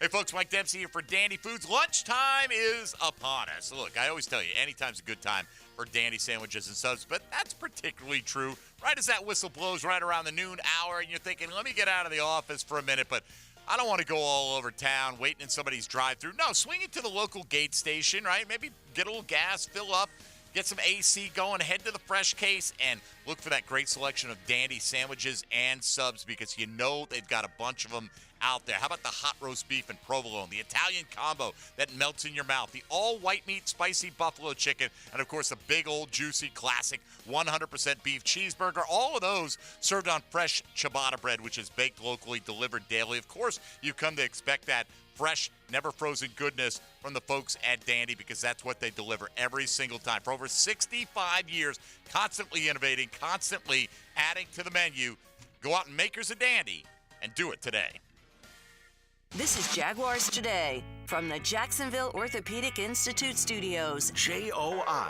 Hey, folks, Mike Dempsey here for Dandy Foods. Lunchtime is upon us. Look, I always tell you, anytime's a good time for Dandy sandwiches and subs, but that's particularly true right as that whistle blows right around the noon hour, and you're thinking, let me get out of the office for a minute, but I don't want to go all over town waiting in somebody's drive-thru. No, swing it to the local gate station, right? Maybe get a little gas, fill up, get some AC going, head to the Fresh Case, and look for that great selection of Dandy sandwiches and subs because you know they've got a bunch of them out there. How about the hot roast beef and provolone, the Italian combo that melts in your mouth, the all-white meat spicy buffalo chicken, and, of course, the big old juicy classic 100% beef cheeseburger. All of those served on fresh ciabatta bread, which is baked locally, delivered daily. Of course, you come to expect that fresh, never frozen goodness from the folks at Dandy because that's what they deliver every single time. For over 65 years, constantly innovating, constantly adding to the menu. Go out and make yours a Dandy and do it today. This is Jaguars Today from the Jacksonville Orthopedic Institute Studios. JOI.